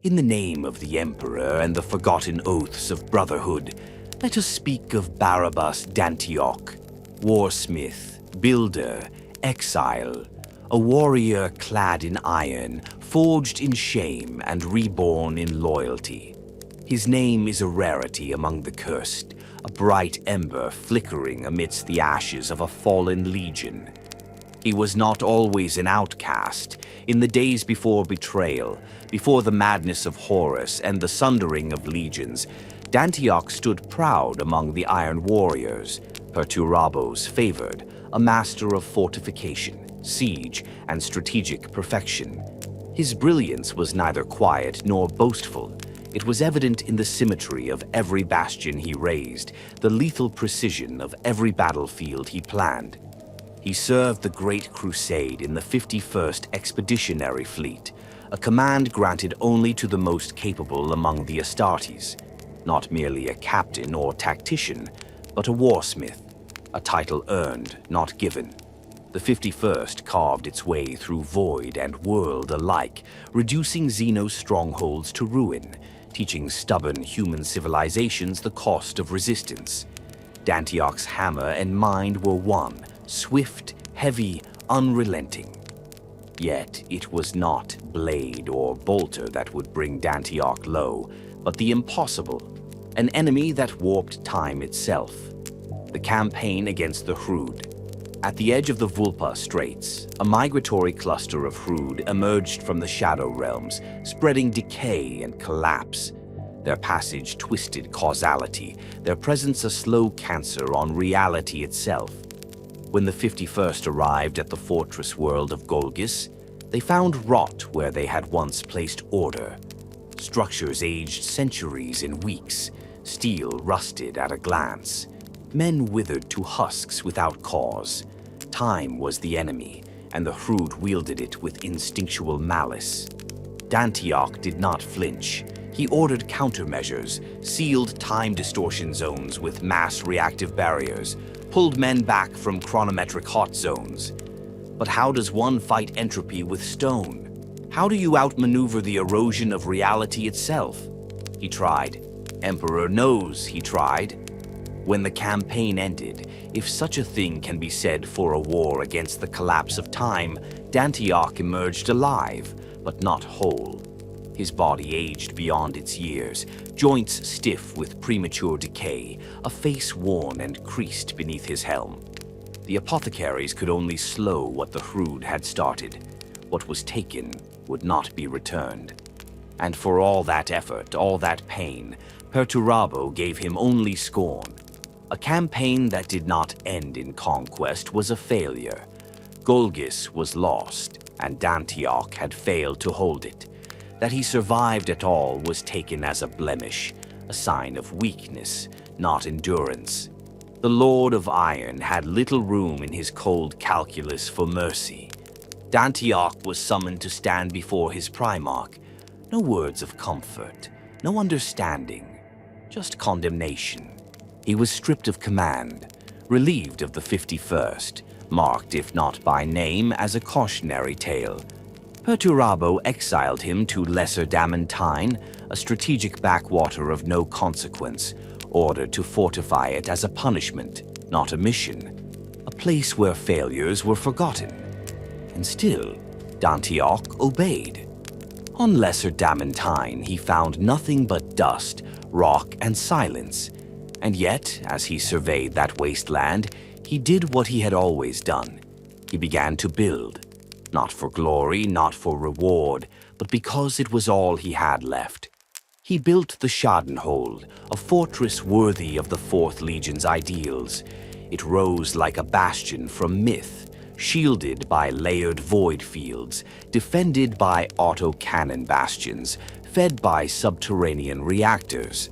In the name of the Emperor and the forgotten oaths of brotherhood, let us speak of Barabas Dantioch, Warsmith, builder, exile, a warrior clad in iron, forged in shame and reborn in loyalty. His name is a rarity among the cursed, a bright ember flickering amidst the ashes of a fallen legion. He was not always an outcast. In the days before betrayal, before the madness of Horus and the sundering of legions, Dantioch stood proud among the Iron Warriors, Perturabo's favored, a master of fortification, siege, and strategic perfection. His brilliance was neither quiet nor boastful. It was evident in the symmetry of every bastion he raised, the lethal precision of every battlefield he planned. He served the Great Crusade in the 51st Expeditionary Fleet, a command granted only to the most capable among the Astartes. Not merely a captain or tactician, but a warsmith, a title earned, not given. The 51st carved its way through void and world alike, reducing Xeno's strongholds to ruin, teaching stubborn human civilizations the cost of resistance. Dantioch's hammer and mind were one, swift, heavy, unrelenting. Yet it was not blade or bolter that would bring Dantioch low, but the impossible, an enemy that warped time itself. The campaign against the Hrud. At the edge of the Vulpa Straits, a migratory cluster of Hrud emerged from the Shadow Realms, spreading decay and collapse. Their passage twisted causality, their presence a slow cancer on reality itself. When the 51st arrived at the fortress world of Golgis, they found rot where they had once placed order. Structures aged centuries in weeks, steel rusted at a glance. Men withered to husks without cause. Time was the enemy, and the Hrud wielded it with instinctual malice. Dantioch did not flinch. He ordered countermeasures, sealed time distortion zones with mass reactive barriers, pulled men back from chronometric hot zones. But how does one fight entropy with stone? How do you outmaneuver the erosion of reality itself? He tried. Emperor knows he tried. When the campaign ended, if such a thing can be said for a war against the collapse of time, Dantioch emerged alive, but not whole. His body aged beyond its years, joints stiff with premature decay, a face worn and creased beneath his helm. The apothecaries could only slow what the Hrud had started. What was taken would not be returned. And for all that effort, all that pain, Perturabo gave him only scorn. A campaign that did not end in conquest was a failure. Golgis was lost, and Dantioch had failed to hold it. That he survived at all was taken as a blemish, a sign of weakness, not endurance. The Lord of Iron had little room in his cold calculus for mercy. Dantioch was summoned to stand before his Primarch. No words of comfort, no understanding, just condemnation. He was stripped of command, relieved of the 51st, marked if not by name as a cautionary tale. Perturabo exiled him to Lesser Damantine, a strategic backwater of no consequence, ordered to fortify it as a punishment, not a mission, a place where failures were forgotten. And still, Dantioch obeyed. On Lesser Damantine, he found nothing but dust, rock, and silence. And yet, as he surveyed that wasteland, he did what he had always done. He began to build. Not for glory, not for reward, but because it was all he had left. He built the Schadenhold, a fortress worthy of the Fourth Legion's ideals. It rose like a bastion from myth, shielded by layered void fields, defended by autocannon bastions, fed by subterranean reactors.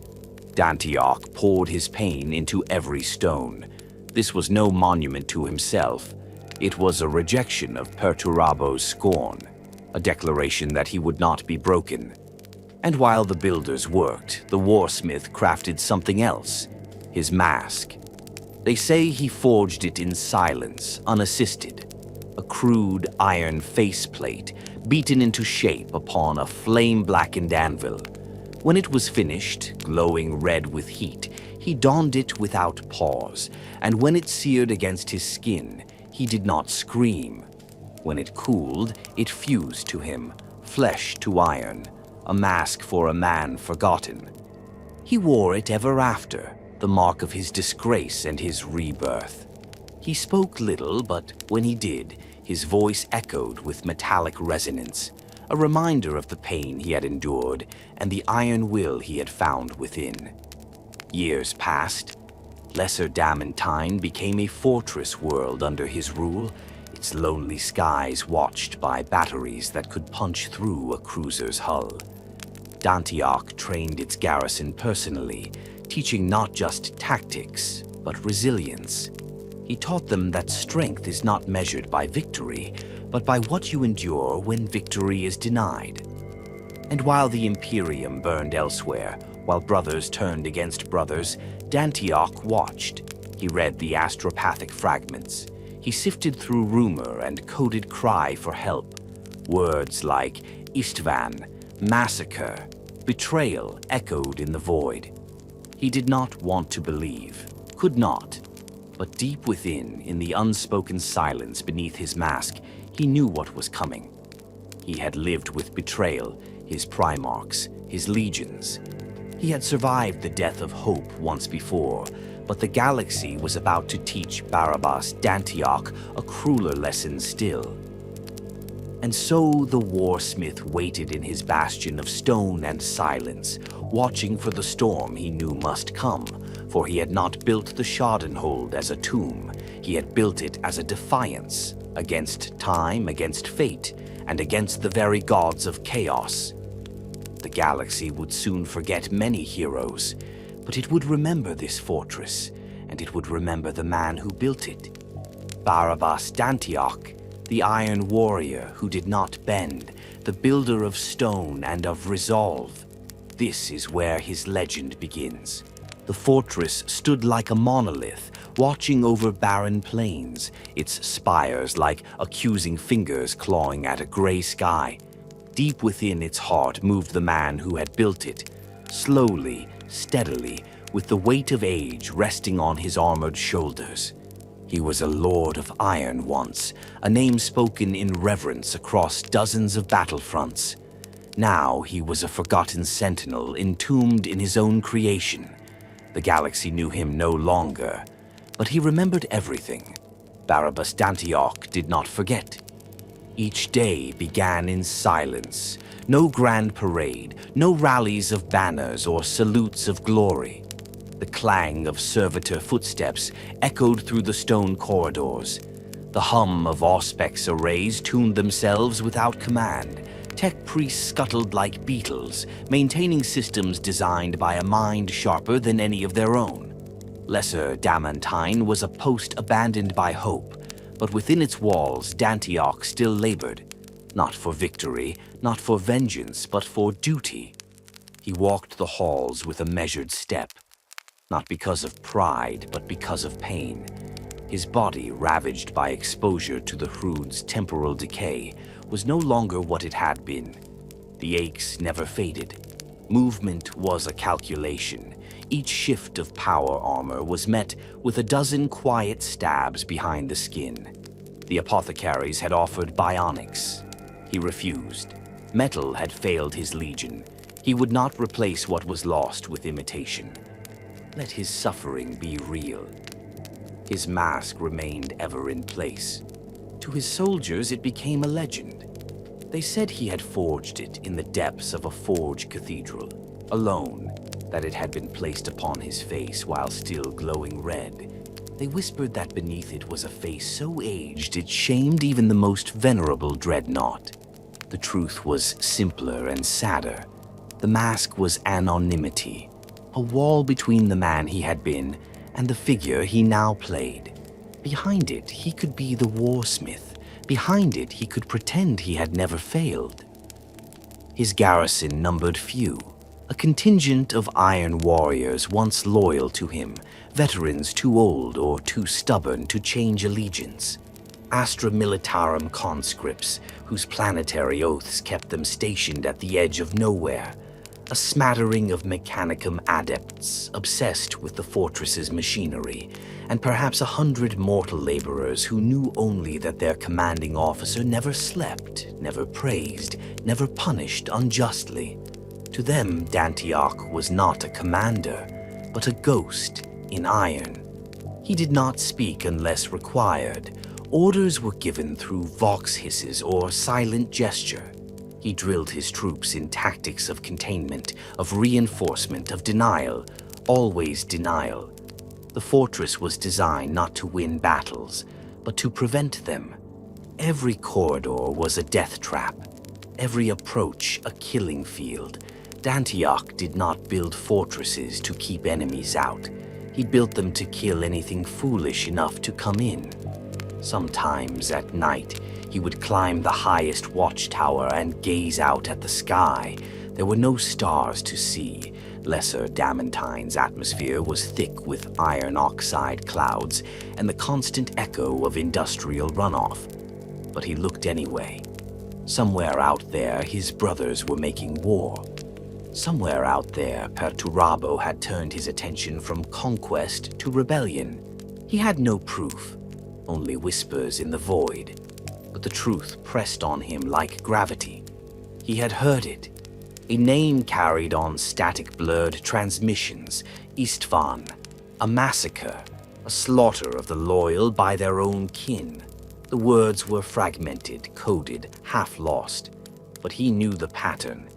Dantioch poured his pain into every stone. This was no monument to himself. It was a rejection of Perturabo's scorn, a declaration that he would not be broken. And while the builders worked, the Warsmith crafted something else, his mask. They say he forged it in silence, unassisted. A crude iron faceplate, beaten into shape upon a flame-blackened anvil. When it was finished, glowing red with heat, he donned it without pause, and when it seared against his skin, he did not scream. When it cooled, it fused to him, flesh to iron, a mask for a man forgotten. He wore it ever after, the mark of his disgrace and his rebirth. He spoke little, but when he did, his voice echoed with metallic resonance, a reminder of the pain he had endured and the iron will he had found within. Years passed. Lesser Damantine became a fortress world under his rule, its lonely skies watched by batteries that could punch through a cruiser's hull. Dantioch trained its garrison personally, teaching not just tactics, but resilience. He taught them that strength is not measured by victory, but by what you endure when victory is denied. And while the Imperium burned elsewhere, while brothers turned against brothers, Dantioch watched. He read the astropathic fragments. He sifted through rumor and coded cry for help. Words like Istvan, massacre, betrayal echoed in the void. He did not want to believe, could not. But deep within, in the unspoken silence beneath his mask, he knew what was coming. He had lived with betrayal, his Primarchs, his legions. He had survived the death of hope once before, but the galaxy was about to teach Barabas Dantioch a crueler lesson still. And so the Warsmith waited in his bastion of stone and silence, watching for the storm he knew must come, for he had not built the Schadenhold as a tomb. He had built it as a defiance, against time, against fate, and against the very gods of chaos. The galaxy would soon forget many heroes, but it would remember this fortress, and it would remember the man who built it. Barabas Dantioch, the Iron Warrior who did not bend, the builder of stone and of resolve. This is where his legend begins. The fortress stood like a monolith, watching over barren plains, its spires like accusing fingers clawing at a gray sky. Deep within its heart moved the man who had built it, slowly, steadily, with the weight of age resting on his armored shoulders. He was a lord of iron once, a name spoken in reverence across dozens of battlefronts. Now he was a forgotten sentinel entombed in his own creation. The galaxy knew him no longer, but he remembered everything. Barabas Dantioch did not forget. Each day began in silence. No grand parade, no rallies of banners or salutes of glory. The clang of servitor footsteps echoed through the stone corridors. The hum of auspex arrays tuned themselves without command. Tech priests scuttled like beetles, maintaining systems designed by a mind sharper than any of their own. Lesser Damantine was a post abandoned by hope, but within its walls Dantioch still labored, not for victory, not for vengeance, but for duty. He walked the halls with a measured step, not because of pride, but because of pain. His body, ravaged by exposure to the Hrude's temporal decay, was no longer what it had been. The aches never faded. Movement was a calculation. Each shift of power armor was met with a dozen quiet stabs behind the skin. The apothecaries had offered bionics. He refused. Metal had failed his legion. He would not replace what was lost with imitation. Let his suffering be real. His mask remained ever in place. To his soldiers, it became a legend. They said he had forged it in the depths of a forge cathedral, alone, that it had been placed upon his face while still glowing red. They whispered that beneath it was a face so aged it shamed even the most venerable dreadnought. The truth was simpler and sadder. The mask was anonymity, a wall between the man he had been and the figure he now played. Behind it, he could be the Warsmith. Behind it, he could pretend he had never failed. His garrison numbered few, a contingent of iron warriors once loyal to him, veterans too old or too stubborn to change allegiance. Astra Militarum conscripts whose planetary oaths kept them stationed at the edge of nowhere, a smattering of Mechanicum adepts obsessed with the fortress's machinery, and perhaps 100 mortal laborers who knew only that their commanding officer never slept, never praised, never punished unjustly. To them, Dantioch was not a commander, but a ghost in iron. He did not speak unless required. Orders were given through vox hisses or silent gesture. He drilled his troops in tactics of containment, of reinforcement, of denial, always denial. The fortress was designed not to win battles, but to prevent them. Every corridor was a death trap, every approach a killing field. Dantioch did not build fortresses to keep enemies out. He built them to kill anything foolish enough to come in. Sometimes at night, he would climb the highest watchtower and gaze out at the sky. There were no stars to see. Lesser Damantine's atmosphere was thick with iron oxide clouds and the constant echo of industrial runoff. But he looked anyway. Somewhere out there, his brothers were making war. Somewhere out there, Perturabo had turned his attention from conquest to rebellion. He had no proof, only whispers in the void. But the truth pressed on him like gravity. He had heard it. A name carried on static blurred transmissions, Istvan, a massacre, a slaughter of the loyal by their own kin. The words were fragmented, coded, half lost, but he knew the pattern.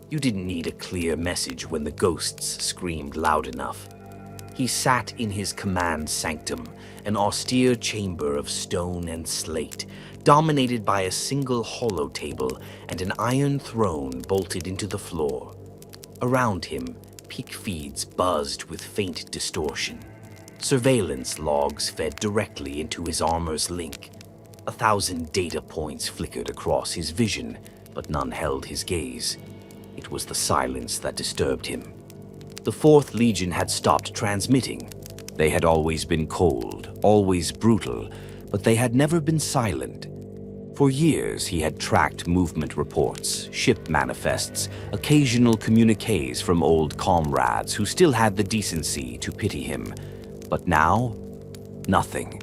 You didn't need a clear message when the ghosts screamed loud enough. He sat in his command sanctum, an austere chamber of stone and slate, dominated by a single hollow table and an iron throne bolted into the floor. Around him, peak feeds buzzed with faint distortion. Surveillance logs fed directly into his armor's link. 1,000 data points flickered across his vision, but none held his gaze. It was the silence that disturbed him. The 4th Legion had stopped transmitting. They had always been cold, always brutal, but they had never been silent. For years, he had tracked movement reports, ship manifests, occasional communiques from old comrades who still had the decency to pity him. But now, nothing.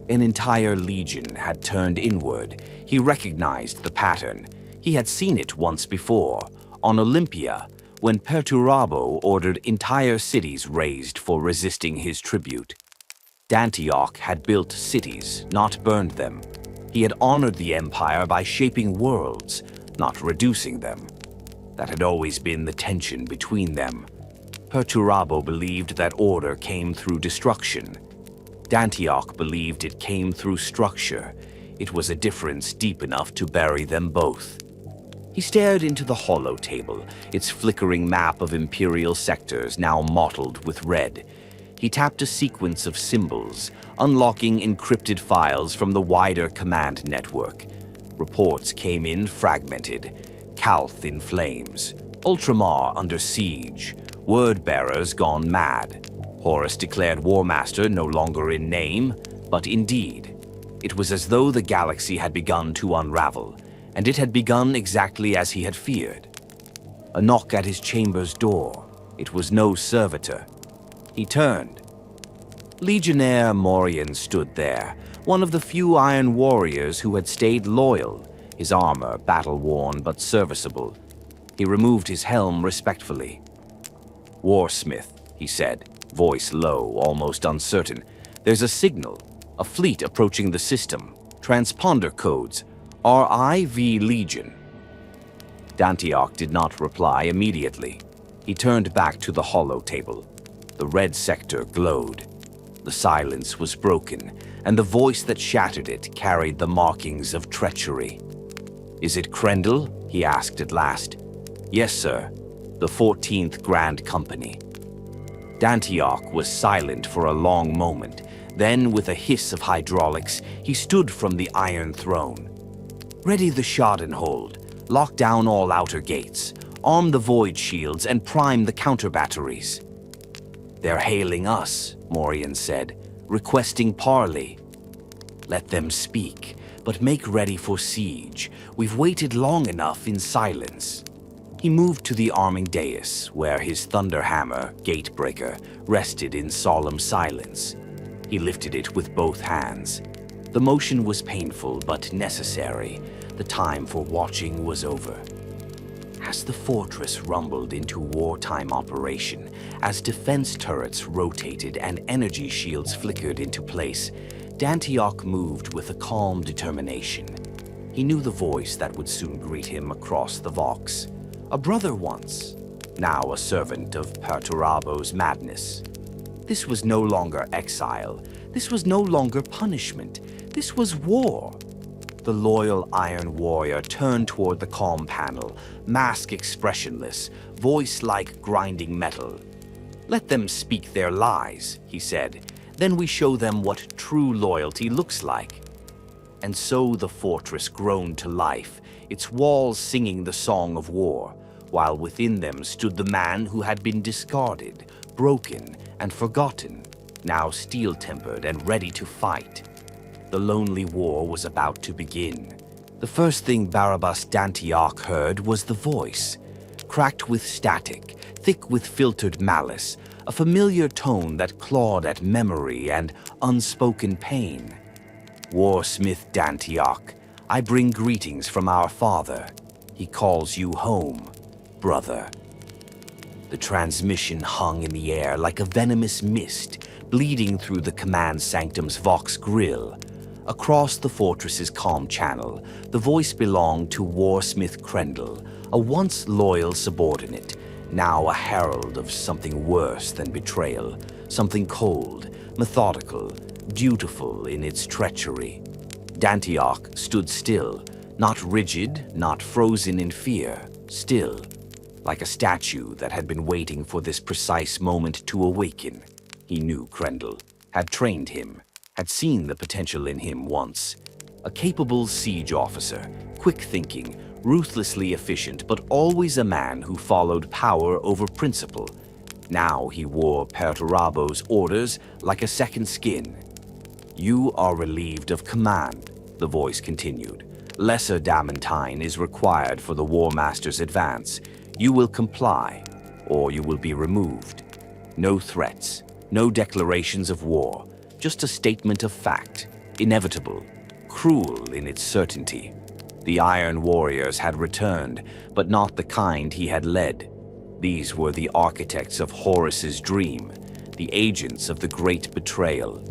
An entire legion had turned inward. He recognized the pattern. He had seen it once before, on Olympia, when Perturabo ordered entire cities razed for resisting his tribute. Dantioch had built cities, not burned them. He had honored the Empire by shaping worlds, not reducing them. That had always been the tension between them. Perturabo believed that order came through destruction. Dantioch believed it came through structure. It was a difference deep enough to bury them both. He stared into the hollow table, its flickering map of imperial sectors now mottled with red. He tapped a sequence of symbols, unlocking encrypted files from the wider command network. Reports came in fragmented. Calth in flames. Ultramar under siege. Word-bearers gone mad. Horus declared Warmaster no longer in name, but in deed. It was as though the galaxy had begun to unravel, and it had begun exactly as he had feared. A knock at his chamber's door. It was no servitor. He turned. Legionnaire Morian stood there, one of the few Iron Warriors who had stayed loyal, his armor battle-worn but serviceable. He removed his helm respectfully. "Warsmith," he said, voice low, almost uncertain. "There's a signal, a fleet approaching the system. Transponder codes, RIV Legion." Dantioch did not reply immediately. He turned back to the hollow table. The red sector glowed. The silence was broken, and the voice that shattered it carried the markings of treachery. "Is it Krendel?" he asked at last. "Yes, sir. The 14th Grand Company." Dantioch was silent for a long moment. Then, with a hiss of hydraulics, he stood from the iron throne. "Ready the Schadenhold. Lock down all outer gates. Arm the void shields and prime the counter batteries." "They're hailing us," Morian said, "requesting parley." Let them speak, but make ready for siege. We've waited long enough in silence." He moved to the arming dais, where his thunderhammer, Gatebreaker, rested in solemn silence. He lifted it with both hands. The motion was painful but necessary. The time for watching was over. As the fortress rumbled into wartime operation, as defense turrets rotated and energy shields flickered into place, Dantioch moved with a calm determination. He knew the voice that would soon greet him across the Vox. A brother once, now a servant of Perturabo's madness. This was no longer exile. This was no longer punishment. This was war. The loyal Iron Warrior turned toward the calm panel, mask expressionless, voice like grinding metal. "Let them speak their lies," he said. "Then we show them what true loyalty looks like." And so the fortress groaned to life, its walls singing the song of war, while within them stood the man who had been discarded, broken, and forgotten, now steel-tempered and ready to fight. The lonely war was about to begin. The first thing Barabas Dantioch heard was the voice, cracked with static, thick with filtered malice, a familiar tone that clawed at memory and unspoken pain. "Warsmith Dantioch, I bring greetings from our father. He calls you home, brother." The transmission hung in the air like a venomous mist, bleeding through the command sanctum's Vox grill. Across the fortress's calm channel, the voice belonged to Warsmith Crendel, a once loyal subordinate, now a herald of something worse than betrayal, something cold, methodical, dutiful in its treachery. Dantioch stood still, not rigid, not frozen in fear, still, like a statue that had been waiting for this precise moment to awaken. He knew Crendel, had trained him, had seen the potential in him once. A capable siege officer, quick-thinking, ruthlessly efficient, but always a man who followed power over principle. Now he wore Perturabo's orders like a second skin. "You are relieved of command," the voice continued. "Lesser Damantine is required for the War Master's advance. You will comply, or you will be removed. No threats, no declarations of war, just a statement of fact, inevitable, cruel in its certainty." The Iron Warriors had returned, but not the kind he had led. These were the architects of Horus's dream, the agents of the great betrayal.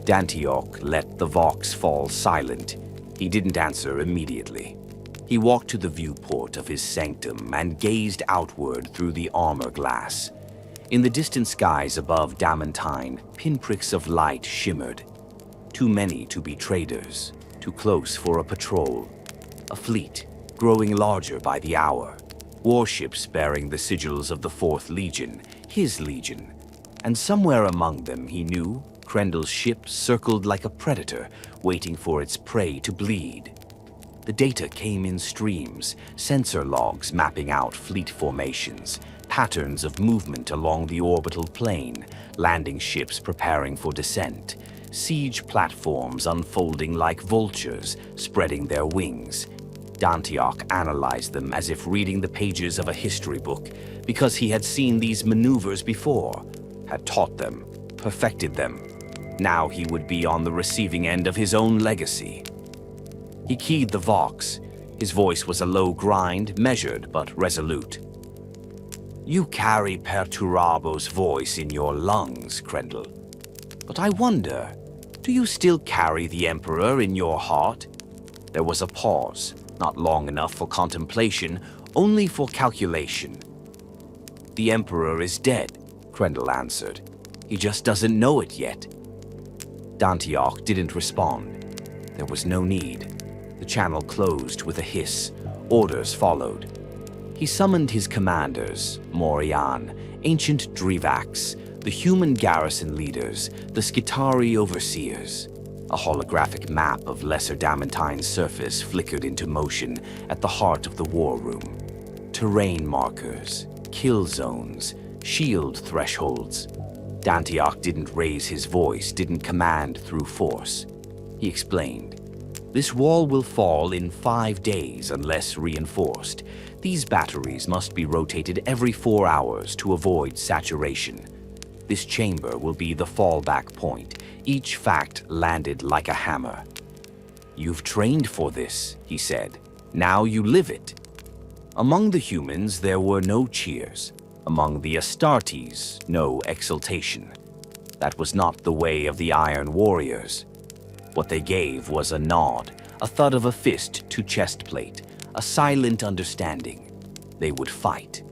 Dantioch let the Vox fall silent. He didn't answer immediately. He walked to the viewport of his sanctum and gazed outward through the armor glass. In the distant skies above Damantine, pinpricks of light shimmered. Too many to be traders, too close for a patrol. A fleet, growing larger by the hour. Warships bearing the sigils of the 4th Legion, his legion. And somewhere among them, he knew, Crendel's ship circled like a predator, waiting for its prey to bleed. The data came in streams, sensor logs mapping out fleet formations, patterns of movement along the orbital plane, landing ships preparing for descent, siege platforms unfolding like vultures, spreading their wings. Dantioch analyzed them as if reading the pages of a history book, because he had seen these maneuvers before, had taught them, perfected them. Now he would be on the receiving end of his own legacy. He keyed the Vox. His voice was a low grind, measured but resolute. "You carry Perturabo's voice in your lungs, Crendel. But I wonder, do you still carry the Emperor in your heart?" There was a pause, not long enough for contemplation, only for calculation. "The Emperor is dead," Crendel answered. "He just doesn't know it yet." Dantioch didn't respond. There was no need. The channel closed with a hiss. Orders followed. He summoned his commanders, Morian, ancient Drivax, the human garrison leaders, the Skitari overseers. A holographic map of Lesser Damantine's surface flickered into motion at the heart of the war room. Terrain markers, kill zones, shield thresholds. Dantioch didn't raise his voice, didn't command through force. he explained. "This wall will fall in 5 days unless reinforced. These batteries must be rotated every 4 hours to avoid saturation. This chamber will be the fallback point, each fact landed like a hammer." "You've trained for this," he said. "Now you live it." Among the humans, there were no cheers. Among the Astartes, no exultation. That was not the way of the Iron Warriors. What they gave was a nod, a thud of a fist to chest plate, a silent understanding. They would fight.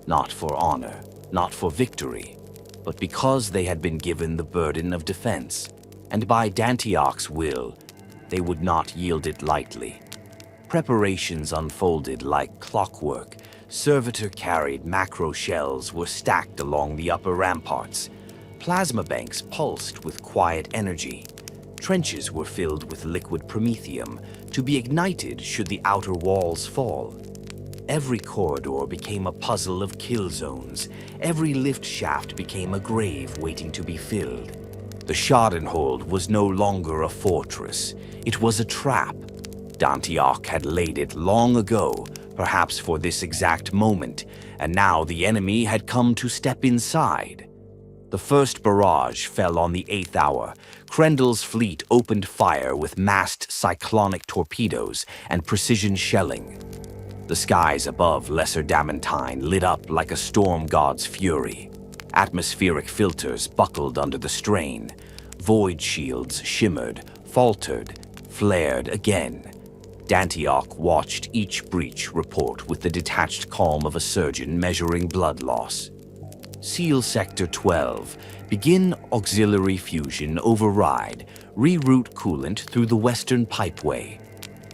Not for honor, not for victory, but because they had been given the burden of defense, and by Dantioch's will, they would not yield it lightly. Preparations unfolded like clockwork. Servitor-carried macro shells were stacked along the upper ramparts. Plasma banks pulsed with quiet energy. Trenches were filled with liquid promethium to be ignited should the outer walls fall. Every corridor became a puzzle of kill zones. Every lift shaft became a grave waiting to be filled. The Schadenhold was no longer a fortress. It was a trap. Dantioch had laid it long ago, perhaps for this exact moment, and now the enemy had come to step inside. The first barrage fell on the 8th hour. Krendel's fleet opened fire with massed cyclonic torpedoes and precision shelling. The skies above Lesser Damantine lit up like a storm god's fury. Atmospheric filters buckled under the strain. Void shields shimmered, faltered, flared again. Dantioch watched each breach report with the detached calm of a surgeon measuring blood loss. Seal Sector 12. Begin auxiliary fusion override. Reroute coolant through the western pipeway.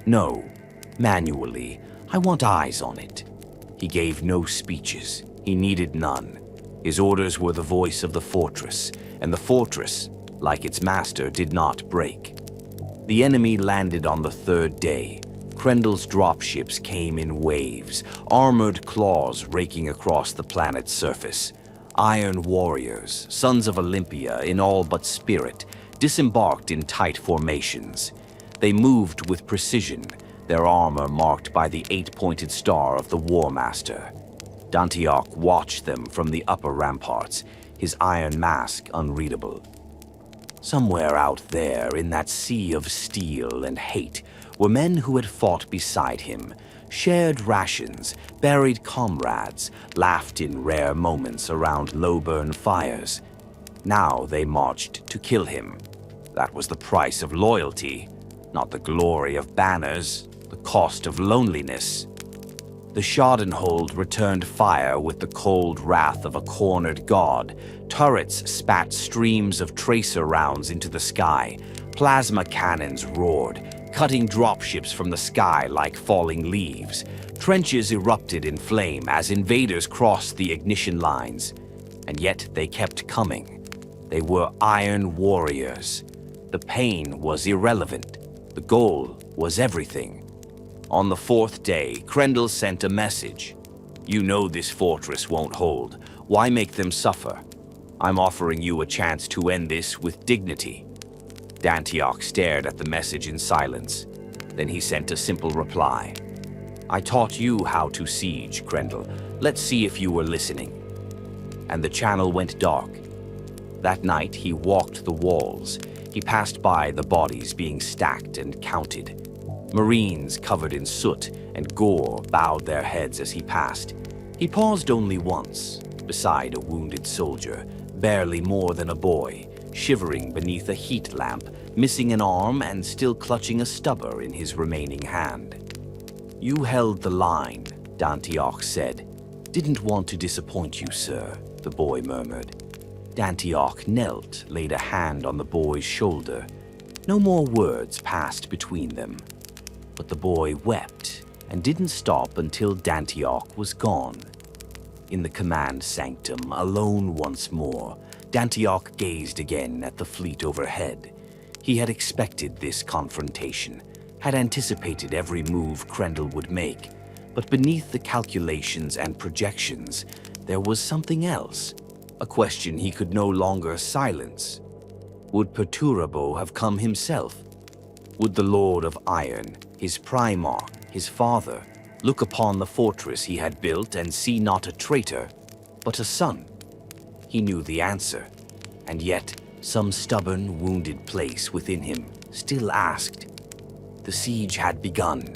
No. Manually. I want eyes on it. He gave no speeches. He needed none. His orders were the voice of the fortress, and the fortress, like its master, did not break. The enemy landed on the 3rd day. Krendel's dropships came in waves, armored claws raking across the planet's surface. Iron warriors, sons of Olympia in all but spirit, disembarked in tight formations. They moved with precision, their armor marked by the 8-pointed star of the War Master. Dantioch watched them from the upper ramparts, his iron mask unreadable. Somewhere out there in that sea of steel and hate were men who had fought beside him, shared rations, buried comrades, laughed in rare moments around low-burn fires. Now they marched to kill him. That was the price of loyalty, not the glory of banners, the cost of loneliness. The Schadenhold returned fire with the cold wrath of a cornered god. Turrets spat streams of tracer rounds into the sky. Plasma cannons roared, cutting dropships from the sky like falling leaves. Trenches erupted in flame as invaders crossed the ignition lines. And yet they kept coming. They were Iron Warriors. The pain was irrelevant. The goal was everything. On the 4th day, Krendel sent a message. "You know this fortress won't hold. Why make them suffer? I'm offering you a chance to end this with dignity." Dantioch stared at the message in silence. Then he sent a simple reply. "I taught you how to siege, Krendel. Let's see if you were listening." And the channel went dark. That night, he walked the walls. He passed by the bodies being stacked and counted. Marines covered in soot and gore bowed their heads as he passed. He paused only once, beside a wounded soldier, barely more than a boy, shivering beneath a heat lamp, missing an arm and still clutching a stubber in his remaining hand. "You held the line," Dantioch said. "Didn't want to disappoint you, sir," the boy murmured. Dantioch knelt, laid a hand on the boy's shoulder. No more words passed between them. But the boy wept and didn't stop until Dantioch was gone. In the command sanctum, alone once more, Dantioch gazed again at the fleet overhead. He had expected this confrontation, had anticipated every move Krendel would make, but beneath the calculations and projections, there was something else, a question he could no longer silence. Would Perturabo have come himself? Would the Lord of Iron, his Primarch, his father, look upon the fortress he had built and see not a traitor, but a son? He knew the answer, and yet some stubborn, wounded place within him still asked. The siege had begun.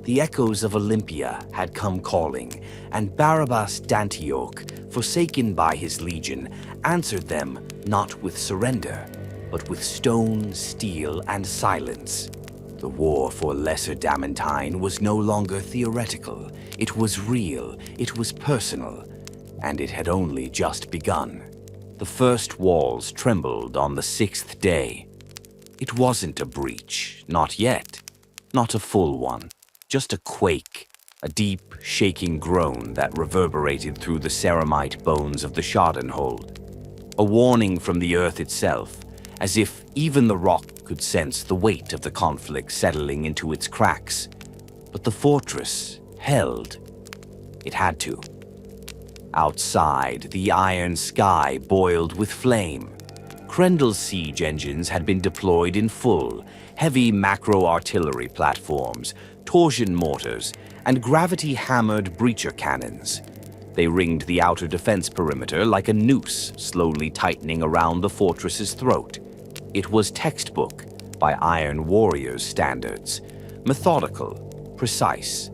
The echoes of Olympia had come calling, and Barabas Dantioch, forsaken by his legion, answered them not with surrender, but with stone, steel, and silence. The war for Lesser Damantine was no longer theoretical. It was real, it was personal, and it had only just begun. The first walls trembled on the 6th day. It wasn't a breach, not yet. Not a full one, just a quake, a deep, shaking groan that reverberated through the ceramite bones of the Schadenhold. A warning from the earth itself, as if even the rock could sense the weight of the conflict settling into its cracks. But the fortress held. It had to. Outside, the iron sky boiled with flame. Krendel's siege engines had been deployed in full, heavy macro-artillery platforms, torsion mortars, and gravity-hammered breacher cannons. They ringed the outer defense perimeter like a noose slowly tightening around the fortress's throat. It was textbook by Iron Warrior's standards. Methodical, precise,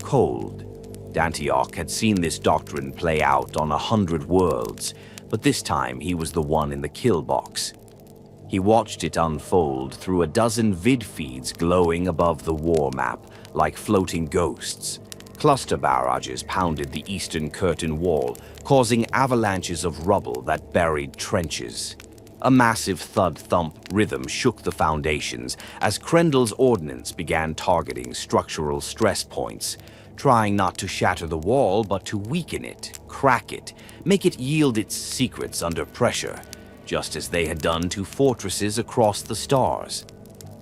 cold. Dantioch had seen this doctrine play out on 100 worlds, but this time he was the one in the kill box. He watched it unfold through a dozen vid feeds glowing above the war map like floating ghosts. Cluster barrages pounded the eastern curtain wall, causing avalanches of rubble that buried trenches. A massive thud-thump rhythm shook the foundations as Krendel's ordnance began targeting structural stress points, trying not to shatter the wall but to weaken it, crack it, make it yield its secrets under pressure, just as they had done to fortresses across the stars.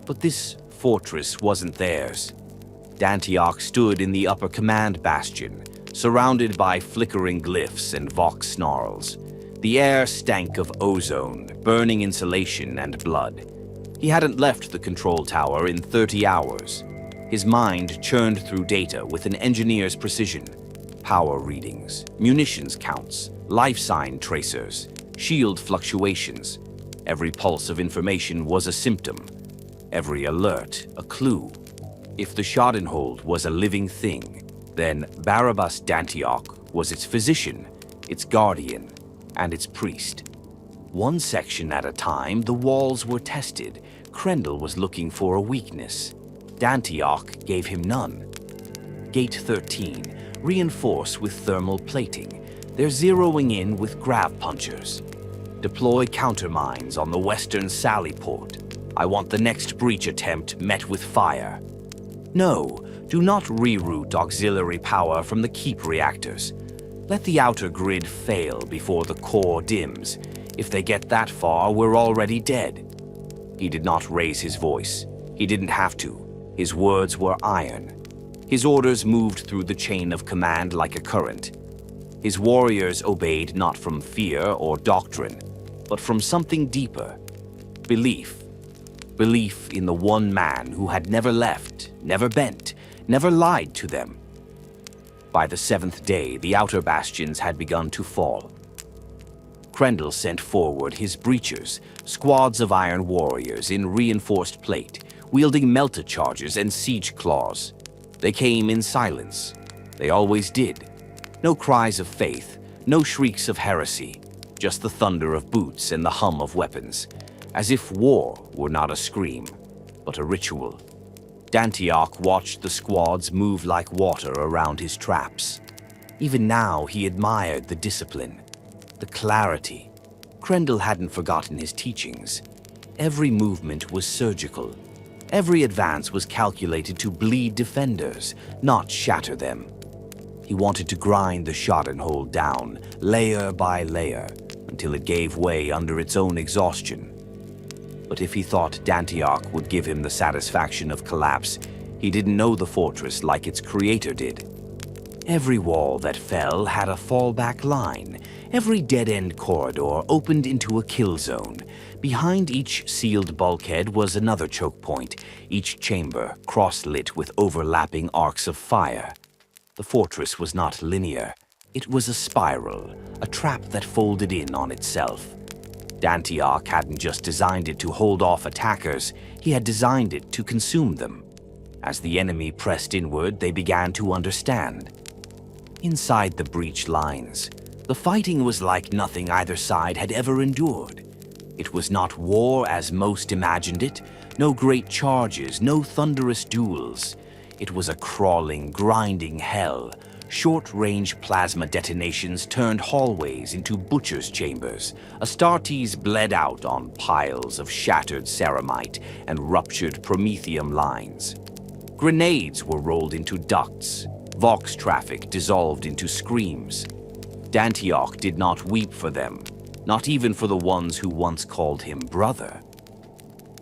But this fortress wasn't theirs. Dantioch stood in the upper command bastion, surrounded by flickering glyphs and vox snarls. The air stank of ozone, burning insulation, and blood. He hadn't left the control tower in 30 hours. His mind churned through data with an engineer's precision. Power readings, munitions counts, life sign tracers, shield fluctuations. Every pulse of information was a symptom. Every alert, a clue. If the Schadenhold was a living thing, then Barabas Dantioch was its physician, its guardian, and its priest. One section at a time, the walls were tested. Krendel was looking for a weakness. Dantioch gave him none. Gate 13, reinforce with thermal plating. They're zeroing in with grav punchers. Deploy countermines on the western sally port. I want the next breach attempt met with fire. No, do not reroute auxiliary power from the keep reactors. Let the outer grid fail before the core dims. If they get that far, we're already dead. He did not raise his voice. He didn't have to. His words were iron. His orders moved through the chain of command like a current. His warriors obeyed not from fear or doctrine, but from something deeper. Belief. Belief in the one man who had never left, never bent, never lied to them. By the 7th day, the outer bastions had begun to fall. Krendel sent forward his breachers, squads of iron warriors in reinforced plate, wielding melta charges and siege claws. They came in silence. They always did. No cries of faith, no shrieks of heresy, just the thunder of boots and the hum of weapons, as if war were not a scream, but a ritual. Dantioch watched the squads move like water around his traps. Even now, he admired the discipline, the clarity. Krendel hadn't forgotten his teachings. Every movement was surgical. Every advance was calculated to bleed defenders, not shatter them. He wanted to grind the Schadenhold down, layer by layer, until it gave way under its own exhaustion. But if he thought Dantioch would give him the satisfaction of collapse, he didn't know the fortress like its creator did. Every wall that fell had a fallback line, Every dead-end corridor opened into a kill zone. Behind each sealed bulkhead was another choke point, each chamber cross-lit with overlapping arcs of fire. The fortress was not linear. It was a spiral, a trap that folded in on itself. Dantioch hadn't just designed it to hold off attackers, he had designed it to consume them. As the enemy pressed inward, they began to understand. Inside the breach lines, the fighting was like nothing either side had ever endured. It was not war as most imagined it, no great charges, no thunderous duels. It was a crawling, grinding hell. Short-range plasma detonations turned hallways into butcher's chambers. Astartes bled out on piles of shattered ceramite and ruptured promethium lines. Grenades were rolled into ducts. Vox traffic dissolved into screams. Dantioch did not weep for them, not even for the ones who once called him brother.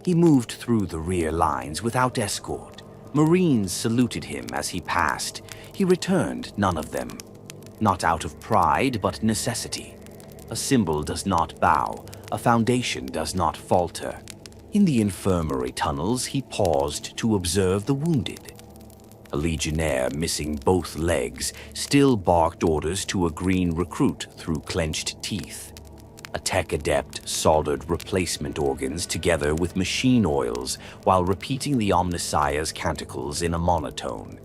He moved through the rear lines without escort. Marines saluted him as he passed. He returned none of them. Not out of pride, but necessity. A symbol does not bow. A foundation does not falter. In the infirmary tunnels, he paused to observe the wounded. A legionnaire missing both legs still barked orders to a green recruit through clenched teeth. A tech adept soldered replacement organs together with machine oils while repeating the Omnissiah's canticles in a monotone.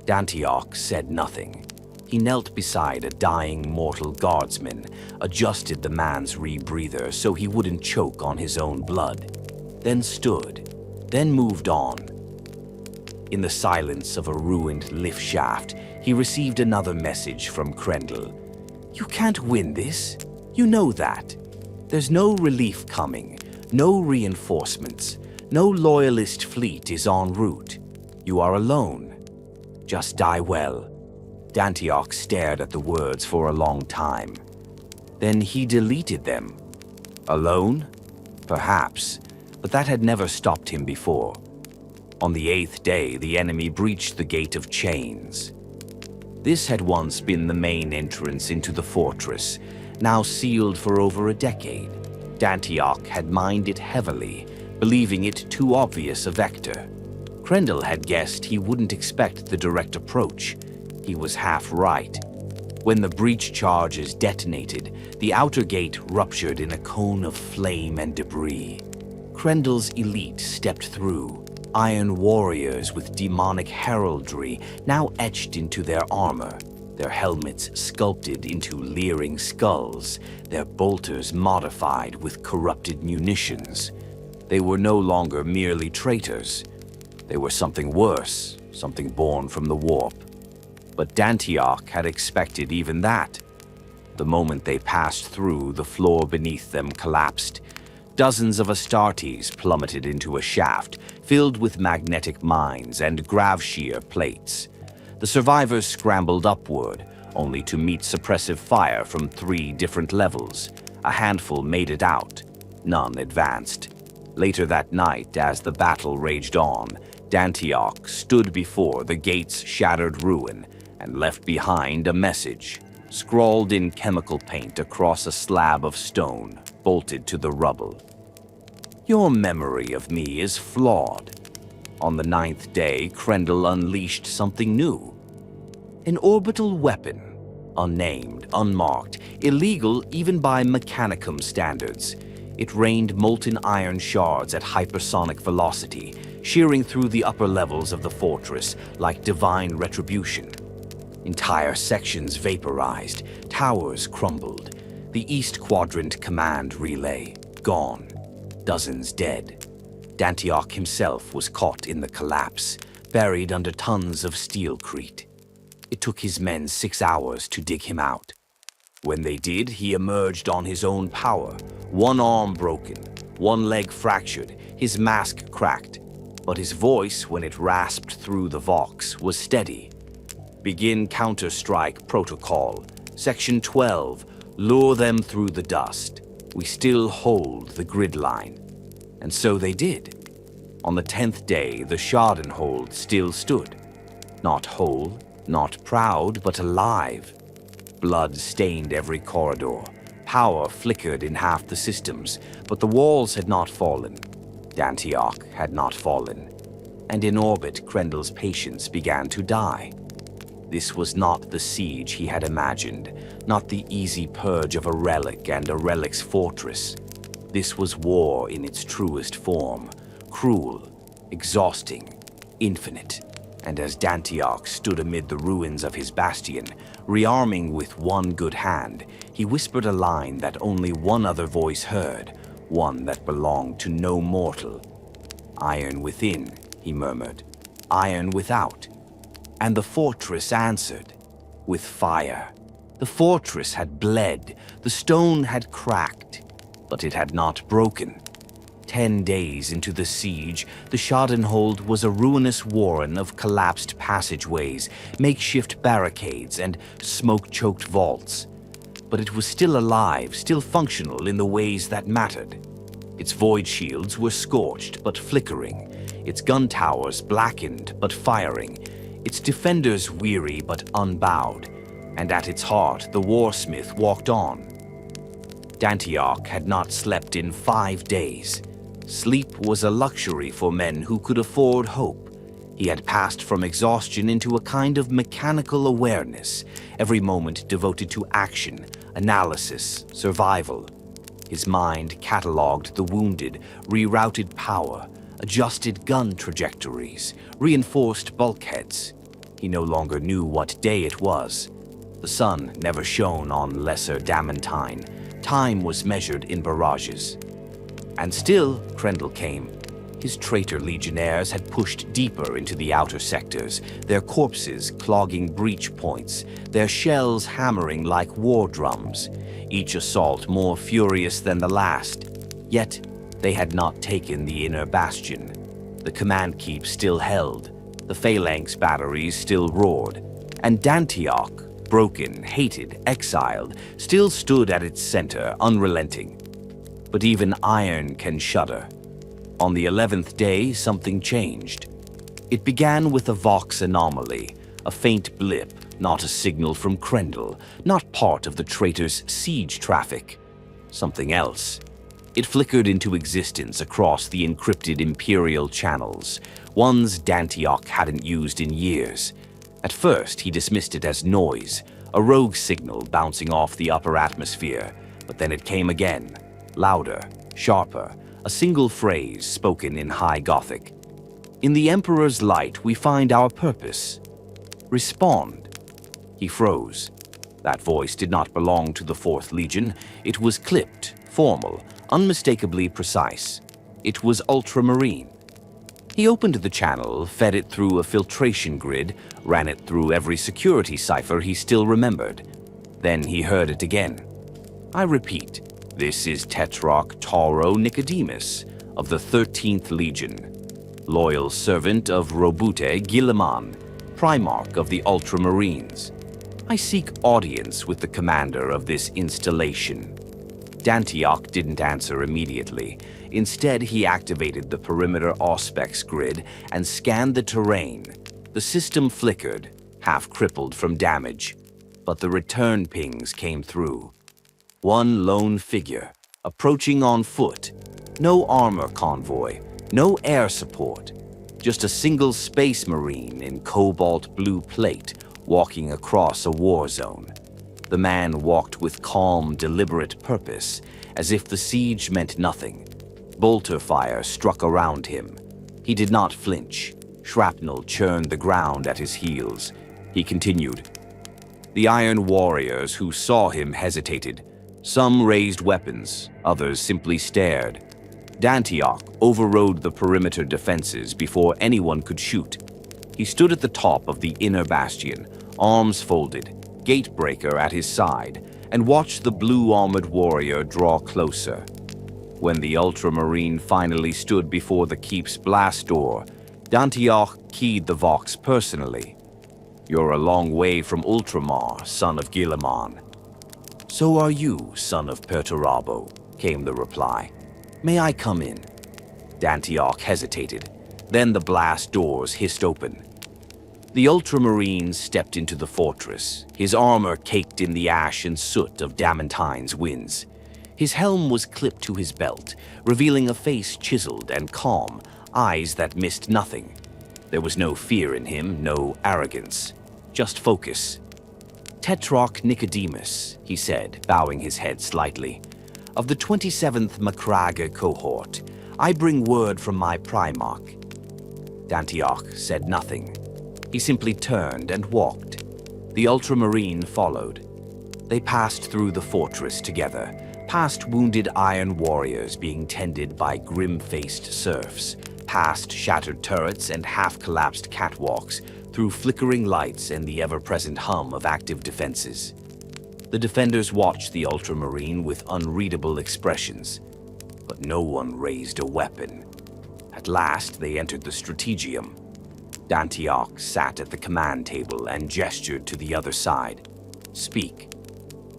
Dantioch said nothing. He knelt beside a dying mortal guardsman, adjusted the man's rebreather so he wouldn't choke on his own blood, then stood, then moved on. In the silence of a ruined lift shaft, he received another message from Krendl. "You can't win this. You know that. There's no relief coming, no reinforcements, no loyalist fleet is en route. You are alone. Just die well." Dantioch stared at the words for a long time. Then he deleted them. Alone? Perhaps, but that had never stopped him before. On the 8th day, the enemy breached the Gate of Chains. This had once been the main entrance into the fortress, now sealed for over a decade. Dantioch had mined it heavily, believing it too obvious a vector. Krendl had guessed he wouldn't expect the direct approach. He was half right. When the breach charges detonated, the outer gate ruptured in a cone of flame and debris. Krendl's elite stepped through, Iron Warriors with demonic heraldry now etched into their armor, their helmets sculpted into leering skulls, their bolters modified with corrupted munitions. They were no longer merely traitors. They were something worse, something born from the warp. But Dantioch had expected even that. The moment they passed through, the floor beneath them collapsed. Dozens of Astartes plummeted into a shaft filled with magnetic mines and gravshear plates. The survivors scrambled upward, only to meet suppressive fire from 3 different levels. A handful made it out. None advanced. Later that night, as the battle raged on, Dantioch stood before the gate's shattered ruin and left behind a message, scrawled in chemical paint across a slab of stone, bolted to the rubble. "Your memory of me is flawed." On the 9th day, Krendl unleashed something new. An orbital weapon, unnamed, unmarked, illegal even by Mechanicum standards. It rained molten iron shards at hypersonic velocity, shearing through the upper levels of the fortress like divine retribution. Entire sections vaporized, towers crumbled. The East Quadrant command relay, gone. Dozens dead. Dantioch himself was caught in the collapse, buried under tons of steelcrete. It took his men 6 hours to dig him out. When they did, he emerged on his own power. One arm broken, one leg fractured, his mask cracked. But his voice, when it rasped through the Vox, was steady. "Begin counter-strike protocol. Section 12. Lure them through the dust. We still hold the grid line." And so they did. On the 10th day, the Schadenhold still stood. Not whole, not proud, but alive. blood stained every corridor. Power flickered in half the systems, but the walls had not fallen. Dantioch had not fallen. And in orbit, Krendel's patience began to die. This was not the siege he had imagined, not the easy purge of a relic and a relic's fortress. This was war in its truest form, cruel, exhausting, infinite. And as Dantioch stood amid the ruins of his bastion, rearming with one good hand, he whispered a line that only one other voice heard, one that belonged to no mortal. "Iron within," he murmured, "iron without." And the fortress answered, with fire. The fortress had bled, the stone had cracked, but it had not broken. 10 days into the siege, the Schadenhold was a ruinous warren of collapsed passageways, makeshift barricades, and smoke-choked vaults. But it was still alive, still functional in the ways that mattered. Its void shields were scorched but flickering, its gun towers blackened but firing, its defenders weary but unbowed, and at its heart the Warsmith walked on. Dantioch had not slept in 5 days. Sleep was a luxury for men who could afford hope. He had passed from exhaustion into a kind of mechanical awareness, every moment devoted to action, analysis, survival. His mind catalogued the wounded, rerouted power, adjusted gun trajectories, reinforced bulkheads. He no longer knew what day it was. The sun never shone on Lesser Damantine. Time was measured in barrages. And still, Krendel came. His traitor legionnaires had pushed deeper into the outer sectors, their corpses clogging breach points, their shells hammering like war drums, each assault more furious than the last. Yet, they had not taken the inner bastion. The command keep still held, the phalanx batteries still roared, and Dantioch, broken, hated, exiled, still stood at its center, unrelenting. But even iron can shudder. On the 11th day, something changed. It began with a Vox anomaly, a faint blip, not a signal from Krendel, not part of the traitor's siege traffic. Something else. It flickered into existence across the encrypted Imperial channels, ones Dantioch hadn't used in years. At first, he dismissed it as noise, a rogue signal bouncing off the upper atmosphere, but then it came again. Louder, sharper, a single phrase spoken in High Gothic. "In the Emperor's light we find our purpose. Respond." He froze. That voice did not belong to the 4th Legion. It was clipped, formal, unmistakably precise. It was Ultramarine. He opened the channel, fed it through a filtration grid, ran it through every security cipher he still remembered. Then he heard it again. "I repeat, this is Tetrarch Tauro Nicodemus of the 13th Legion, loyal servant of Robute Guilliman, Primarch of the Ultramarines. I seek audience with the commander of this installation." Dantioch didn't answer immediately. Instead, he activated the perimeter auspex grid and scanned the terrain. The system flickered, half crippled from damage, but the return pings came through. One lone figure, approaching on foot. No armor convoy, no air support. Just a single space marine in cobalt blue plate walking across a war zone. The man walked with calm, deliberate purpose, as if the siege meant nothing. Bolter fire struck around him. He did not flinch. Shrapnel churned the ground at his heels. He continued. The Iron Warriors who saw him hesitated. Some raised weapons, others simply stared. Dantioch overrode the perimeter defenses before anyone could shoot. He stood at the top of the inner bastion, arms folded, gatebreaker at his side, and watched the blue-armored warrior draw closer. When the Ultramarine finally stood before the keep's blast door, Dantioch keyed the Vox personally. "You're a long way from Ultramar, son of Guilliman." "So are you, son of Perturabo," came the reply. "May I come in?" Dantioch hesitated. Then the blast doors hissed open. The Ultramarine stepped into the fortress, his armor caked in the ash and soot of Damantine's winds. His helm was clipped to his belt, revealing a face chiseled and calm, eyes that missed nothing. There was no fear in him, no arrogance, just focus. "Tetrarch Nicodemus," he said, bowing his head slightly. "Of the 27th Macraga cohort, I bring word from my Primarch." Dantioch said nothing. He simply turned and walked. The Ultramarine followed. They passed through the fortress together, past wounded Iron Warriors being tended by grim-faced serfs, past shattered turrets and half-collapsed catwalks, through flickering lights and the ever-present hum of active defenses. The defenders watched the Ultramarine with unreadable expressions, but no one raised a weapon. At last, they entered the strategium. Dantioch sat at the command table and gestured to the other side. "Speak."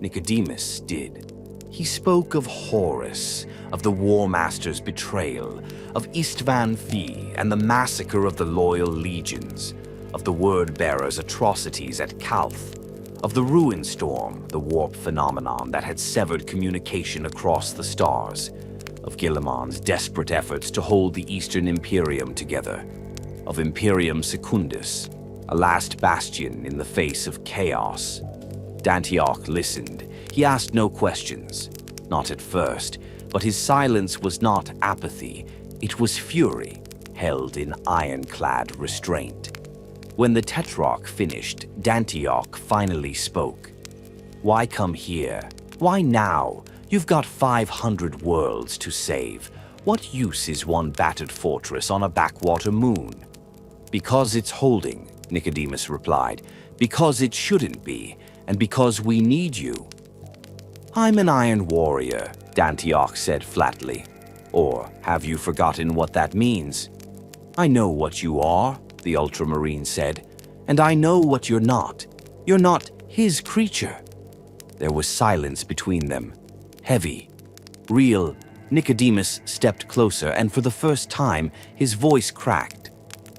Nicodemus did. He spoke of Horus, of the War Master's betrayal, of Istvan Fee and the massacre of the Loyal Legions, of the Word-Bearer's atrocities at Calth, of the Ruin Storm, the warp phenomenon that had severed communication across the stars, of Guilliman's desperate efforts to hold the Eastern Imperium together, of Imperium Secundus, a last bastion in the face of chaos. Dantioch listened. He asked no questions. Not at first, but his silence was not apathy. It was fury, held in ironclad restraint. When the Tetrarch finished, Dantioch finally spoke. "Why come here? Why now? You've got 500 worlds to save. What use is one battered fortress on a backwater moon?" "Because it's holding," Nicodemus replied. "Because it shouldn't be, and because we need you." "I'm an Iron Warrior," Dantioch said flatly. "Or have you forgotten what that means?" "I know what you are," the Ultramarine said, "and I know what you're not. You're not his creature." There was silence between them. Heavy. Real. Nicodemus stepped closer, and for the first time, his voice cracked.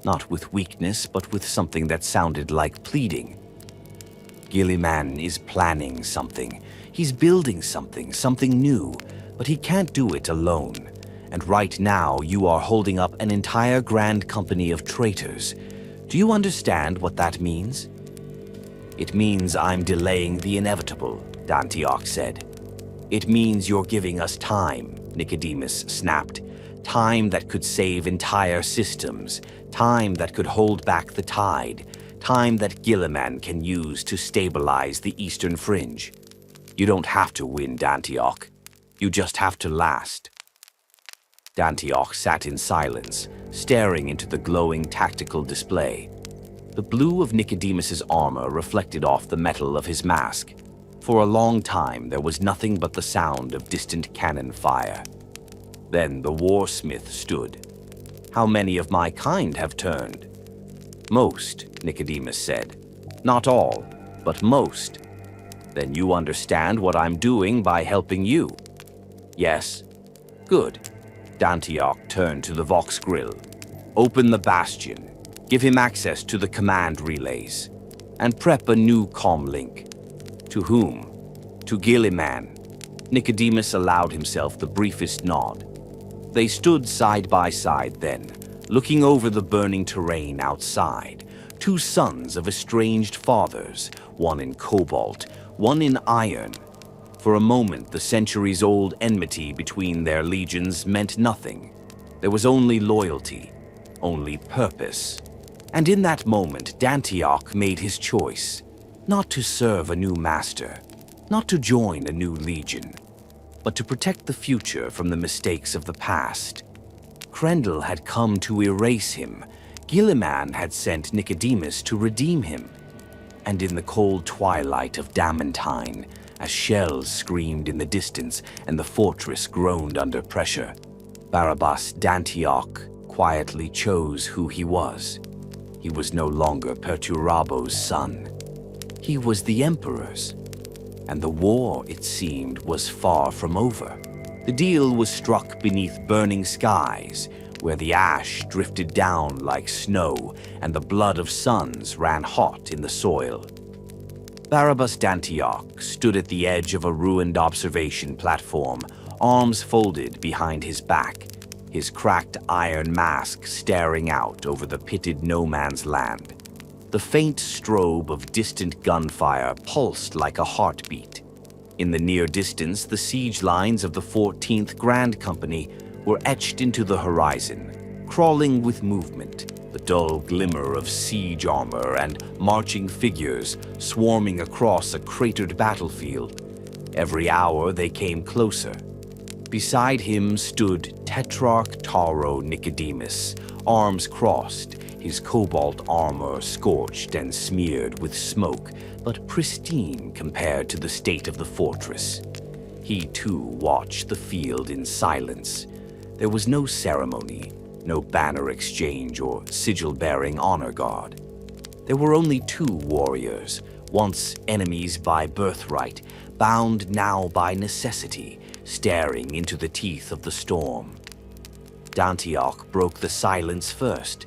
Not with weakness, but with something that sounded like pleading. "Guilliman is planning something. He's building something new, but he can't do it alone. And right now, you are holding up an entire grand company of traitors. Do you understand what that means?" "It means I'm delaying the inevitable," Dantioch said. "It means you're giving us time," Nicodemus snapped. "Time that could save entire systems. Time that could hold back the tide. Time that Guilliman can use to stabilize the Eastern Fringe. You don't have to win, Dantioch. You just have to last." Dantioch sat in silence, staring into the glowing tactical display. The blue of Nicodemus's armor reflected off the metal of his mask. For a long time, there was nothing but the sound of distant cannon fire. Then the Warsmith stood. "How many of my kind have turned?" "Most," Nicodemus said. "Not all, but most." "Then you understand what I'm doing by helping you?" "Yes." "Good." Dantioch turned to the Vox Grill. "Open the bastion. Give him access to the command relays. And prep a new comm link." "To whom?" "To Guilliman." Nicodemus allowed himself the briefest nod. They stood side by side then, looking over the burning terrain outside. Two sons of estranged fathers, one in cobalt, one in iron. For a moment, the centuries-old enmity between their legions meant nothing. There was only loyalty, only purpose. And in that moment, Dantioch made his choice. Not to serve a new master, not to join a new legion, but to protect the future from the mistakes of the past. Krendel had come to erase him. Guilliman had sent Nicodemus to redeem him. And in the cold twilight of Damantine, as shells screamed in the distance and the fortress groaned under pressure, Barabas Dantioch quietly chose who he was. He was no longer Perturabo's son. He was the Emperor's. And the war, it seemed, was far from over. The deal was struck beneath burning skies, where the ash drifted down like snow and the blood of sons ran hot in the soil. Barabas Dantioch stood at the edge of a ruined observation platform, arms folded behind his back, his cracked iron mask staring out over the pitted no-man's land. The faint strobe of distant gunfire pulsed like a heartbeat. In the near distance, the siege lines of the 14th Grand Company were etched into the horizon, crawling with movement, the dull glimmer of siege armor and marching figures swarming across a cratered battlefield. Every hour they came closer. Beside him stood Tetrarch Taro Nicodemus, arms crossed, his cobalt armor scorched and smeared with smoke, but pristine compared to the state of the fortress. He too watched the field in silence. There was no ceremony, no banner exchange or sigil-bearing honor guard. There were only two warriors, once enemies by birthright, bound now by necessity, staring into the teeth of the storm. Dantioch broke the silence first.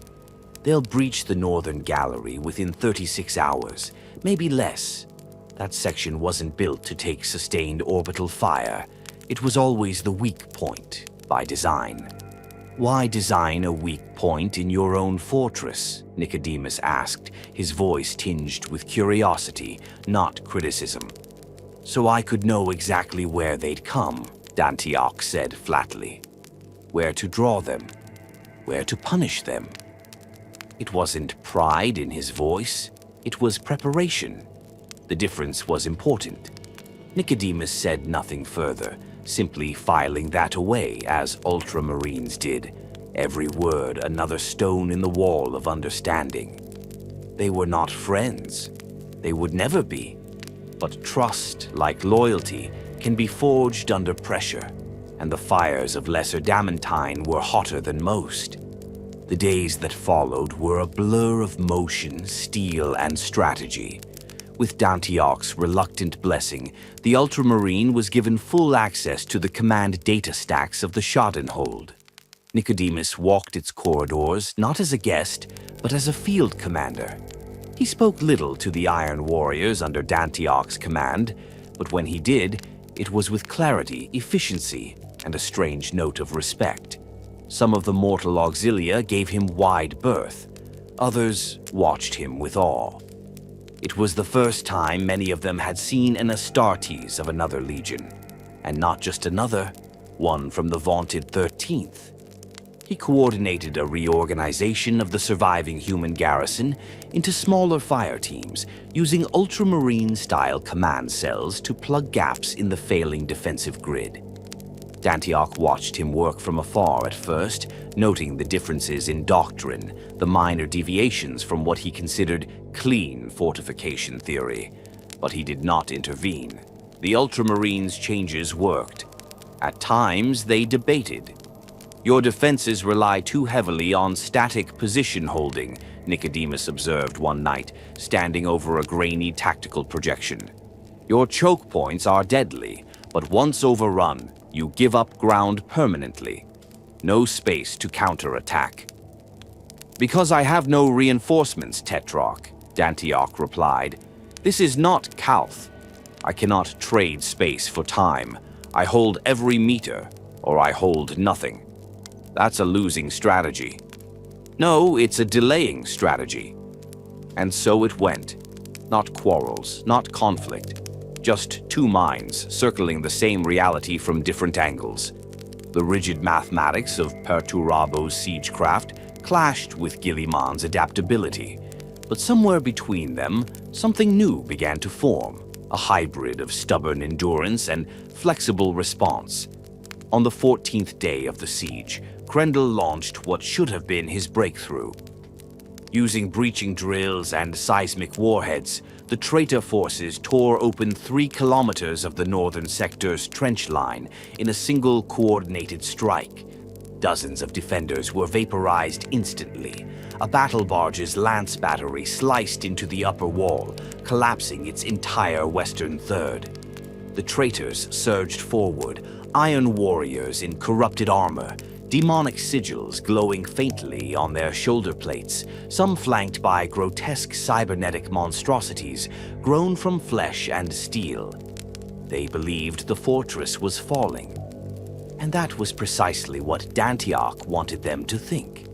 They'll breach the northern gallery within 36 hours, maybe less. That section wasn't built to take sustained orbital fire. It was always the weak point, by design. Why design a weak point in your own fortress? Nicodemus asked, his voice tinged with curiosity, not criticism. So I could know exactly where they'd come, Dantioch said flatly. Where to draw them, where to punish them. It wasn't pride in his voice, it was preparation. The difference was important. Nicodemus said nothing further, simply filing that away as Ultramarines did, every word another stone in the wall of understanding. They were not friends. They would never be. But trust, like loyalty, can be forged under pressure, and the fires of Lesser Damantine were hotter than most. The days that followed were a blur of motion, steel, and strategy. With Dantioch's reluctant blessing, the Ultramarine was given full access to the command data stacks of the Schadenhold. Nicodemus walked its corridors not as a guest, but as a field commander. He spoke little to the Iron Warriors under Dantioch's command, but when he did, it was with clarity, efficiency, and a strange note of respect. Some of the mortal auxilia gave him wide berth. Others watched him with awe. It was the first time many of them had seen an Astartes of another legion, and not just another, one from the vaunted 13th. He coordinated a reorganization of the surviving human garrison into smaller fire teams, using Ultramarine-style command cells to plug gaps in the failing defensive grid. Dantioch watched him work from afar at first, noting the differences in doctrine, the minor deviations from what he considered clean fortification theory. But he did not intervene. The Ultramarines' changes worked. At times, they debated. Your defenses rely too heavily on static position holding, Nicodemus observed one night, standing over a grainy tactical projection. Your choke points are deadly, but once overrun, you give up ground permanently. No space to counterattack. Because I have no reinforcements, Tetrarch, Dantioch replied. This is not Calth. I cannot trade space for time. I hold every meter, or I hold nothing. That's a losing strategy. No, it's a delaying strategy. And so it went. Not quarrels, not conflict. Just two minds circling the same reality from different angles. The rigid mathematics of Perturabo's siegecraft clashed with Guilliman's adaptability. But somewhere between them, something new began to form, a hybrid of stubborn endurance and flexible response. On the 14th day of the siege, Grendel launched what should have been his breakthrough. Using breaching drills and seismic warheads, the traitor forces tore open 3 kilometers of the northern sector's trench line in a single coordinated strike. Dozens of defenders were vaporized instantly. A battle barge's lance battery sliced into the upper wall, collapsing its entire western third. The traitors surged forward, Iron Warriors in corrupted armor, demonic sigils glowing faintly on their shoulder plates, some flanked by grotesque cybernetic monstrosities grown from flesh and steel. They believed the fortress was falling, and that was precisely what Dantioch wanted them to think.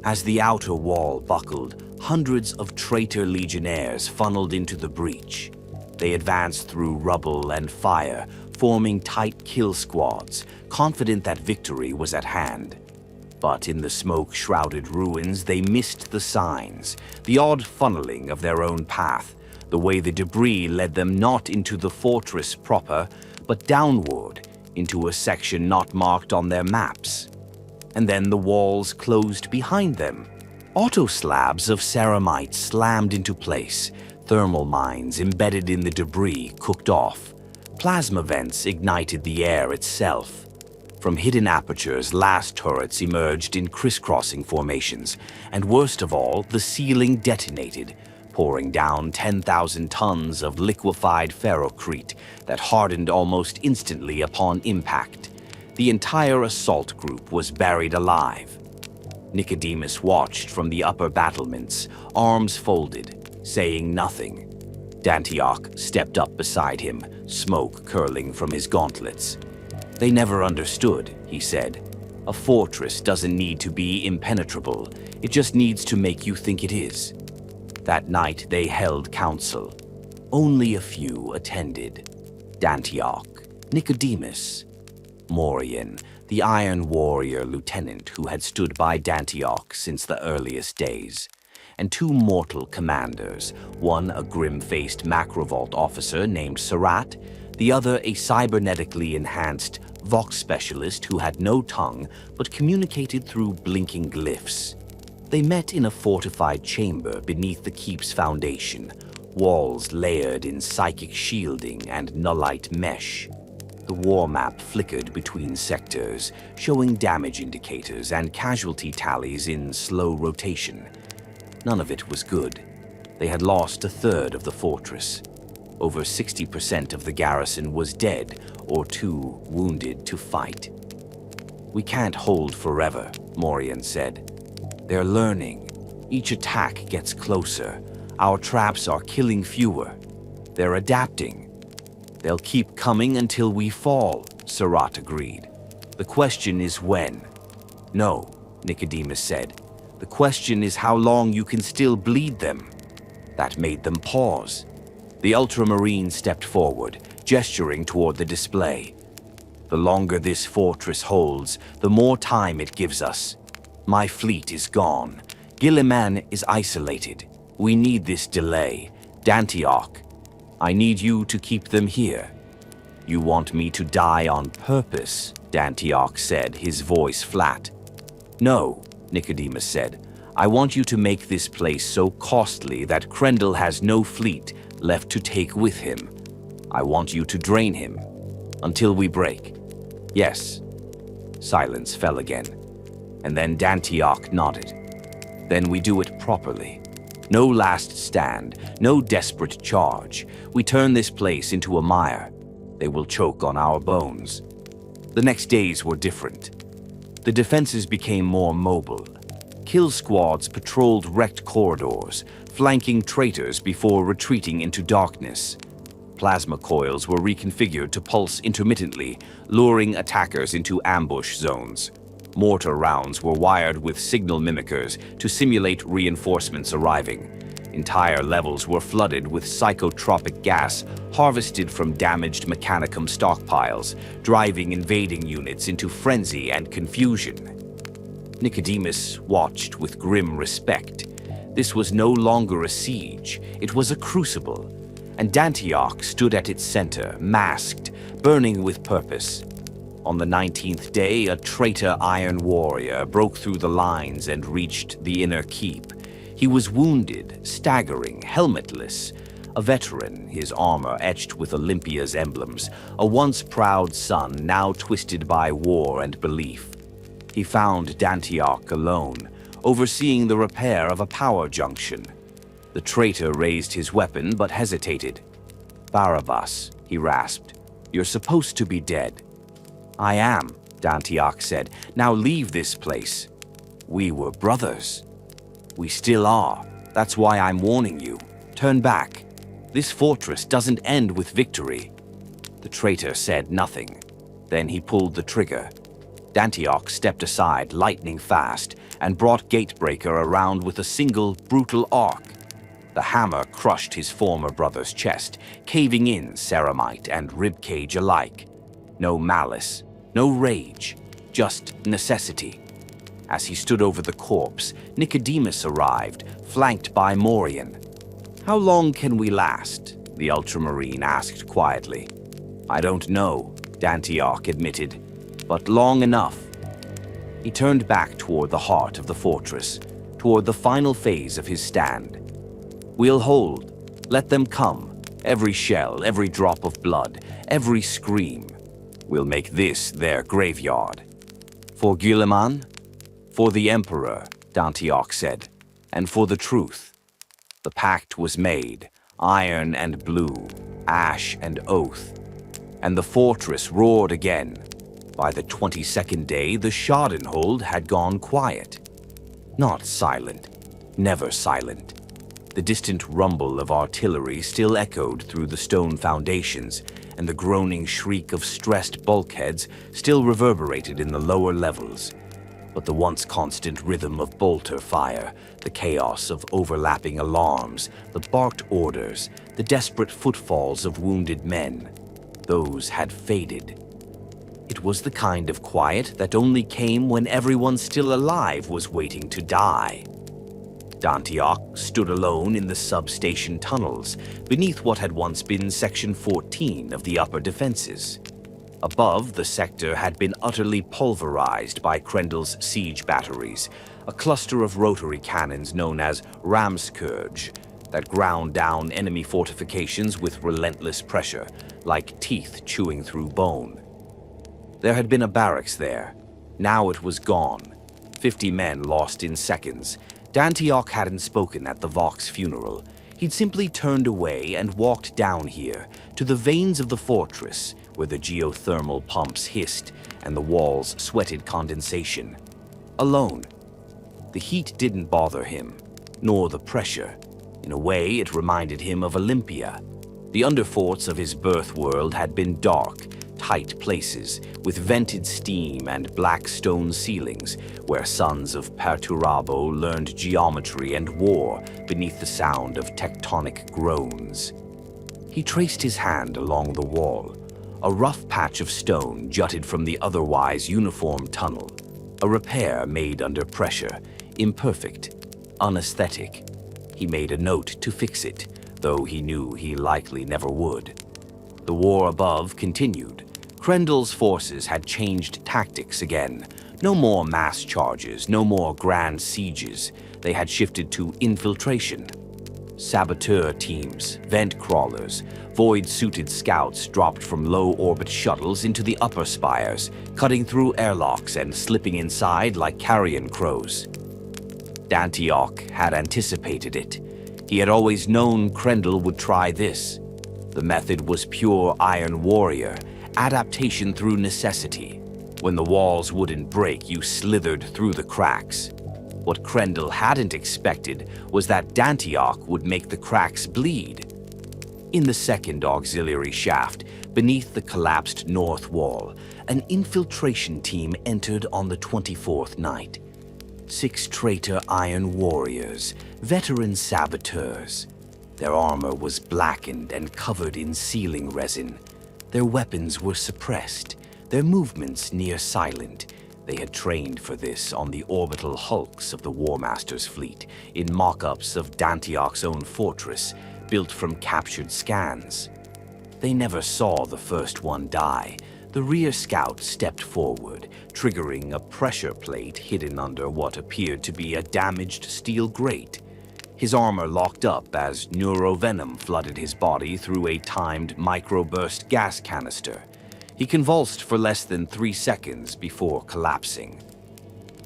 As the outer wall buckled, hundreds of traitor legionnaires funneled into the breach. They advanced through rubble and fire, forming tight kill squads, confident that victory was at hand. But in the smoke-shrouded ruins, they missed the signs, the odd funneling of their own path, the way the debris led them not into the fortress proper, but downward into a section not marked on their maps. And then the walls closed behind them. Auto slabs of ceramite slammed into place, thermal mines embedded in the debris cooked off. Plasma vents ignited the air itself. From hidden apertures, last turrets emerged in crisscrossing formations, and worst of all, the ceiling detonated, pouring down 10,000 tons of liquefied ferrocrete that hardened almost instantly upon impact. The entire assault group was buried alive. Nicodemus watched from the upper battlements, arms folded, saying nothing. Dantioch stepped up beside him, smoke curling from his gauntlets. "They never understood," he said. "A fortress doesn't need to be impenetrable. It just needs to make you think it is." That night they held council. Only a few attended. Dantioch, Nicodemus, Morian, the Iron Warrior lieutenant who had stood by Dantioch since the earliest days, and two mortal commanders, one a grim-faced Macrovault officer named Sarat, the other a cybernetically enhanced Vox specialist who had no tongue but communicated through blinking glyphs. They met in a fortified chamber beneath the keep's foundation, walls layered in psychic shielding and nullite mesh. The war map flickered between sectors, showing damage indicators and casualty tallies in slow rotation. None of it was good. They had lost a third of the fortress. Over 60% of the garrison was dead or too wounded to fight. "We can't hold forever," Morian said. "They're learning. Each attack gets closer. Our traps are killing fewer. They're adapting. They'll keep coming until we fall," Sarat agreed. "The question is when." "No," Nicodemus said. "The question is how long you can still bleed them." That made them pause. The Ultramarine stepped forward, gesturing toward the display. "The longer this fortress holds, the more time it gives us. My fleet is gone. Guilliman is isolated. We need this delay. Dantioch, I need you to keep them here." "You want me to die on purpose?" Dantioch said, his voice flat. "No," Nicodemus said. "I want you to make this place so costly that Krendel has no fleet left to take with him. I want you to drain him. Until we break." "Yes." Silence fell again. And then Dantioch nodded. "Then we do it properly. No last stand, no desperate charge. We turn this place into a mire. They will choke on our bones." The next days were different. The defenses became more mobile. Kill squads patrolled wrecked corridors, flanking traitors before retreating into darkness. Plasma coils were reconfigured to pulse intermittently, luring attackers into ambush zones. Mortar rounds were wired with signal mimickers to simulate reinforcements arriving. Entire levels were flooded with psychotropic gas harvested from damaged mechanicum stockpiles, driving invading units into frenzy and confusion. Nicodemus watched with grim respect. This was no longer a siege, it was a crucible, and Dantioch stood at its center, masked, burning with purpose. On the 19th day, a traitor Iron Warrior broke through the lines and reached the inner keep. He was wounded, staggering, helmetless. A veteran, his armor etched with Olympia's emblems, a once proud son now twisted by war and belief. He found Dantioch alone, overseeing the repair of a power junction. The traitor raised his weapon but hesitated. "Barabas," he rasped, "you're supposed to be dead." "I am," Dantioch said. "Now leave this place. We were brothers. We still are. That's why I'm warning you. Turn back. This fortress doesn't end with victory." The traitor said nothing. Then he pulled the trigger. Dantioch stepped aside lightning fast and brought Gatebreaker around with a single brutal arc. The hammer crushed his former brother's chest, caving in ceramite and ribcage alike. No malice, no rage, just necessity. As he stood over the corpse, Nicodemus arrived, flanked by Morian. "How long can we last?" the Ultramarine asked quietly. "I don't know," Dantioch admitted, "but long enough." He turned back toward the heart of the fortress, toward the final phase of his stand. "We'll hold. Let them come. Every shell, every drop of blood, every scream. We'll make this their graveyard." "For Guilliman? For the Emperor," Dantioch said, "and for the truth." The pact was made, iron and blue, ash and oath. And the fortress roared again. By the 22nd day, the Schadenhold had gone quiet. Not silent, never silent. The distant rumble of artillery still echoed through the stone foundations, and the groaning shriek of stressed bulkheads still reverberated in the lower levels. But the once constant rhythm of bolter fire, the chaos of overlapping alarms, the barked orders, the desperate footfalls of wounded men, those had faded. It was the kind of quiet that only came when everyone still alive was waiting to die. Dantioch stood alone in the substation tunnels, beneath what had once been Section 14 of the upper defenses. Above, the sector had been utterly pulverized by Krendel's siege batteries, a cluster of rotary cannons known as Ramscourge that ground down enemy fortifications with relentless pressure, like teeth chewing through bone. There had been a barracks there. Now it was gone. 50 men lost in seconds. Dantioch hadn't spoken at the Vox funeral. He'd simply turned away and walked down here, to the veins of the fortress, where the geothermal pumps hissed and the walls sweated condensation. Alone. The heat didn't bother him, nor the pressure. In a way, it reminded him of Olympia. The underforts of his birth world had been dark, tight places, with vented steam and black stone ceilings, where sons of Perturabo learned geometry and war beneath the sound of tectonic groans. He traced his hand along the wall. A rough patch of stone jutted from the otherwise uniform tunnel. A repair made under pressure, imperfect, unaesthetic. He made a note to fix it, though he knew he likely never would. The war above continued. Krendel's forces had changed tactics again. No more mass charges, no more grand sieges. They had shifted to infiltration. Saboteur teams, vent crawlers, void-suited scouts dropped from low-orbit shuttles into the upper spires, cutting through airlocks and slipping inside like carrion crows. Dantioch had anticipated it. He had always known Krendel would try this. The method was pure Iron Warrior, adaptation through necessity. When the walls wouldn't break, you slithered through the cracks. What Krendel hadn't expected was that Dantioch would make the cracks bleed. In the second auxiliary shaft, beneath the collapsed north wall, an infiltration team entered on the 24th night. 6 traitor Iron Warriors, veteran saboteurs. Their armor was blackened and covered in sealing resin. Their weapons were suppressed, their movements near silent. They had trained for this on the orbital hulks of the War Master's fleet, in mock-ups of Dantioch's own fortress, built from captured scans. They never saw the first one die. The rear scout stepped forward, triggering a pressure plate hidden under what appeared to be a damaged steel grate. His armor locked up as neurovenom flooded his body through a timed microburst gas canister. He convulsed for less than 3 seconds before collapsing.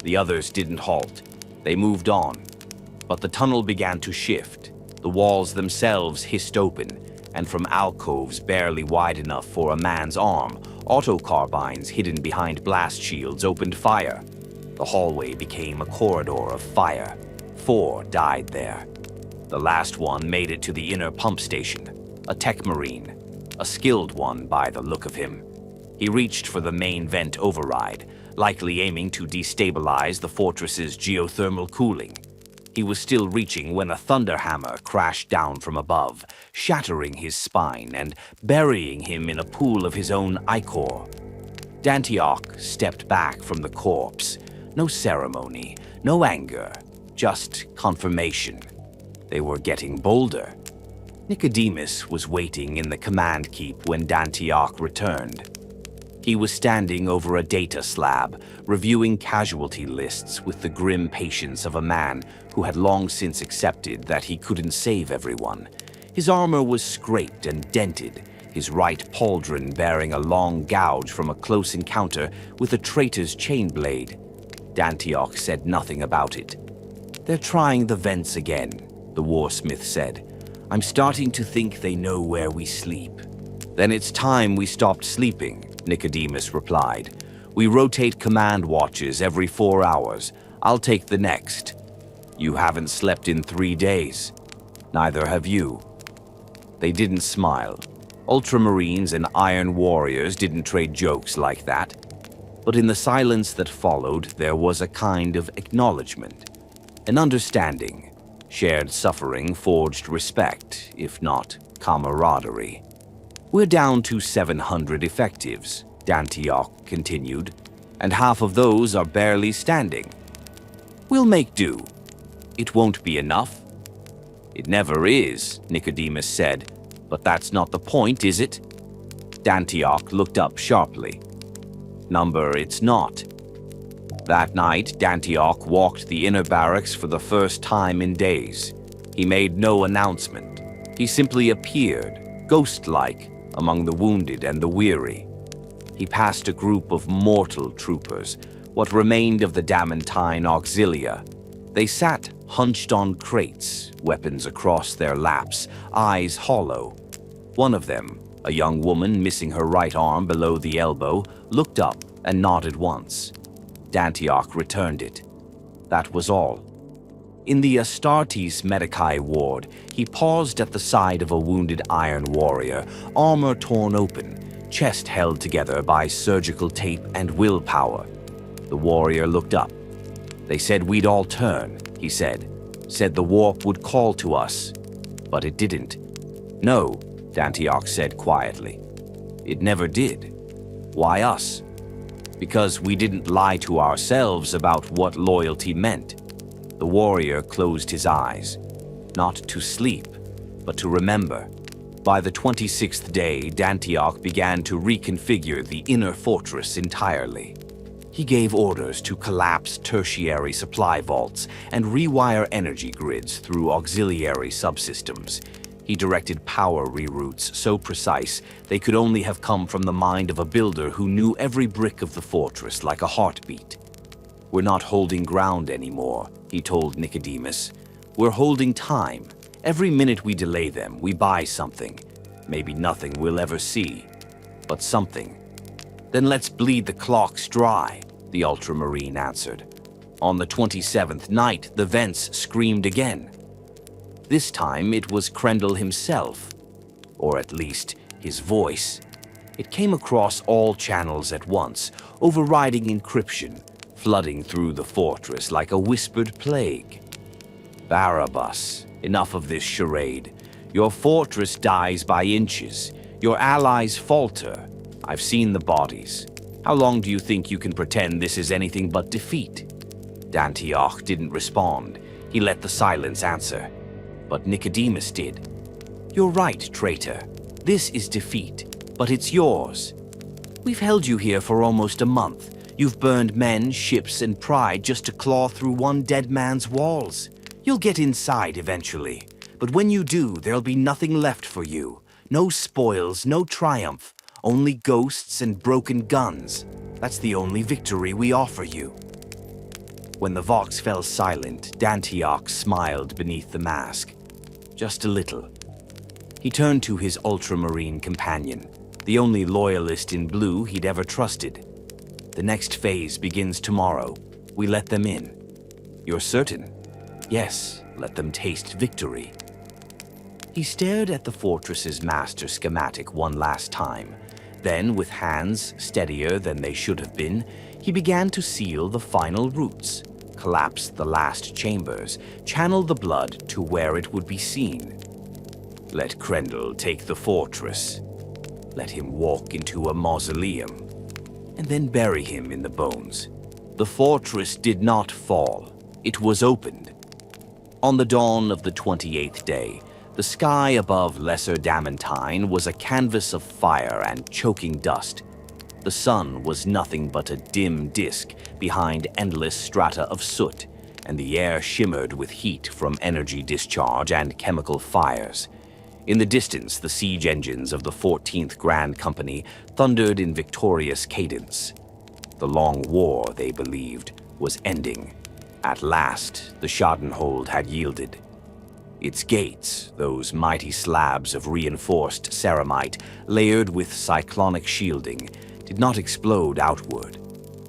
The others didn't halt. They moved on. But the tunnel began to shift. The walls themselves hissed open, and from alcoves barely wide enough for a man's arm, Autocarbines hidden behind blast shields opened fire. The hallway became a corridor of fire. 4 died there. The last one made it to the inner pump station, a tech marine, a skilled one by the look of him. He reached for the main vent override, likely aiming to destabilize the fortress's geothermal cooling. He was still reaching when a thunderhammer crashed down from above, shattering his spine and burying him in a pool of his own ichor. Dantioch stepped back from the corpse. No ceremony, no anger, just confirmation. They were getting bolder. Nicodemus was waiting in the command keep when Dantioch returned. He was standing over a data slab, reviewing casualty lists with the grim patience of a man who had long since accepted that he couldn't save everyone. His armor was scraped and dented, his right pauldron bearing a long gouge from a close encounter with a traitor's chain blade. Dantioch said nothing about it. "They're trying the vents again," the Warsmith said. "I'm starting to think they know where we sleep." "Then it's time we stopped sleeping," Nicodemus replied. "We rotate command watches every 4 hours. I'll take the next." "You haven't slept in 3 days. Neither have you." They didn't smile. Ultramarines and Iron Warriors didn't trade jokes like that. But in the silence that followed, there was a kind of acknowledgement, an understanding. Shared suffering forged respect, if not camaraderie. "We're down to 700 effectives," Dantioch continued, "and half of those are barely standing. We'll make do. It won't be enough." "It never is," Nicodemus said, "but that's not the point, is it?" Dantioch looked up sharply. "Number, it's not." That night, Dantioch walked the inner barracks for the first time in days. He made no announcement. He simply appeared, ghost-like, among the wounded and the weary. He passed a group of mortal troopers, what remained of the Damantine Auxilia. They sat hunched on crates, weapons across their laps, eyes hollow. One of them, a young woman missing her right arm below the elbow, looked up and nodded once. Dantioch returned it. That was all. In the Astartes Medicae ward, he paused at the side of a wounded Iron Warrior, armor torn open, chest held together by surgical tape and willpower. The warrior looked up. "They said we'd all turn," he said. "Said the warp would call to us. But it didn't." "No," Dantioch said quietly. "It never did. Why us?" "Because we didn't lie to ourselves about what loyalty meant." The warrior closed his eyes, not to sleep, but to remember. By the 26th day, Dantioch began to reconfigure the inner fortress entirely. He gave orders to collapse tertiary supply vaults and rewire energy grids through auxiliary subsystems. He directed power reroutes so precise they could only have come from the mind of a builder who knew every brick of the fortress like a heartbeat. "We're not holding ground anymore," he told Nicodemus. "We're holding time. Every minute we delay them, we buy something. Maybe nothing we'll ever see, but something." "Then let's bleed the clocks dry," the Ultramarine answered. On the 27th night, the vents screamed again. This time it was Krendel himself, or at least his voice. It came across all channels at once, overriding encryption, flooding through the fortress like a whispered plague. "Barabas, enough of this charade. Your fortress dies by inches. Your allies falter. I've seen the bodies. How long do you think you can pretend this is anything but defeat?" Dantioch didn't respond. He let the silence answer. But Nicodemus did. "You're right, traitor. This is defeat, but it's yours. We've held you here for almost a month. You've burned men, ships, and pride just to claw through one dead man's walls. You'll get inside eventually, but when you do, there'll be nothing left for you. No spoils, no triumph, only ghosts and broken guns. That's the only victory we offer you." When the Vox fell silent, Dantioch smiled beneath the mask. Just a little. He turned to his Ultramarine companion. the only loyalist in blue he'd ever trusted. The next phase begins tomorrow. We let them in. You're certain? Yes, let them taste victory. He stared at the fortress's master schematic one last time. Then, with hands steadier than they should have been, he began to seal the final routes, collapse the last chambers, channel the blood to where it would be seen. Let Krendl take the fortress. Let him walk into a mausoleum, and then bury him in the bones. The fortress did not fall. It was opened. On the dawn of the 28th day, the sky above Lesser Damantine was a canvas of fire and choking dust. The sun was nothing but a dim disk behind endless strata of soot, and the air shimmered with heat from energy discharge and chemical fires. In the distance, the siege engines of the 14th Grand Company thundered in victorious cadence. The long war, they believed, was ending. At last, the Schadenhold had yielded. Its gates, those mighty slabs of reinforced ceramite layered with cyclonic shielding, did not explode outward.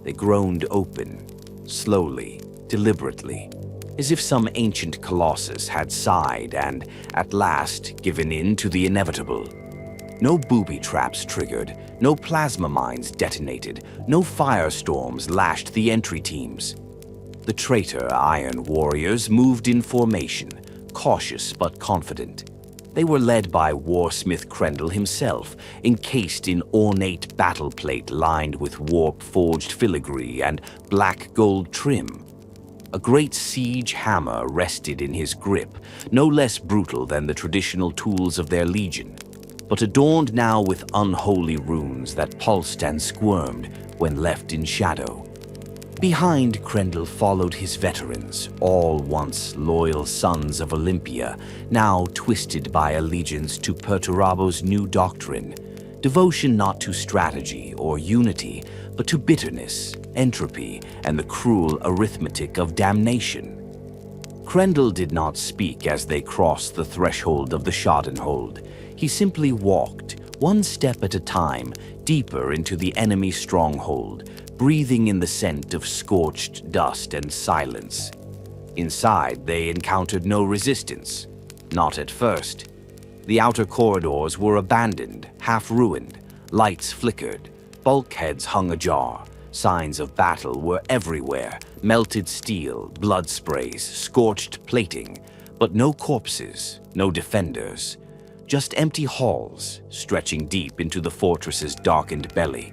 They groaned open, slowly, deliberately, as if some ancient colossus had sighed and, at last, given in to the inevitable. No booby traps triggered, no plasma mines detonated, no firestorms lashed the entry teams. The Traitor Iron Warriors moved in formation, cautious but confident. They were led by Warsmith Krendl himself, encased in ornate battle plate lined with warp-forged filigree and black gold trim. A great siege hammer rested in his grip, no less brutal than the traditional tools of their legion, but adorned now with unholy runes that pulsed and squirmed when left in shadow. Behind Krendl followed his veterans, all once loyal sons of Olympia, now twisted by allegiance to Perturabo's new doctrine, devotion not to strategy or unity, but to bitterness, entropy, and the cruel arithmetic of damnation. Krendl did not speak as they crossed the threshold of the Schadenhold. He simply walked, one step at a time, deeper into the enemy stronghold, breathing in the scent of scorched dust and silence. Inside, they encountered no resistance. Not at first. The outer corridors were abandoned, half-ruined. Lights flickered. Bulkheads hung ajar. Signs of battle were everywhere. Melted steel, blood sprays, scorched plating. But no corpses, no defenders. Just empty halls, stretching deep into the fortress's darkened belly.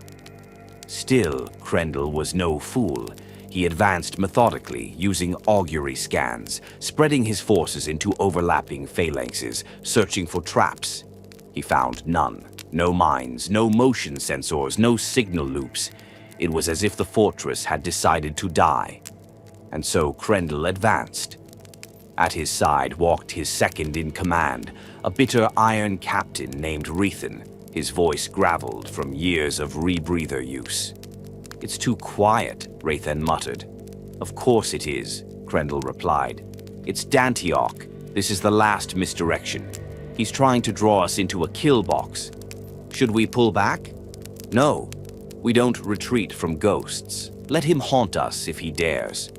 Still, Krendl was no fool. He advanced methodically, using augury scans, spreading his forces into overlapping phalanxes, searching for traps. He found none. No mines, no motion sensors, no signal loops. It was as if the fortress had decided to die. And so Krendl advanced. At his side walked his second-in-command, a bitter iron captain named Rethan. His voice graveled from years of rebreather use. "It's too quiet," Rethan muttered. "Of course it is," Krendl replied. "It's Dantioch. This is the last misdirection. He's trying to draw us into a kill box. Should we pull back? No. We don't retreat from ghosts. Let him haunt us if he dares."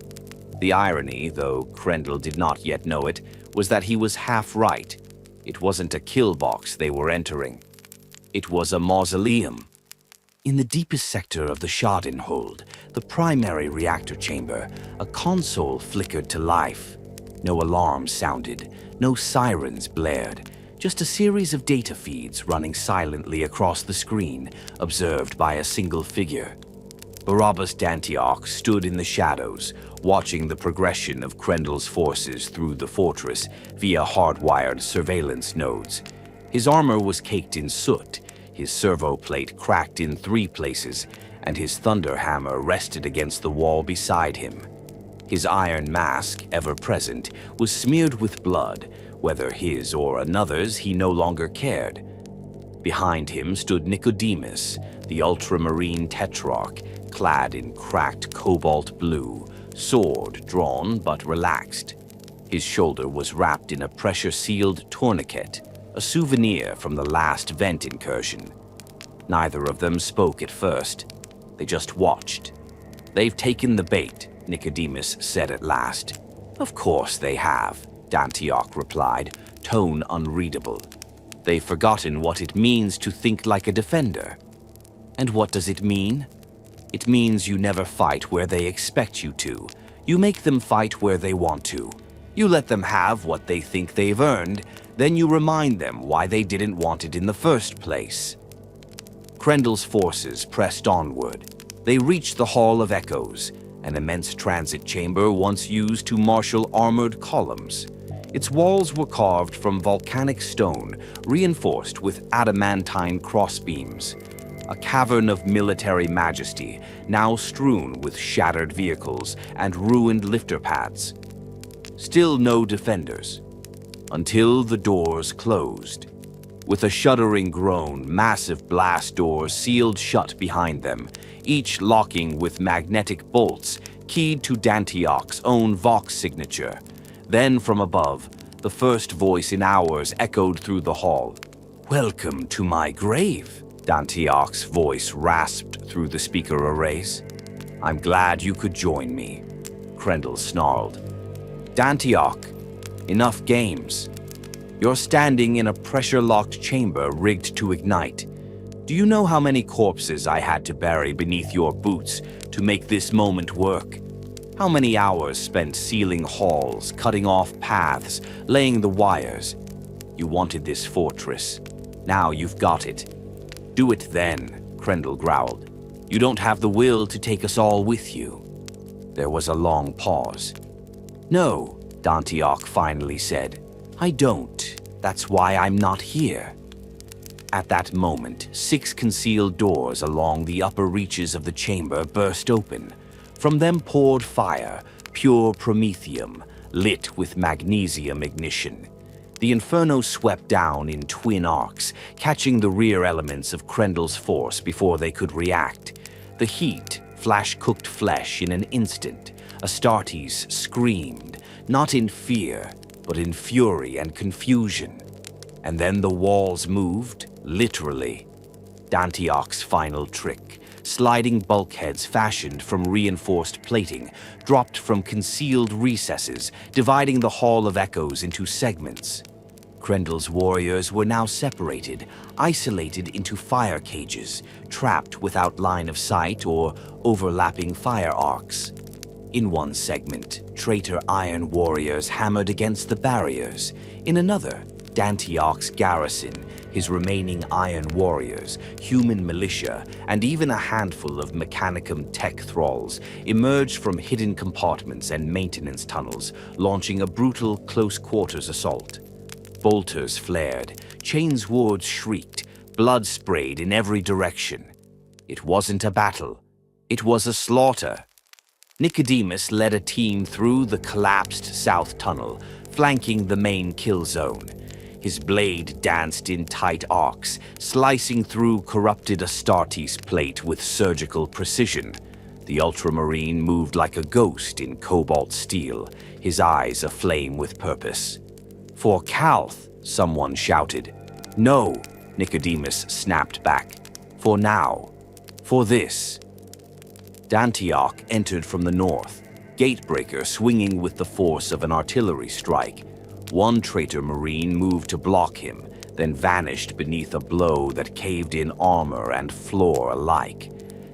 The irony, though Krendl did not yet know it, was that he was half right. It wasn't a kill box they were entering. It was a mausoleum. In the deepest sector of the Schadenhold, the primary reactor chamber, a console flickered to life. No alarms sounded, no sirens blared, just a series of data feeds running silently across the screen, observed by a single figure. Barabas Dantioch stood in the shadows, watching the progression of Krendl's forces through the fortress via hardwired surveillance nodes. His armor was caked in soot, his servo plate cracked in 3 places, and his thunder hammer rested against the wall beside him. His iron mask, ever present, was smeared with blood. Whether his or another's, he no longer cared. Behind him stood Nicodemus, the Ultramarine tetrarch, clad in cracked cobalt blue, sword drawn but relaxed. His shoulder was wrapped in a pressure-sealed tourniquet, a souvenir from the last vent incursion. Neither of them spoke at first. They just watched. "They've taken the bait," Nicodemus said at last. "Of course they have," Dantioch replied, tone unreadable. "They've forgotten what it means to think like a defender." "And what does it mean?" "It means you never fight where they expect you to. You make them fight where they want to. You let them have what they think they've earned, then you remind them why they didn't want it in the first place." Krendel's forces pressed onward. They reached the Hall of Echoes, an immense transit chamber once used to marshal armored columns. Its walls were carved from volcanic stone, reinforced with adamantine crossbeams. A cavern of military majesty, now strewn with shattered vehicles and ruined lifter pads. Still no defenders, until the doors closed. With a shuddering groan, massive blast doors sealed shut behind them, each locking with magnetic bolts keyed to Dantioch's own Vox signature. Then from above, the first voice in hours echoed through the hall. "Welcome to my grave," Dantioch's voice rasped through the speaker arrays. "I'm glad you could join me," Krendel snarled. "Dantioch, enough games. You're standing in a pressure-locked chamber rigged to ignite. Do you know how many corpses I had to bury beneath your boots to make this moment work? How many hours spent sealing halls, cutting off paths, laying the wires? You wanted this fortress. Now you've got it. Do it then," Krendel growled. "You don't have the will to take us all with you." There was a long pause. "No," Dantioch finally said. "I don't. That's why I'm not here." At that moment, 6 concealed doors along the upper reaches of the chamber burst open. From them poured fire, pure promethium, lit with magnesium ignition. The inferno swept down in twin arcs, catching the rear elements of Krendel's force before they could react. The heat flash-cooked flesh in an instant. Astartes screamed, not in fear, but in fury and confusion. And then the walls moved, literally. Dantioch's final trick, sliding bulkheads fashioned from reinforced plating, dropped from concealed recesses, dividing the Hall of Echoes into segments. Krendel's warriors were now separated, isolated into fire cages, trapped without line of sight or overlapping fire arcs. In one segment, Traitor Iron Warriors hammered against the barriers. In another, Dantioch's garrison, his remaining Iron Warriors, human militia, and even a handful of Mechanicum tech thralls emerged from hidden compartments and maintenance tunnels, launching a brutal close-quarters assault. Bolters flared, chain swords shrieked, blood sprayed in every direction. It wasn't a battle. It was a slaughter. Nicodemus led a team through the collapsed south tunnel, flanking the main kill zone. His blade danced in tight arcs, slicing through corrupted Astartes plate with surgical precision. The Ultramarine moved like a ghost in cobalt steel, his eyes aflame with purpose. "For Calth," someone shouted. "No," Nicodemus snapped back. "For now. For this." Dantioch entered from the north, Gatebreaker swinging with the force of an artillery strike. One traitor marine moved to block him, then vanished beneath a blow that caved in armor and floor alike.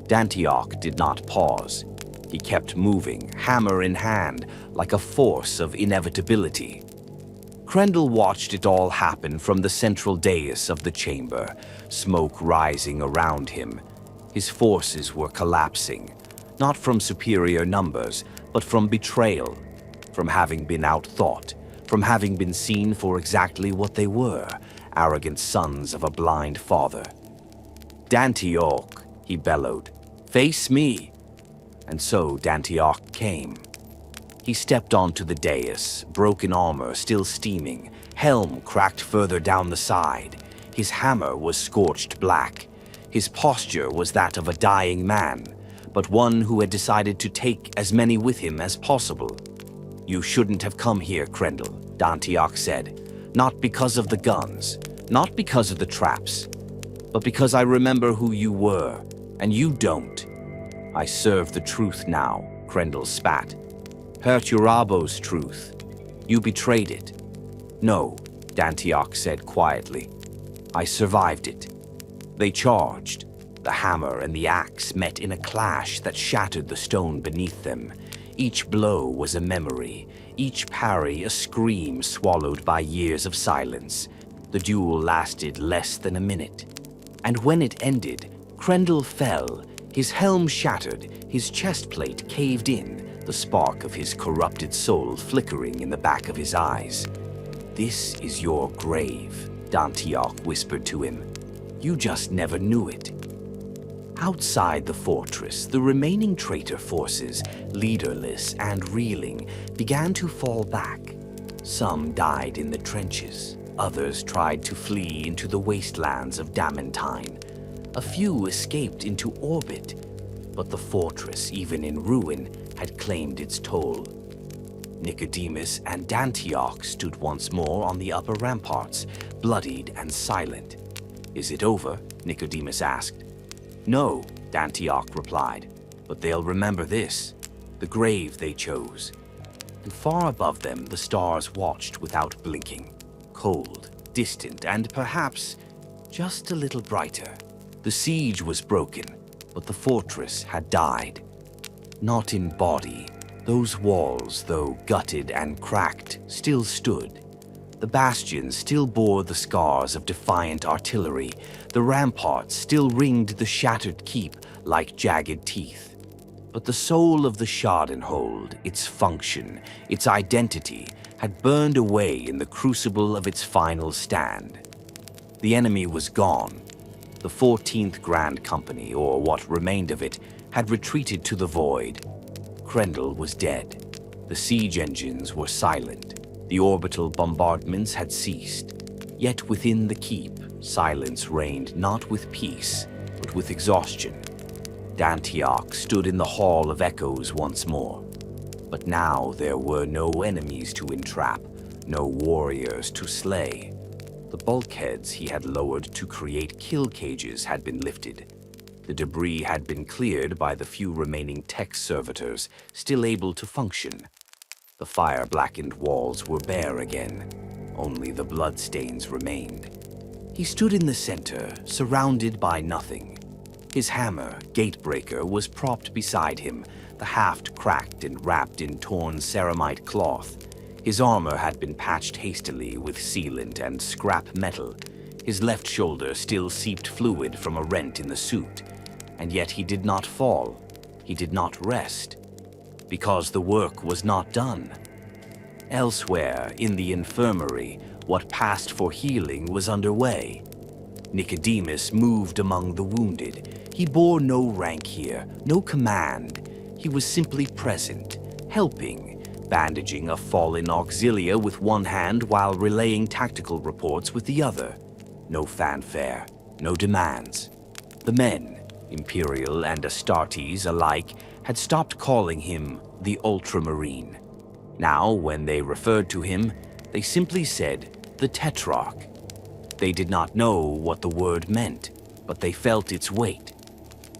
Dantioch did not pause. He kept moving, hammer in hand, like a force of inevitability. Krendel watched it all happen from the central dais of the chamber, smoke rising around him. His forces were collapsing, not from superior numbers, but from betrayal, from having been outthought, from having been seen for exactly what they were, arrogant sons of a blind father. "Dantioch," he bellowed, "face me." And so Dantioch came. He stepped onto the dais, broken armor still steaming, helm cracked further down the side. His hammer was scorched black. His posture was that of a dying man, but one who had decided to take as many with him as possible. "You shouldn't have come here, Krendel," Dantioch said. "Not because of the guns, not because of the traps. but because I remember who you were, and you don't. I serve the truth now, Krendel spat. Perturabo's truth. You betrayed it. No, Dantioch said quietly. I survived it. They charged. The hammer and the axe met in a clash that shattered the stone beneath them. Each blow was a memory, each parry a scream swallowed by years of silence. The duel lasted less than a minute. And when it ended, Krendel fell, his helm shattered, his chest plate caved in, the spark of his corrupted soul flickering in the back of his eyes. This is your grave, Dantioch whispered to him. You just never knew it. Outside the fortress, the remaining traitor forces, leaderless and reeling, began to fall back. Some died in the trenches. Others tried to flee into the wastelands of Damantine. A few escaped into orbit, but the fortress, even in ruin, had claimed its toll. Nicodemus and Dantioch stood once more on the upper ramparts, bloodied and silent. Is it over? Nicodemus asked. No, Dantioch replied, but they'll remember this, the grave they chose. And far above them, the stars watched without blinking, cold, distant, and perhaps just a little brighter. The siege was broken, but the fortress had died. Not in body. Those walls, though gutted and cracked, still stood. The bastions still bore the scars of defiant artillery. The ramparts still ringed the shattered keep like jagged teeth. But the soul of the Schadenhold, its function, its identity, had burned away in the crucible of its final stand. The enemy was gone. The 14th Grand Company, or what remained of it, had retreated to the void. Krendel was dead. The siege engines were silent. The orbital bombardments had ceased. Yet within the keep, silence reigned not with peace, but with exhaustion. Dantioch stood in the Hall of Echoes once more. But now there were no enemies to entrap, no warriors to slay. The bulkheads he had lowered to create kill cages had been lifted. The debris had been cleared by the few remaining tech servitors still able to function. The fire-blackened walls were bare again. Only the bloodstains remained. He stood in the center, surrounded by nothing. His hammer, Gatebreaker, was propped beside him, the haft cracked and wrapped in torn ceramite cloth. His armor had been patched hastily with sealant and scrap metal. His left shoulder still seeped fluid from a rent in the suit. And yet he did not fall. He did not rest. Because the work was not done. Elsewhere, in the infirmary, what passed for healing was underway. Nicodemus moved among the wounded. He bore no rank here, no command. He was simply present, helping, bandaging a fallen auxilia with one hand while relaying tactical reports with the other. No fanfare, no demands. The men, Imperial and Astartes alike, had stopped calling him the Ultramarine. Now, when they referred to him, they simply said the Tetrarch. They did not know what the word meant, but they felt its weight.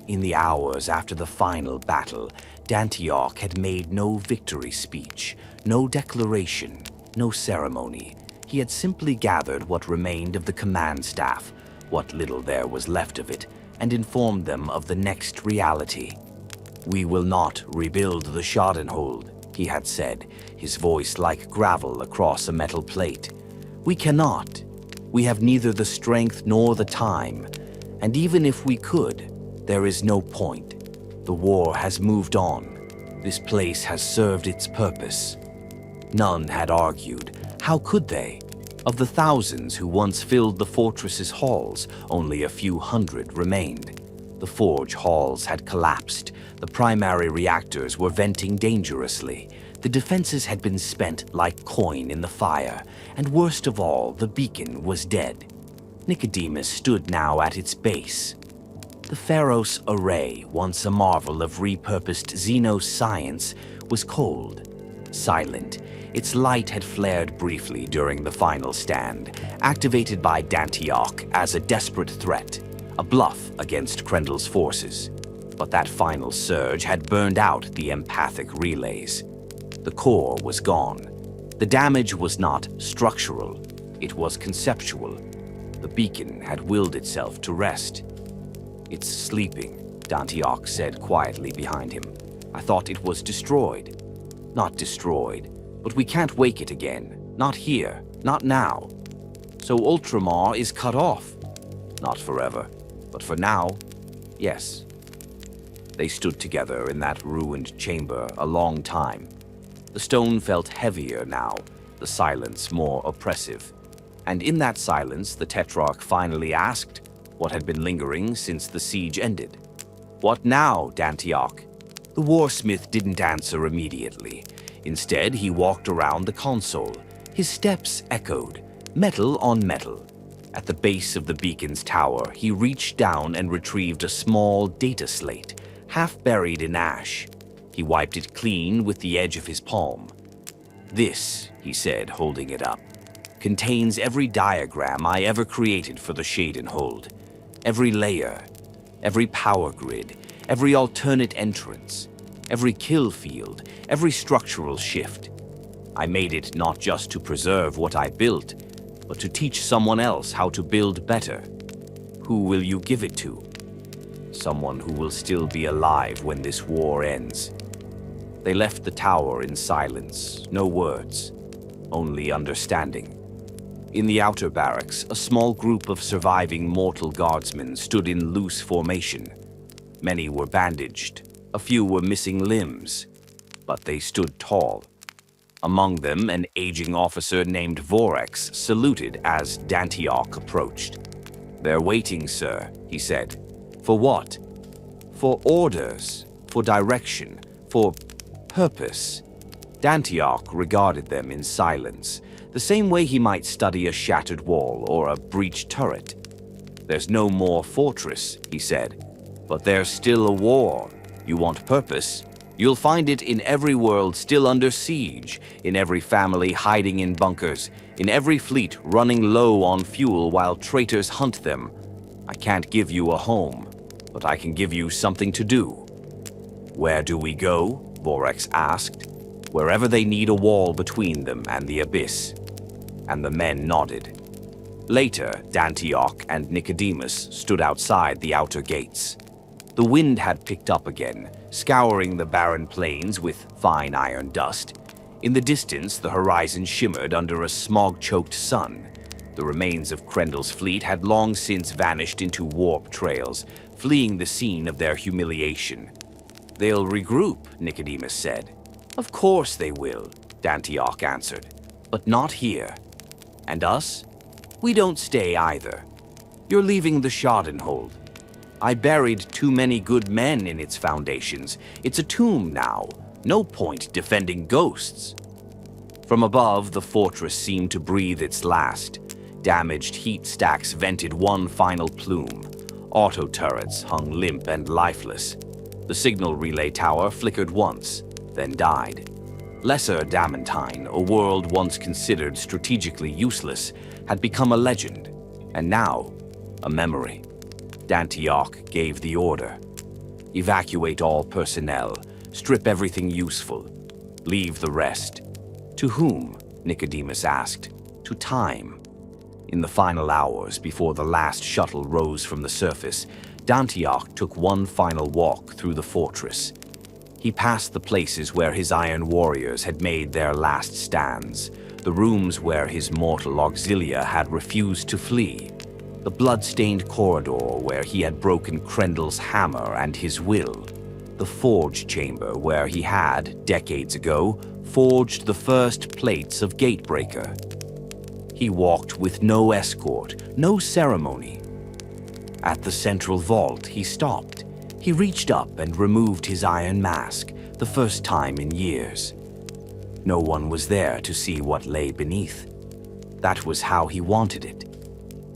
In the hours after the final battle, Dantioch had made no victory speech, no declaration, no ceremony. He had simply gathered what remained of the command staff, what little there was left of it, and informed them of the next reality. We will not rebuild the Schadenhold, he had said, his voice like gravel across a metal plate. We cannot. We have neither the strength nor the time. And even if we could, there is no point. The war has moved on. This place has served its purpose. None had argued. How could they? Of the thousands who once filled the fortress's halls, only a few hundred remained. The forge halls had collapsed. The primary reactors were venting dangerously. The defenses had been spent like coin in the fire. And worst of all, the beacon was dead. Nicodemus stood now at its base. The Pharos array, once a marvel of repurposed Xenos science, was cold, silent. Its light had flared briefly during the final stand, activated by Dantioch as a desperate threat. a bluff against Krendel's forces. But that final surge had burned out the empathic relays. The core was gone. The damage was not structural, it was conceptual. The beacon had willed itself to rest. "It's sleeping," Dantioch said quietly behind him. "I thought it was destroyed." "Not destroyed, but we can't wake it again. Not here, not now. So Ultramar is cut off. Not forever, but for now, yes." They stood together in that ruined chamber a long time. The stone felt heavier now, the silence more oppressive. And in that silence, the Tetrarch finally asked what had been lingering since the siege ended. "What now, Dantioch?" The Warsmith didn't answer immediately. Instead, he walked around the console. His steps echoed, metal on metal. At the base of the beacon's tower, he reached down and retrieved a small data slate, half buried in ash. He wiped it clean with the edge of his palm. "This," he said, holding it up, "contains every diagram I ever created for the Shadenhold. Every layer, every power grid, every alternate entrance, every kill field, every structural shift. I made it not just to preserve what I built, but to teach someone else how to build better. Who will you give it to? Someone who will still be alive when this war ends." They left the tower in silence, no words, only understanding. In the outer barracks, a small group of surviving mortal guardsmen stood in loose formation. Many were bandaged, a few were missing limbs, but they stood tall. Among them, an aging officer named Vorex saluted as Dantioch approached. "They're waiting, sir," he said. "For what?" "For orders, for direction, for purpose." Dantioch regarded them in silence, the same way he might study a shattered wall or a breached turret. "There's no more fortress," he said, "but there's still a war. You want purpose? You'll find it in every world still under siege, in every family hiding in bunkers, in every fleet running low on fuel while traitors hunt them. I can't give you a home, but I can give you something to do." "Where do we go?" Vorex asked. "Wherever they need a wall between them and the abyss." And the men nodded. Later, Dantioch and Nicodemus stood outside the outer gates. The wind had picked up again, scouring the barren plains with fine iron dust. In the distance, the horizon shimmered under a smog-choked sun. The remains of Krendel's fleet had long since vanished into warp trails, fleeing the scene of their humiliation. "They'll regroup," Nicodemus said. "Of course they will," Dantioch answered. "But not here. And us? We don't stay either. You're leaving the Shadenhold. I buried too many good men in its foundations. It's a tomb now. No point defending ghosts." From above, the fortress seemed to breathe its last. Damaged heat stacks vented one final plume. Auto turrets hung limp and lifeless. The signal relay tower flickered once, then died. Lesser Damantine, a world once considered strategically useless, had become a legend, and now a memory. Dantioch gave the order. "Evacuate all personnel, strip everything useful, leave the rest." "To whom?" Nicodemus asked. "To time." In the final hours before the last shuttle rose from the surface, Dantioch took one final walk through the fortress. He passed the places where his Iron Warriors had made their last stands, the rooms where his mortal auxilia had refused to flee, the blood-stained corridor where he had broken Krendel's hammer and his will, the forge chamber where he had, decades ago, forged the first plates of Gatebreaker. He walked with no escort, no ceremony. At the central vault, he stopped. He reached up and removed his iron mask, the first time in years. No one was there to see what lay beneath. That was how he wanted it.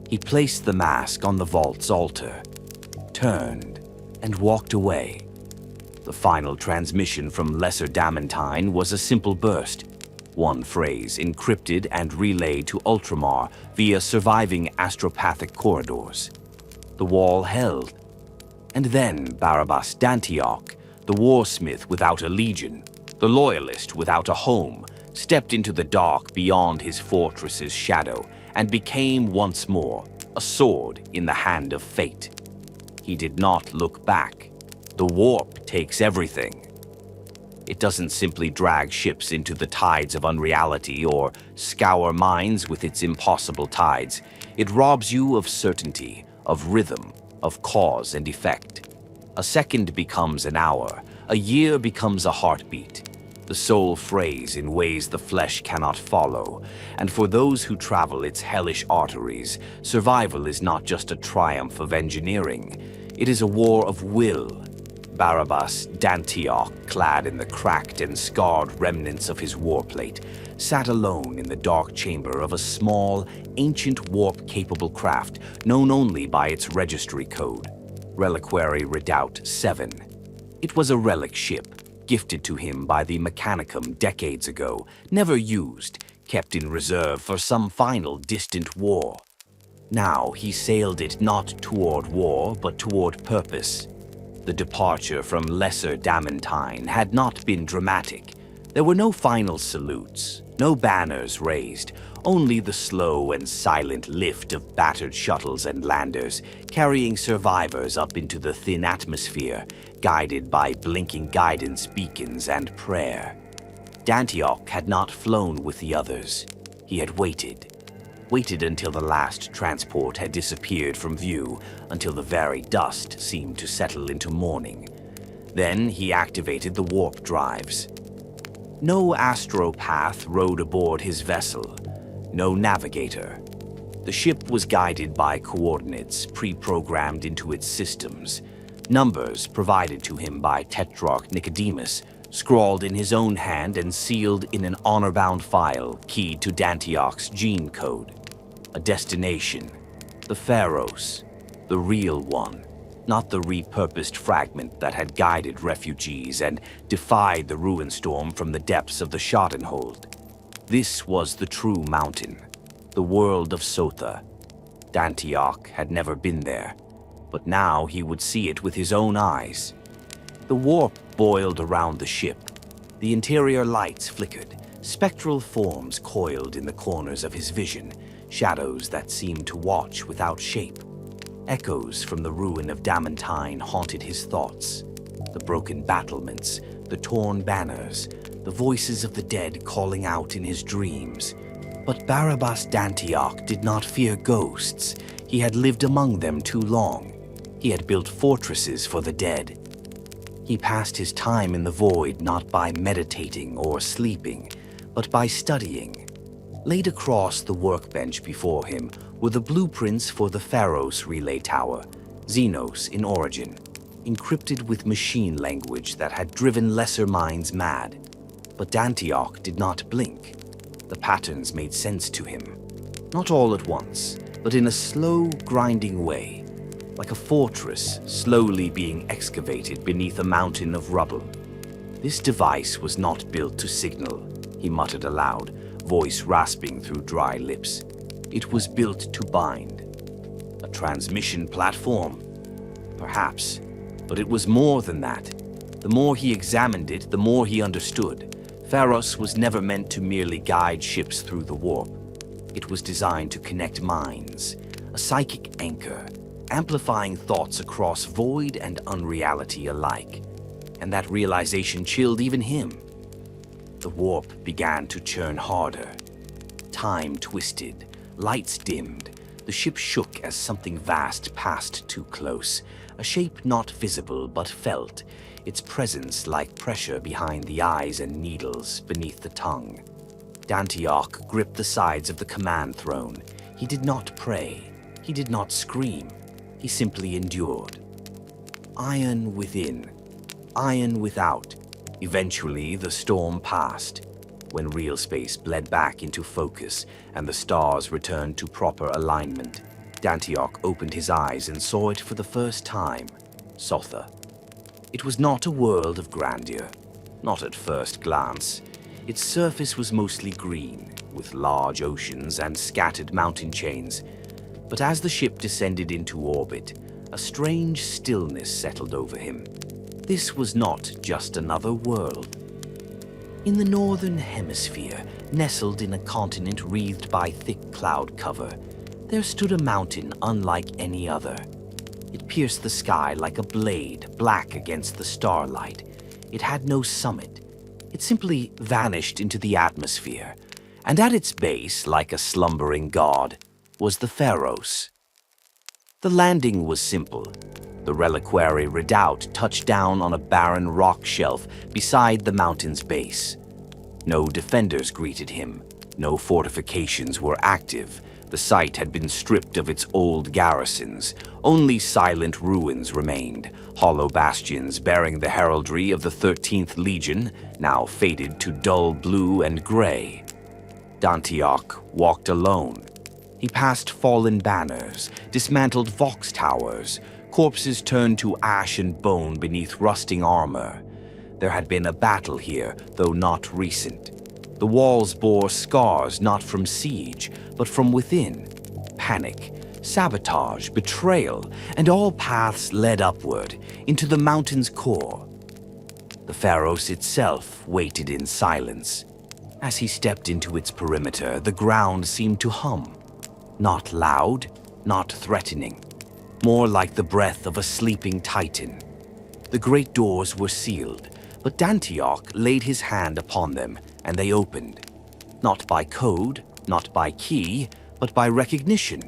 He placed the mask on the vault's altar, turned, and walked away. The final transmission from Lesser Damantine was a simple burst, one phrase encrypted and relayed to Ultramar via surviving astropathic corridors. The wall held. And then Barabas Dantioch, the Warsmith without a legion, the Loyalist without a home, stepped into the dark beyond his fortress's shadow and became once more a sword in the hand of fate. He did not look back. The warp takes everything. It doesn't simply drag ships into the tides of unreality or scour minds with its impossible tides. It robs you of certainty, of rhythm, of cause and effect. A second becomes an hour, a year becomes a heartbeat. The soul frays in ways the flesh cannot follow, and for those who travel its hellish arteries, survival is not just a triumph of engineering, it is a war of will. Barabas Dantioch, clad in the cracked and scarred remnants of his warplate, sat alone in the dark chamber of a small, ancient warp-capable craft known only by its registry code, Reliquary Redoubt 7. It was a relic ship, gifted to him by the Mechanicum decades ago, never used, kept in reserve for some final distant war. Now he sailed it not toward war, but toward purpose. The departure from Lesser Damantine had not been dramatic. There were no final salutes, no banners raised, only the slow and silent lift of battered shuttles and landers, carrying survivors up into the thin atmosphere, guided by blinking guidance beacons and prayer. Dantioch had not flown with the others. He had waited until the last transport had disappeared from view, until the very dust seemed to settle into morning. Then he activated the warp drives. No astropath rode aboard his vessel, no navigator. The ship was guided by coordinates pre-programmed into its systems, numbers provided to him by Tetrarch Nicodemus, scrawled in his own hand and sealed in an honor-bound file keyed to Dantioch's gene code. A destination, the Pharos, the real one, not the repurposed fragment that had guided refugees and defied the ruin storm from the depths of the Schadenhold. This was the true mountain, the world of Sotha. Dantioch had never been there, but now he would see it with his own eyes. The warp boiled around the ship. The interior lights flickered. Spectral forms coiled in the corners of his vision, shadows that seemed to watch without shape. Echoes from the ruin of Damantine haunted his thoughts. The broken battlements, the torn banners, the voices of the dead calling out in his dreams. But Barabas Dantioch did not fear ghosts. He had lived among them too long. He had built fortresses for the dead. He passed his time in the void not by meditating or sleeping, but by studying. Laid across the workbench before him were the blueprints for the Pharos relay tower, Xenos in origin, encrypted with machine language that had driven lesser minds mad. But Dantioch did not blink. The patterns made sense to him. Not all at once, but in a slow, grinding way, like a fortress slowly being excavated beneath a mountain of rubble. This device was not built to signal, he muttered aloud, voice rasping through dry lips. It was built to bind. A transmission platform? Perhaps, but it was more than that. The more he examined it, the more he understood. Pharos was never meant to merely guide ships through the warp. It was designed to connect minds, a psychic anchor, amplifying thoughts across void and unreality alike. And that realization chilled even him. The warp began to churn harder. Time twisted, lights dimmed. The ship shook as something vast passed too close, a shape not visible but felt, its presence like pressure behind the eyes and needles beneath the tongue. Dantioch gripped the sides of the command throne. He did not pray. He did not scream. He simply endured. Iron within, iron without. Eventually, the storm passed. When real space bled back into focus and the stars returned to proper alignment, Dantioch opened his eyes and saw it for the first time, Sotha. It was not a world of grandeur, not at first glance. Its surface was mostly green, with large oceans and scattered mountain chains. But as the ship descended into orbit, a strange stillness settled over him. This was not just another world. In the northern hemisphere, nestled in a continent wreathed by thick cloud cover, there stood a mountain unlike any other. It pierced the sky like a blade, black against the starlight. It had no summit. It simply vanished into the atmosphere, and at its base, like a slumbering god, was the Pharos. The landing was simple. The reliquary redoubt touched down on a barren rock shelf beside the mountain's base. No defenders greeted him. No fortifications were active. The site had been stripped of its old garrisons. Only silent ruins remained, hollow bastions bearing the heraldry of the 13th Legion, now faded to dull blue and gray. Dantioch walked alone. He passed fallen banners, dismantled vox towers, corpses turned to ash and bone beneath rusting armor. There had been a battle here, though not recent. The walls bore scars not from siege, but from within. Panic, sabotage, betrayal, and all paths led upward, into the mountain's core. The Pharos itself waited in silence. As he stepped into its perimeter, the ground seemed to hum. Not loud, not threatening. More like the breath of a sleeping titan. The great doors were sealed, but Dantioch laid his hand upon them, and they opened. Not by code, not by key, but by recognition.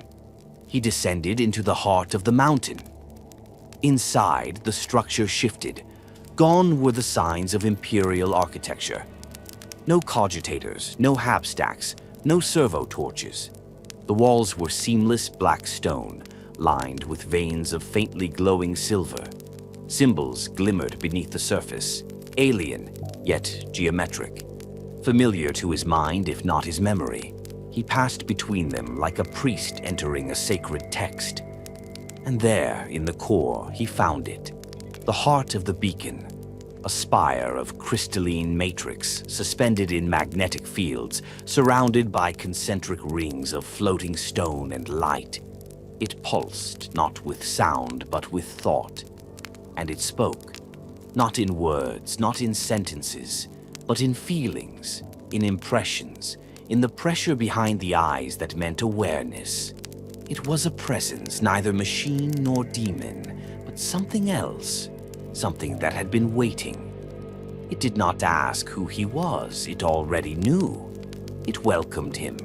He descended into the heart of the mountain. Inside, the structure shifted. Gone were the signs of imperial architecture. No cogitators, no hapstacks, no servo torches. The walls were seamless black stone, lined with veins of faintly glowing silver. Symbols glimmered beneath the surface, alien, yet geometric. Familiar to his mind, if not his memory, he passed between them like a priest entering a sacred text. And there, in the core, he found it, the heart of the beacon, a spire of crystalline matrix suspended in magnetic fields, surrounded by concentric rings of floating stone and light. It pulsed, not with sound, but with thought. And it spoke, not in words, not in sentences, but in feelings, in impressions, in the pressure behind the eyes that meant awareness. It was a presence, neither machine nor demon, but something else, something that had been waiting. It did not ask who he was, it already knew. It welcomed him.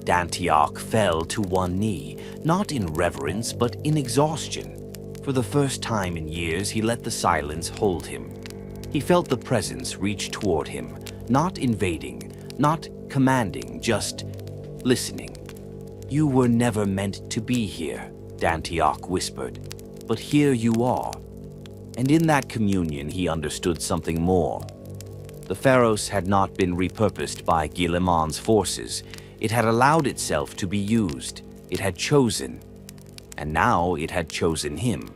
Dantioch fell to one knee, not in reverence, but in exhaustion. For the first time in years, he let the silence hold him. He felt the presence reach toward him, not invading, not commanding, just listening. "You were never meant to be here," Dantioch whispered, "but here you are." And in that communion he understood something more. The Pharos had not been repurposed by Guilliman's forces. It had allowed itself to be used. It had chosen. And now it had chosen him.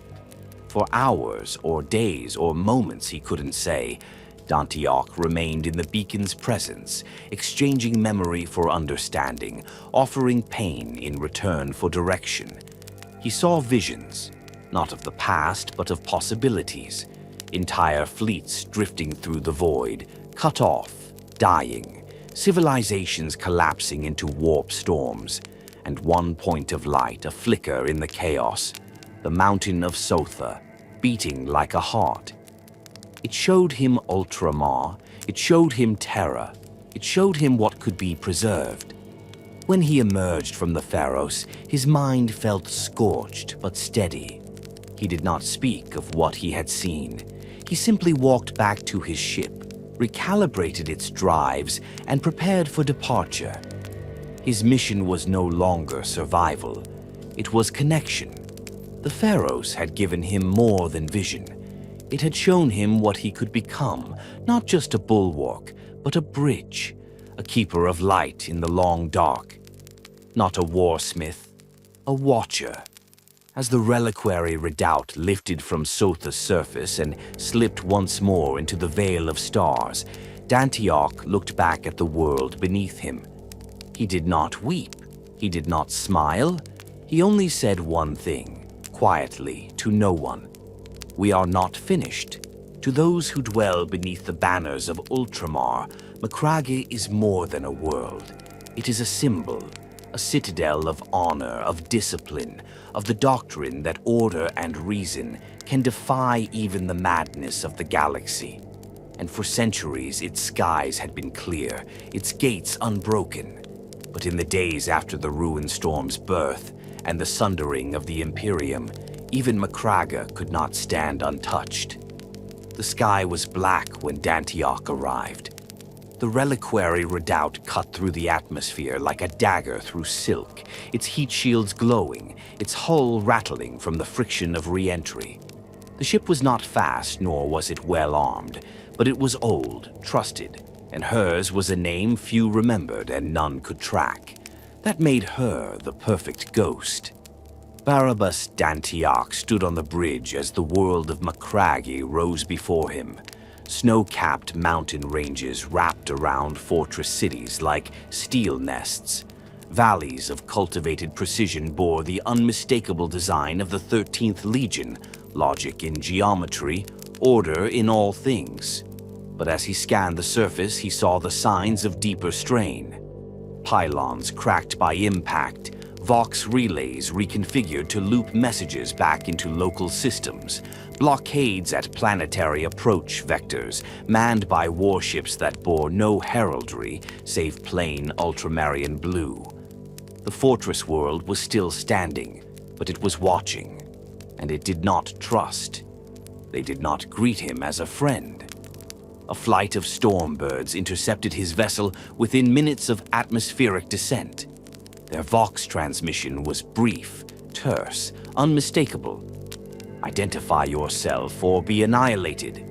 For hours or days or moments, he couldn't say, Dantioch remained in the beacon's presence, exchanging memory for understanding, offering pain in return for direction. He saw visions, not of the past, but of possibilities. Entire fleets drifting through the void, cut off, dying, civilizations collapsing into warp storms, and one point of light, a flicker in the chaos, the mountain of Sotha, beating like a heart. It showed him Ultramar, it showed him Terra, it showed him what could be preserved. When he emerged from the Pharos, his mind felt scorched but steady. He did not speak of what he had seen. He simply walked back to his ship, recalibrated its drives, and prepared for departure. His mission was no longer survival. It was connection. The Pharos had given him more than vision. It had shown him what he could become, not just a bulwark, but a bridge, a keeper of light in the long dark. Not a Warsmith, a watcher. As the reliquary redoubt lifted from Sotha's surface and slipped once more into the veil of stars, Dantioch looked back at the world beneath him. He did not weep. He did not smile. He only said one thing, quietly, to no one. "We are not finished. To those who dwell beneath the banners of Ultramar, Macragge is more than a world. It is a symbol, a citadel of honor, of discipline, of the doctrine that order and reason can defy even the madness of the galaxy. And for centuries its skies had been clear, its gates unbroken. But in the days after the Ruin Storm's birth and the sundering of the Imperium, even Macragge could not stand untouched. The sky was black when Dantioch arrived. The reliquary redoubt cut through the atmosphere like a dagger through silk, its heat shields glowing, its hull rattling from the friction of re-entry. The ship was not fast, nor was it well armed, but it was old, trusted, and hers was a name few remembered and none could track. That made her the perfect ghost. Barabas Dantioch stood on the bridge as the world of Macragge rose before him. Snow-capped mountain ranges wrapped around fortress cities like steel nests. Valleys of cultivated precision bore the unmistakable design of the 13th Legion, logic in geometry, order in all things. But as he scanned the surface, he saw the signs of deeper strain. Pylons cracked by impact, Vox relays reconfigured to loop messages back into local systems, blockades at planetary approach vectors, manned by warships that bore no heraldry save plain ultramarine blue. The fortress world was still standing, but it was watching, and it did not trust. They did not greet him as a friend. A flight of stormbirds intercepted his vessel within minutes of atmospheric descent. Their Vox transmission was brief, terse, unmistakable. "Identify yourself or be annihilated."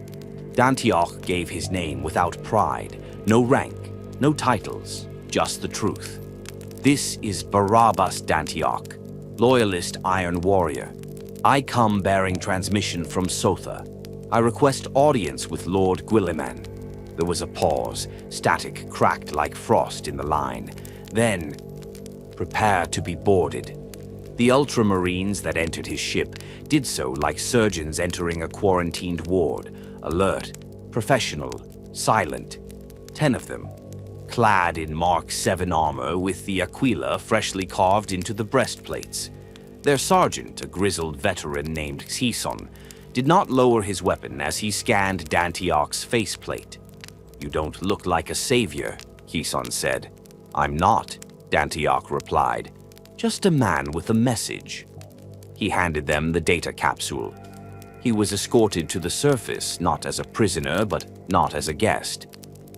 Dantioch gave his name without pride, no rank, no titles, just the truth. "This is Barabas Dantioch, Loyalist Iron Warrior. I come bearing transmission from Sotha. I request audience with Lord Guilliman." There was a pause, static cracked like frost in the line. Then, "Prepare to be boarded." The Ultramarines that entered his ship did so like surgeons entering a quarantined ward, alert, professional, silent. 10 of them, clad in Mark 7 armor with the Aquila freshly carved into the breastplates. Their sergeant, a grizzled veteran named Xison, did not lower his weapon as he scanned Dantioch's faceplate. "You don't look like a savior," Xison said. "I'm not," Dantioch replied. "Just a man with a message." He handed them the data capsule. He was escorted to the surface, not as a prisoner, but not as a guest.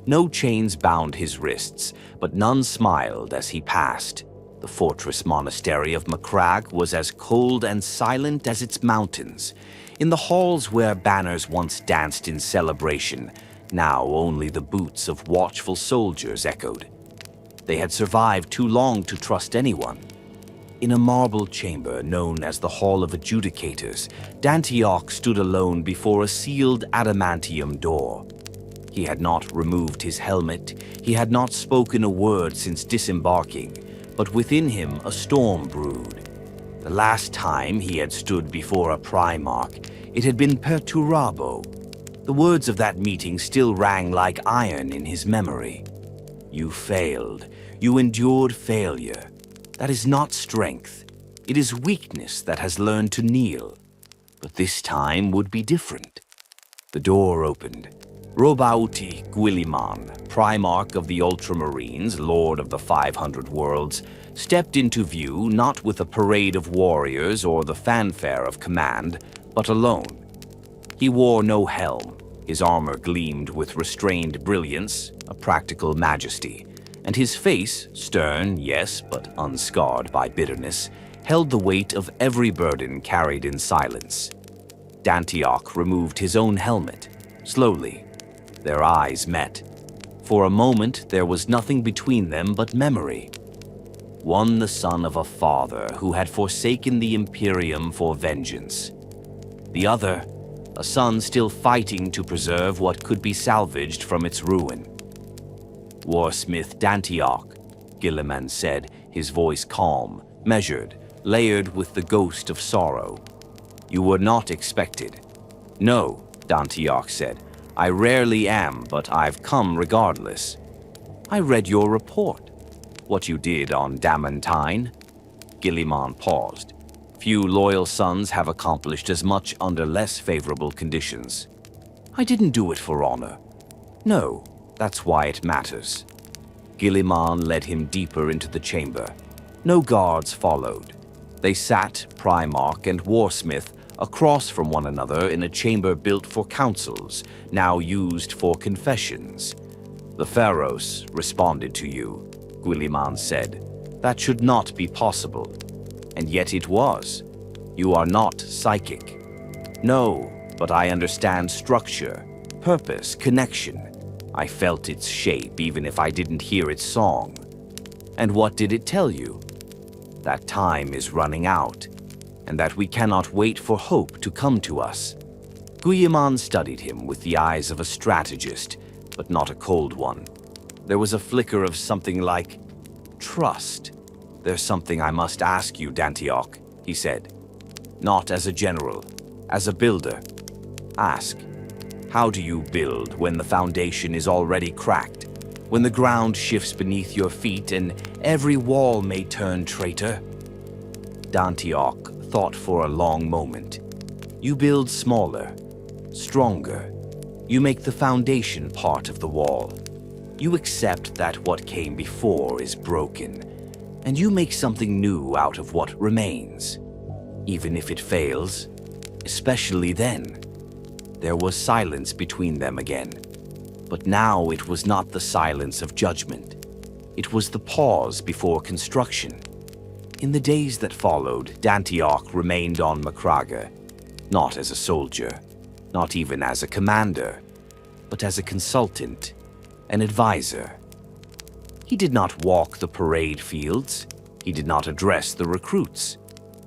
No chains bound his wrists, but none smiled as he passed. The fortress monastery of Macragge was as cold and silent as its mountains. In the halls where banners once danced in celebration, now only the boots of watchful soldiers echoed. They had survived too long to trust anyone. In a marble chamber known as the Hall of Adjudicators, Dantioch stood alone before a sealed adamantium door. He had not removed his helmet, he had not spoken a word since disembarking, but within him a storm brewed. The last time he had stood before a Primarch, it had been Perturabo. The words of that meeting still rang like iron in his memory. "You failed. You endured failure. That is not strength. It is weakness that has learned to kneel. But this time would be different." The door opened. Dantioch Guilliman, Primarch of the Ultramarines, Lord of the 500 Worlds, stepped into view not with a parade of warriors or the fanfare of command, but alone. He wore no helm. His armor gleamed with restrained brilliance, a practical majesty, and his face, stern, yes, but unscarred by bitterness, held the weight of every burden carried in silence. Dantioch removed his own helmet, slowly. Their eyes met. For a moment, there was nothing between them but memory. One the son of a father who had forsaken the Imperium for vengeance. The other, a son still fighting to preserve what could be salvaged from its ruin. "Warsmith Dantioch," Guilliman said, his voice calm, measured, layered with the ghost of sorrow. You were not expected. No, Dantioch said. I rarely am, but I've come regardless. I read your report. What you did on Damantine. Guilliman paused. Few loyal sons have accomplished as much under less favorable conditions. I didn't do it for honor. No, that's why it matters. Guilliman led him deeper into the chamber. No guards followed. They sat, Primarch and Warsmith, across from one another in a chamber built for councils, now used for confessions. The Pharaohs responded to you, Guilliman said. That should not be possible. And yet it was. You are not psychic. No, but I understand structure, purpose, connection. I felt its shape even if I didn't hear its song. And what did it tell you? That time is running out, and that we cannot wait for hope to come to us. Guilliman studied him with the eyes of a strategist, but not a cold one. There was a flicker of something like trust. There's something I must ask you, Dantioch, he said. Not as a general, as a builder. Ask, how do you build when the foundation is already cracked? When the ground shifts beneath your feet and every wall may turn traitor? Dantioch thought for a long moment. You build smaller, stronger. You make the foundation part of the wall. You accept that what came before is broken, and you make something new out of what remains. Even if it fails, especially then. There was silence between them again. But now it was not the silence of judgment. It was the pause before construction. In the days that followed, Dantioch remained on Macraga, not as a soldier, not even as a commander, but as a consultant, an advisor. He did not walk the parade fields. He did not address the recruits.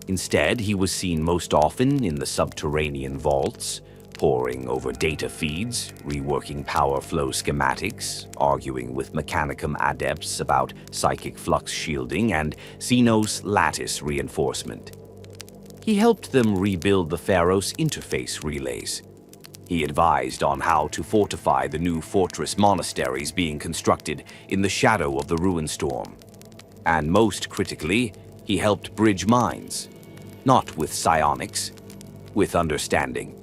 Instead, he was seen most often in the subterranean vaults, poring over data feeds, reworking power flow schematics, arguing with Mechanicum adepts about psychic flux shielding and Xenos lattice reinforcement. He helped them rebuild the Pharaoh's interface relays. He advised on how to fortify the new fortress monasteries being constructed in the shadow of the ruin storm. And most critically, he helped bridge minds, not with psionics, with understanding.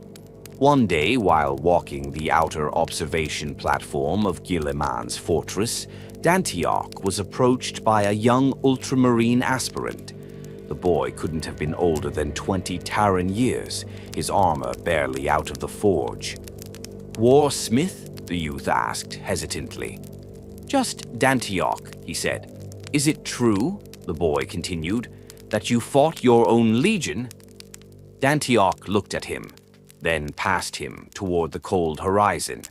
One day, while walking the outer observation platform of Guilliman's fortress, Dantioch was approached by a young Ultramarine aspirant. The boy couldn't have been older than 20 Terran years, his armor barely out of the forge. Warsmith? The youth asked hesitantly. Just Dantioch, he said. Is it true, the boy continued, that you fought your own legion? Dantioch looked at him, then past him toward the cold horizon.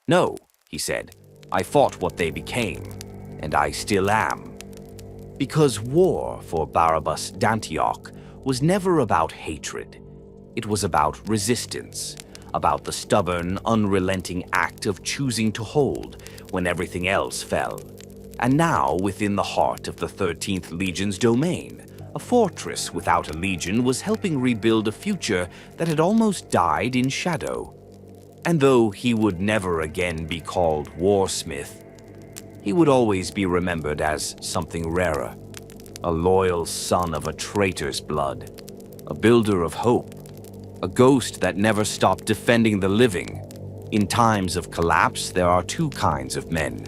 No, he said, I fought what they became, and I still am. Because war for Barabas Dantioch was never about hatred. It was about resistance, about the stubborn, unrelenting act of choosing to hold when everything else fell. And now, within the heart of the 13th Legion's domain, a fortress without a legion was helping rebuild a future that had almost died in shadow. And though he would never again be called Warsmith, he would always be remembered as something rarer. A loyal son of a traitor's blood, a builder of hope, a ghost that never stopped defending the living. In times of collapse, there are two kinds of men.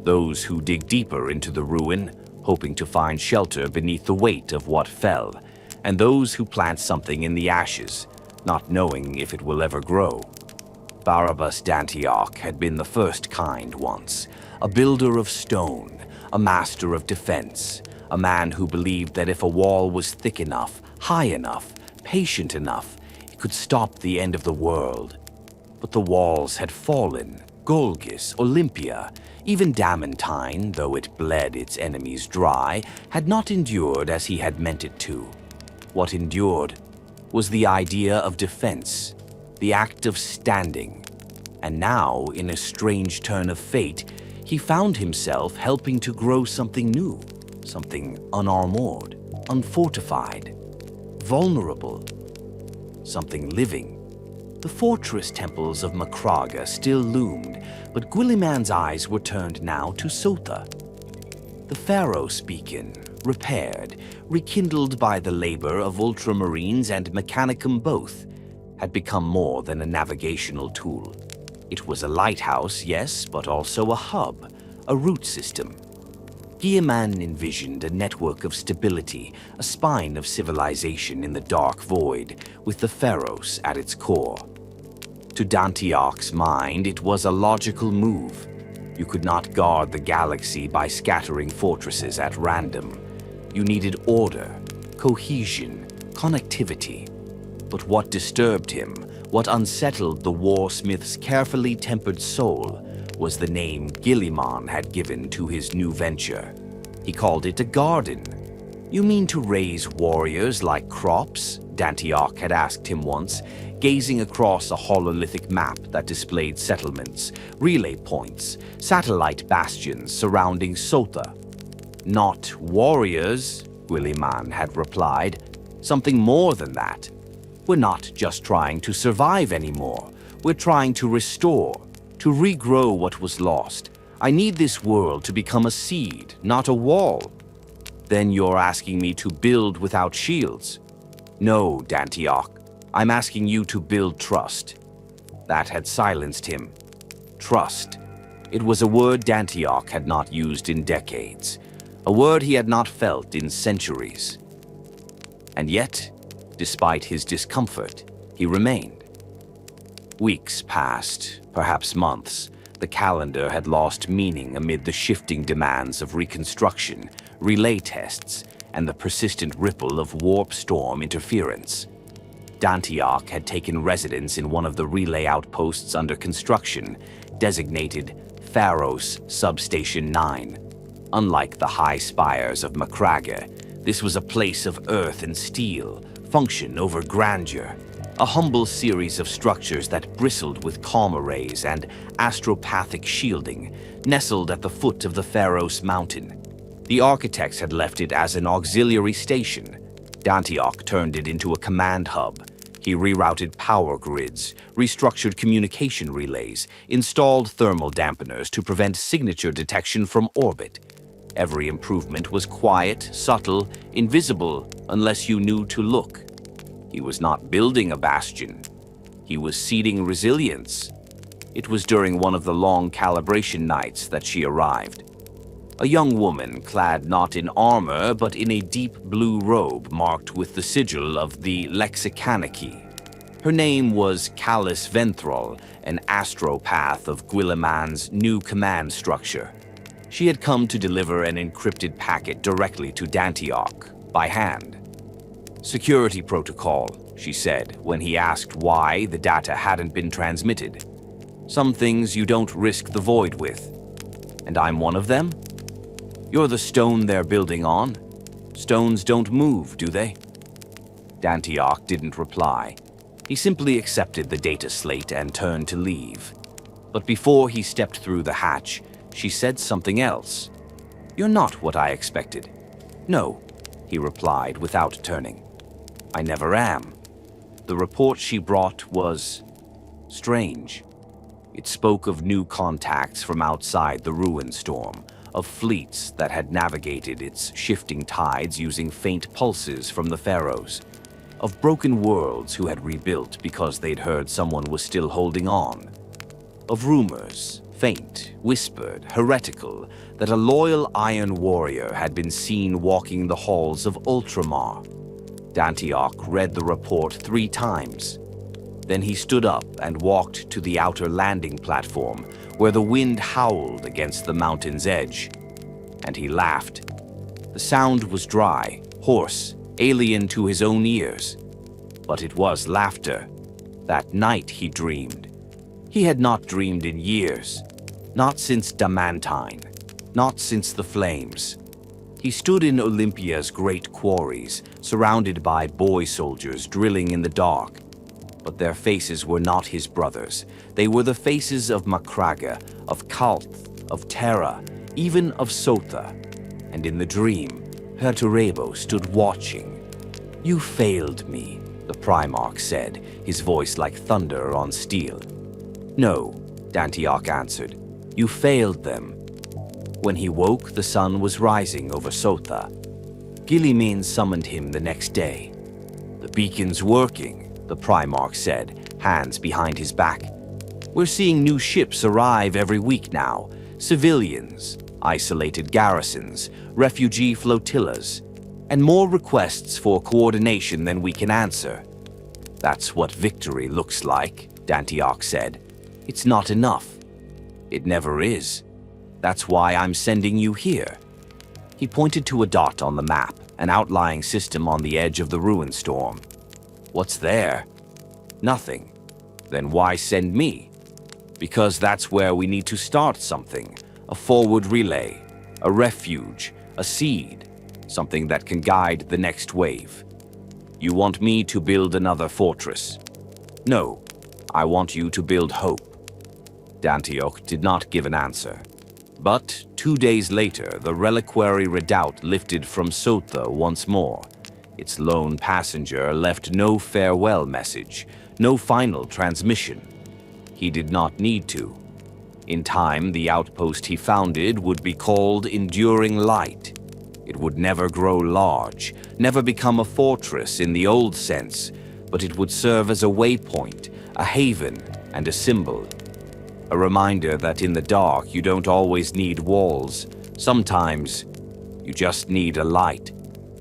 Those who dig deeper into the ruin, hoping to find shelter beneath the weight of what fell, and those who plant something in the ashes, not knowing if it will ever grow. Barabas Dantioch had been the first kind once, a builder of stone, a master of defense, a man who believed that if a wall was thick enough, high enough, patient enough, it could stop the end of the world. But the walls had fallen. Golgis, Olympia, even Damantine, though it bled its enemies dry, had not endured as he had meant it to. What endured was the idea of defense, the act of standing. And now, in a strange turn of fate, he found himself helping to grow something new, something unarmored, unfortified, vulnerable. something living. The fortress temples of Macraga still loomed, but Guilliman's eyes were turned now to Sotha. The Pharos beacon, repaired, rekindled by the labor of Ultramarines and Mechanicum both, had become more than a navigational tool. It was a lighthouse, yes, but also a hub, a root system. Guilliman envisioned a network of stability, a spine of civilization in the dark void, with the Pharos at its core. To Dantioch's mind, it was a logical move. You could not guard the galaxy by scattering fortresses at random. You needed order, cohesion, connectivity. But what disturbed him, what unsettled the Warsmith's carefully tempered soul, was the name Guilliman had given to his new venture. He called it a garden. "You mean to raise warriors like crops?" Dantioch had asked him once, gazing across a hololithic map that displayed settlements, relay points, satellite bastions surrounding Sotha. "Not warriors," Guilliman had replied. "Something more than that. We're not just trying to survive anymore. We're trying to restore, to regrow what was lost. I need this world to become a seed, not a wall." "Then you're asking me to build without shields?" "No, Dantioch. I'm asking you to build trust." That had silenced him. Trust. It was a word Dantioch had not used in decades, a word he had not felt in centuries. And yet, despite his discomfort, he remained. Weeks passed, perhaps months. The calendar had lost meaning amid the shifting demands of reconstruction, relay tests, and the persistent ripple of warp storm interference. Dantioch had taken residence in one of the relay outposts under construction, designated Pharos Substation 9. Unlike the high spires of Macraga, this was a place of earth and steel, function over grandeur, a humble series of structures that bristled with comm arrays and astropathic shielding, nestled at the foot of the Pharos mountain. The architects had left it as an auxiliary station. Dantioch turned it into a command hub. He rerouted power grids, restructured communication relays, installed thermal dampeners to prevent signature detection from orbit. Every improvement was quiet, subtle, invisible, unless you knew to look. He was not building a bastion. He was seeding resilience. It was during one of the long calibration nights that she arrived. A young woman clad not in armor but in a deep blue robe marked with the sigil of the Lexicanarchy. Her name was Callus Venthrol, an astropath of Guilliman's new command structure. She had come to deliver an encrypted packet directly to Dantioch, by hand. "Security protocol," she said when he asked why the data hadn't been transmitted. "Some things you don't risk the void with. And I'm one of them? You're the stone they're building on. Stones don't move, do they?" Dantioch didn't reply. He simply accepted the data slate and turned to leave. But before he stepped through the hatch, she said something else. "You're not what I expected." "No," he replied without turning. "I never am." The report she brought was strange. It spoke of new contacts from outside the ruin storm, of fleets that had navigated its shifting tides using faint pulses from the Pharos, of broken worlds who had rebuilt because they'd heard someone was still holding on, of rumors, faint, whispered, heretical, that a loyal Iron Warrior had been seen walking the halls of Ultramar. Dantioch read the report 3 times. Then he stood up and walked to the outer landing platform, where the wind howled against the mountain's edge. And he laughed. The sound was dry, hoarse, alien to his own ears. But it was laughter. That night he dreamed. He had not dreamed in years. Not since Damantine. Not since the flames. He stood in Olympia's great quarries, surrounded by boy soldiers drilling in the dark. But their faces were not his brothers. They were the faces of Macraga, of Kalth, of Terra, even of Sotha. And in the dream, Perturabo stood watching. "You failed me," the Primarch said, his voice like thunder on steel. "No," Dantioch answered. "You failed them." When he woke, the sun was rising over Sotha. Guilliman summoned him the next day. "The beacon's working," the Primarch said, hands behind his back. "We're seeing new ships arrive every week now. Civilians, isolated garrisons, refugee flotillas, and more requests for coordination than we can answer." "That's what victory looks like," Dantioch said. "It's not enough. It never is. That's why I'm sending you here." He pointed to a dot on the map, an outlying system on the edge of the ruin storm. "What's there?" "Nothing." "Then why send me?" "Because that's where we need to start something. A forward relay, a refuge, a seed, something that can guide the next wave." "You want me to build another fortress?" "No, I want you to build hope." Dantioch did not give an answer. But 2 days later, the reliquary redoubt lifted from Sotha once more. Its lone passenger left no farewell message, no final transmission. He did not need to. In time, the outpost he founded would be called Enduring Light. It would never grow large, never become a fortress in the old sense, but it would serve as a waypoint, a haven, and a symbol. A reminder that in the dark you don't always need walls. Sometimes you just need a light.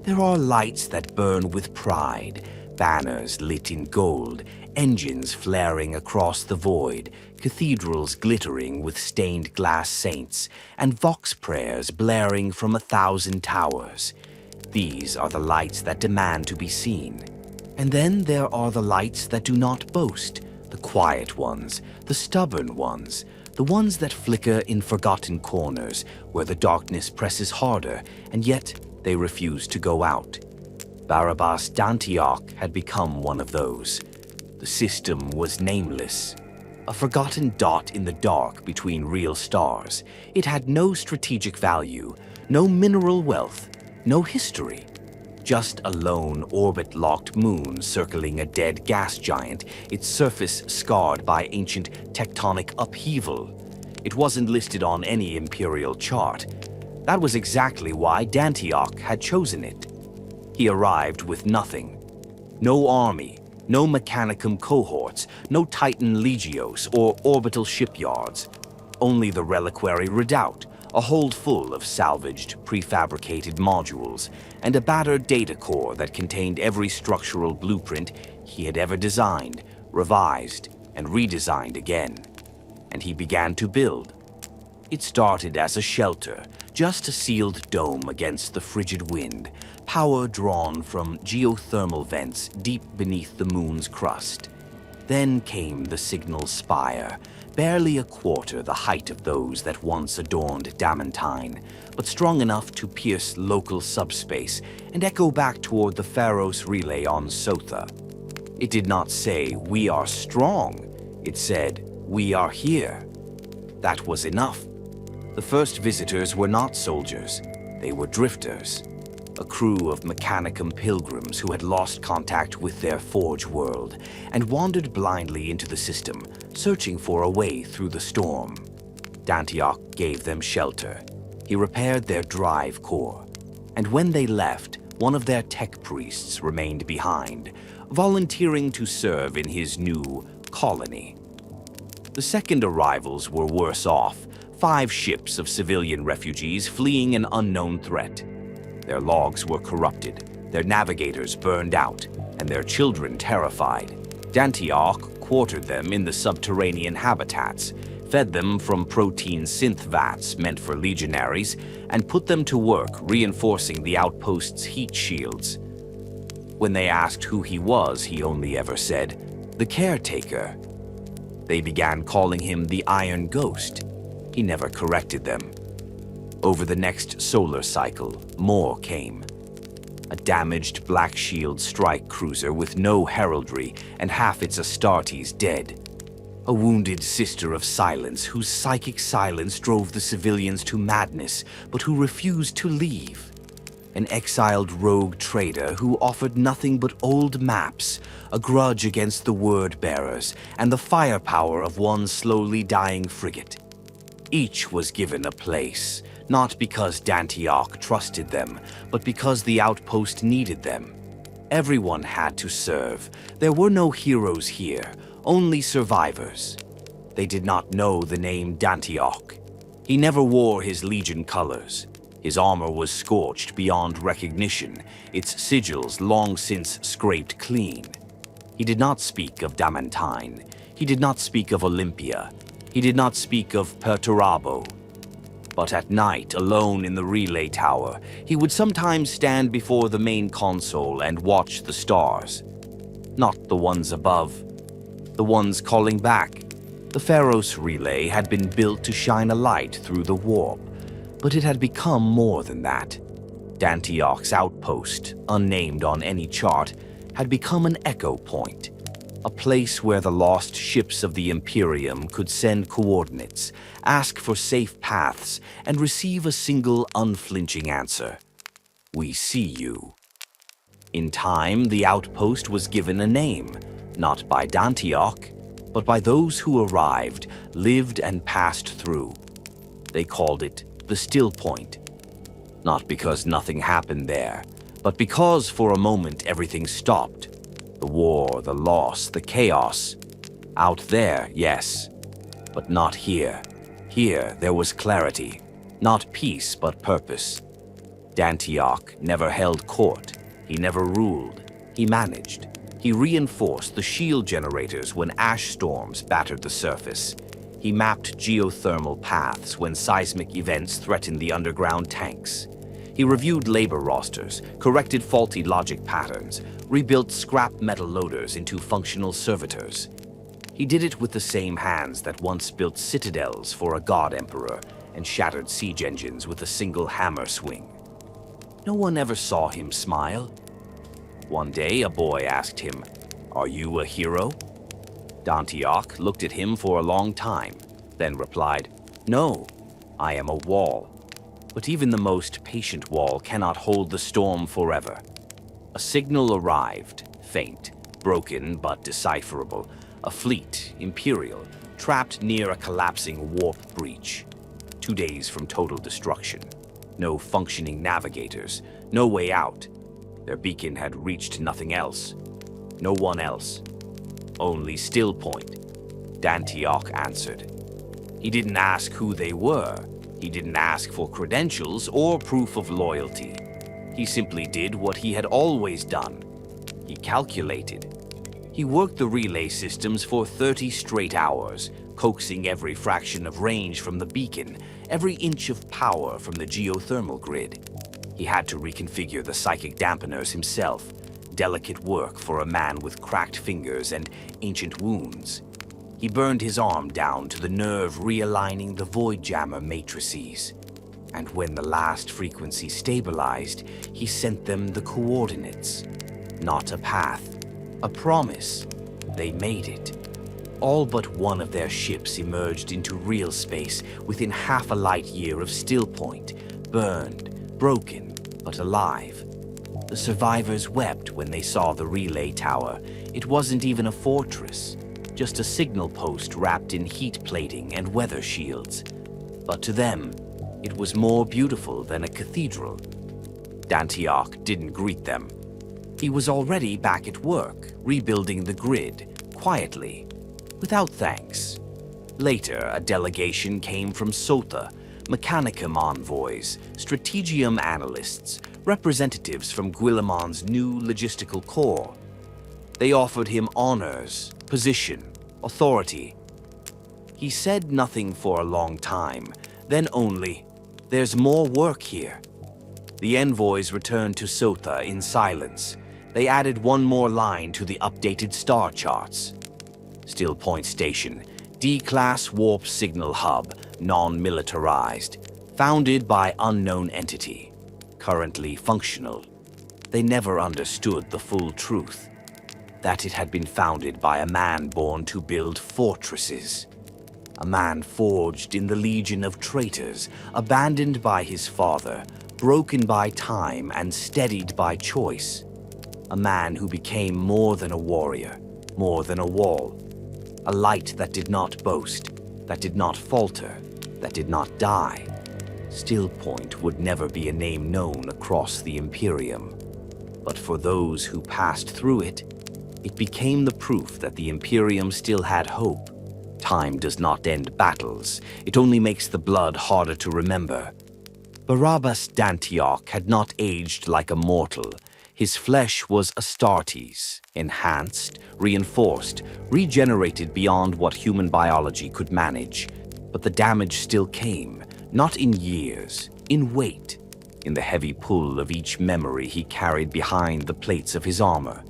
There are lights that burn with pride, banners lit in gold, engines flaring across the void, cathedrals glittering with stained glass saints, and vox prayers blaring from 1,000 towers. These are the lights that demand to be seen. And then there are the lights that do not boast, the quiet ones, the stubborn ones, the ones that flicker in forgotten corners where the darkness presses harder, and yet they refuse to go out. Barabas Dantioch had become one of those. The system was nameless, a forgotten dot in the dark between real stars. It had no strategic value, no mineral wealth, no history. Just a lone orbit-locked moon circling a dead gas giant, its surface scarred by ancient tectonic upheaval. It wasn't listed on any imperial chart. That was exactly why Dantioch had chosen it. He arrived with nothing. No army, no Mechanicum cohorts, no Titan legios or orbital shipyards. Only the reliquary redoubt, a hold full of salvaged, prefabricated modules, and a battered data core that contained every structural blueprint he had ever designed, revised, and redesigned again. And he began to build. It started as a shelter, just a sealed dome against the frigid wind, power drawn from geothermal vents deep beneath the moon's crust. Then came the signal spire, barely a quarter the height of those that once adorned Damantine, but strong enough to pierce local subspace and echo back toward the Pharos relay on Sotha. It did not say, "We are strong." It said, "We are here." That was enough. The first visitors were not soldiers, they were drifters. A crew of Mechanicum pilgrims who had lost contact with their forge world and wandered blindly into the system, searching for a way through the storm. Dantioch gave them shelter. He repaired their drive core. And when they left, one of their tech priests remained behind, volunteering to serve in his new colony. The second arrivals were worse off, 5 ships of civilian refugees fleeing an unknown threat. Their logs were corrupted, their navigators burned out, and their children terrified. Dantioch quartered them in the subterranean habitats, fed them from protein synth vats meant for legionaries, and put them to work reinforcing the outpost's heat shields. When they asked who he was, he only ever said, "The caretaker." They began calling him the Iron Ghost. He never corrected them. Over the next solar cycle, more came. A damaged Black Shield strike cruiser with no heraldry and half its Astartes dead. A wounded Sister of Silence whose psychic silence drove the civilians to madness, but who refused to leave. an exiled rogue trader who offered nothing but old maps, a grudge against the word-bearers, and the firepower of one slowly dying frigate. Each was given a place, not because Dantioch trusted them, but because the outpost needed them. Everyone had to serve. There were no heroes here, only survivors. They did not know the name Dantioch. He never wore his Legion colors. His armor was scorched beyond recognition, its sigils long since scraped clean. He did not speak of Damantine. He did not speak of Olympia. He did not speak of Perturabo. But at night, alone in the relay tower, he would sometimes stand before the main console and watch the stars. Not the ones above, the ones calling back. The Pharos relay had been built to shine a light through the warp, but it had become more than that. Dantioch's outpost, unnamed on any chart, had become an echo point, a place where the lost ships of the Imperium could send coordinates, ask for safe paths, and receive a single unflinching answer. We see you. In time, the outpost was given a name, not by Dantioch, but by those who arrived, lived, and passed through. They called it the Stillpoint. Not because nothing happened there, but because for a moment everything stopped. The war, the loss, the chaos. Out there, yes, but not here. Here, there was clarity. Not peace, but purpose. Dantioch never held court. He never ruled. He managed. He reinforced the shield generators when ash storms battered the surface. He mapped geothermal paths when seismic events threatened the underground tanks. He reviewed labor rosters, corrected faulty logic patterns, rebuilt scrap metal loaders into functional servitors. He did it with the same hands that once built citadels for a god emperor and shattered siege engines with a single hammer swing. No one ever saw him smile. One day, a boy asked him, "Are you a hero?" Dantioch looked at him for a long time, then replied, "No, I am a wall." But even the most patient wall cannot hold the storm forever. A signal arrived, faint, broken but decipherable. A fleet, Imperial, trapped near a collapsing warp breach. 2 days from total destruction. No functioning navigators, no way out. Their beacon had reached nothing else. No one else. Only Stillpoint. Dantioch answered. He didn't ask who they were. He didn't ask for credentials or proof of loyalty. He simply did what he had always done. He calculated. He worked the relay systems for 30 straight hours, coaxing every fraction of range from the beacon, every inch of power from the geothermal grid. He had to reconfigure the psychic dampeners himself, delicate work for a man with cracked fingers and ancient wounds. He burned his arm down to the nerve realigning the void jammer matrices. And when the last frequency stabilized, he sent them the coordinates. Not a path, a promise. They made it. All but one of their ships emerged into real space within half a light year of Stillpoint, burned, broken, but alive. The survivors wept when they saw the relay tower. It wasn't even a fortress, just a signal post wrapped in heat plating and weather shields. But to them, it was more beautiful than a cathedral. Dantioch didn't greet them. He was already back at work, rebuilding the grid, quietly, without thanks. Later, a delegation came from Sotha, Mechanicum envoys, Strategium analysts, representatives from Guilliman's new logistical corps. They offered him honors, position, authority. He said nothing for a long time, then only, "There's more work here." The envoys returned to Sotha in silence. They added one more line to the updated star charts. Stillpoint Station, D-Class Warp Signal Hub, non-militarized, founded by unknown entity, currently functional. They never understood the full truth, that it had been founded by a man born to build fortresses. A man forged in the legion of traitors, abandoned by his father, broken by time and steadied by choice. A man who became more than a warrior, more than a wall. A light that did not boast, that did not falter, that did not die. Stillpoint would never be a name known across the Imperium. But for those who passed through it, it became the proof that the Imperium still had hope. Time does not end battles, it only makes the blood harder to remember. Barabas Dantioch had not aged like a mortal. His flesh was Astartes, enhanced, reinforced, regenerated beyond what human biology could manage. But the damage still came, not in years, in weight, in the heavy pull of each memory he carried behind the plates of his armor,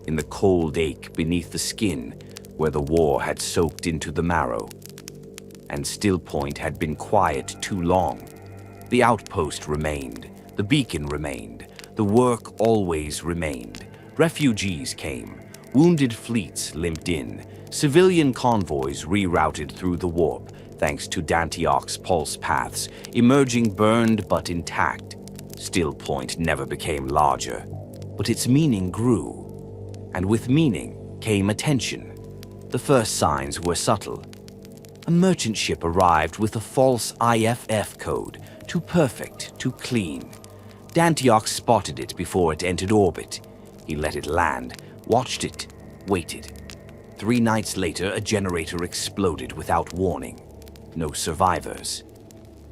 in the cold ache beneath the skin where the war had soaked into the marrow. And Stillpoint had been quiet too long. The outpost remained, the beacon remained, the work always remained. Refugees came, wounded fleets limped in, civilian convoys rerouted through the warp, thanks to Dantioch's pulse paths, emerging burned but intact. Stillpoint never became larger, but its meaning grew. And with meaning came attention. The first signs were subtle. A merchant ship arrived with a false IFF code, too perfect, too clean. Dantioch spotted it before it entered orbit. He let it land, watched it, waited. 3 nights later, a generator exploded without warning. No survivors.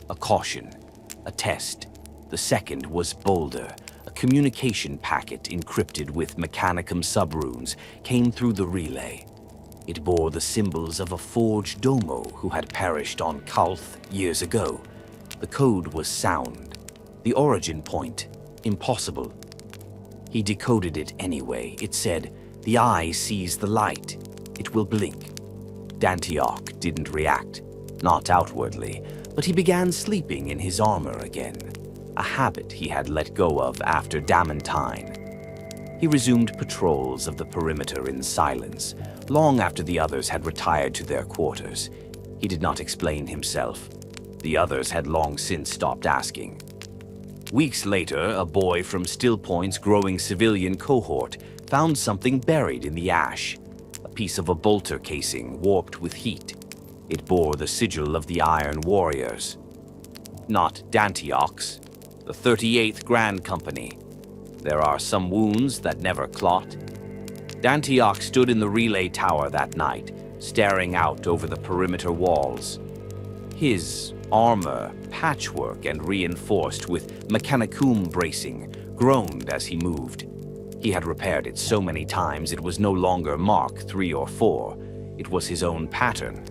A caution, a test. The second was bolder. A communication packet encrypted with Mechanicum subrunes came through the relay. It bore the symbols of a forged domo who had perished on Kalth years ago. The code was sound. The origin point, impossible. He decoded it anyway. It said, "The eye sees the light. It will blink." Dantioch didn't react, not outwardly, but he began sleeping in his armor again, a habit he had let go of after Damantine. He resumed patrols of the perimeter in silence, long after the others had retired to their quarters. He did not explain himself. The others had long since stopped asking. Weeks later, a boy from Stillpoint's growing civilian cohort found something buried in the ash, a piece of a bolter casing warped with heat. It bore the sigil of the Iron Warriors. Not Dantioch's, the 38th Grand Company. There are some wounds that never clot. Dantioch stood in the relay tower that night, staring out over the perimeter walls. His armor, patchwork and reinforced with mechanicum bracing, groaned as he moved. He had repaired it so many times it was no longer Mark 3 or 4. It was his own pattern,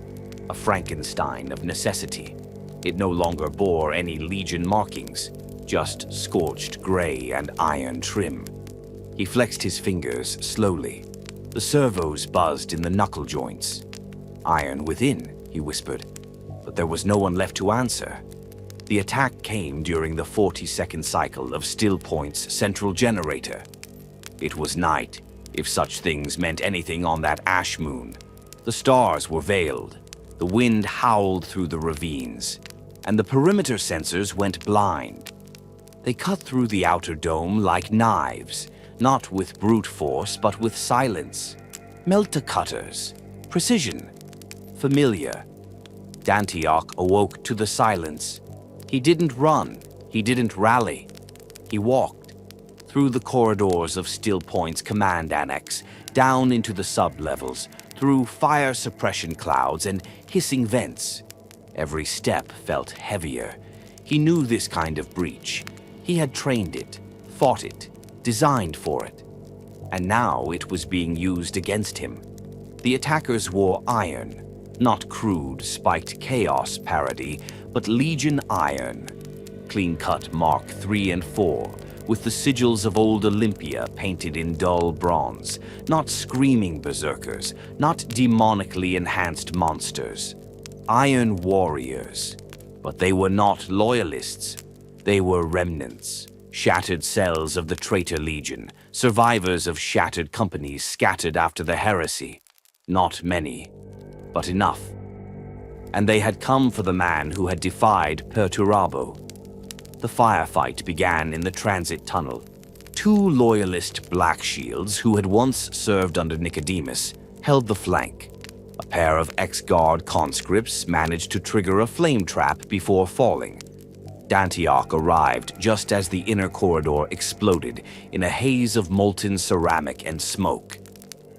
a Frankenstein of necessity. It no longer bore any Legion markings, just scorched gray and iron trim. He flexed his fingers slowly. The servos buzzed in the knuckle joints. "Iron within," he whispered. But there was no one left to answer. The attack came during the 40-second cycle of Stillpoint's central generator. It was night, if such things meant anything on that ash moon. The stars were veiled. The wind howled through the ravines, and the perimeter sensors went blind. They cut through the outer dome like knives, not with brute force, but with silence. Melta-cutters, precision, familiar. Dantioch awoke to the silence. He didn't run, he didn't rally. He walked through the corridors of Stillpoint's command annex, down into the sub-levels, through fire suppression clouds and hissing vents. Every step felt heavier. He knew this kind of breach. He had trained it, fought it, designed for it. And now it was being used against him. The attackers wore iron, not crude, spiked chaos parody, but Legion iron. Clean-cut Mark 3 and 4, with the sigils of old Olympia painted in dull bronze. Not screaming berserkers, not demonically enhanced monsters. Iron warriors. But they were not loyalists. They were remnants. Shattered cells of the Traitor Legion, survivors of shattered companies scattered after the heresy. Not many, but enough. And they had come for the man who had defied Perturabo. The firefight began in the transit tunnel. Two Loyalist Black Shields, who had once served under Nicodemus, held the flank. A pair of ex-guard conscripts managed to trigger a flame trap before falling. Dantioch arrived just as the inner corridor exploded in a haze of molten ceramic and smoke.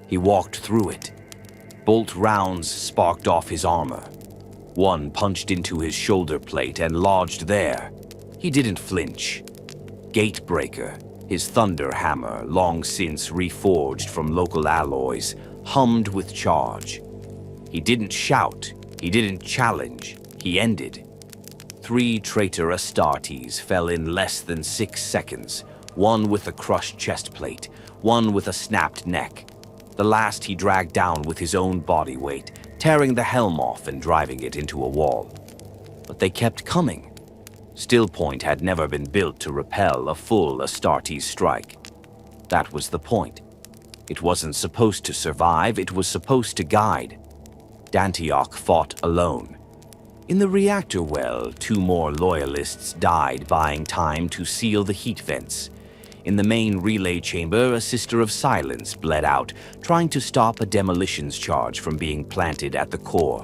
He walked through it. Bolt rounds sparked off his armor. One punched into his shoulder plate and lodged there. He didn't flinch. Gatebreaker, his thunder hammer, long since reforged from local alloys, hummed with charge. He didn't shout, he didn't challenge, he ended. 3 traitor Astartes fell in less than 6 seconds, one with a crushed chest plate, one with a snapped neck. The last he dragged down with his own body weight, tearing the helm off and driving it into a wall. But they kept coming. Stillpoint had never been built to repel a full Astartes strike. That was the point. It wasn't supposed to survive, it was supposed to guide. Dantioch fought alone. In the reactor well, 2 more Loyalists died buying time to seal the heat vents. In the main relay chamber, a Sister of Silence bled out, trying to stop a demolitions charge from being planted at the core.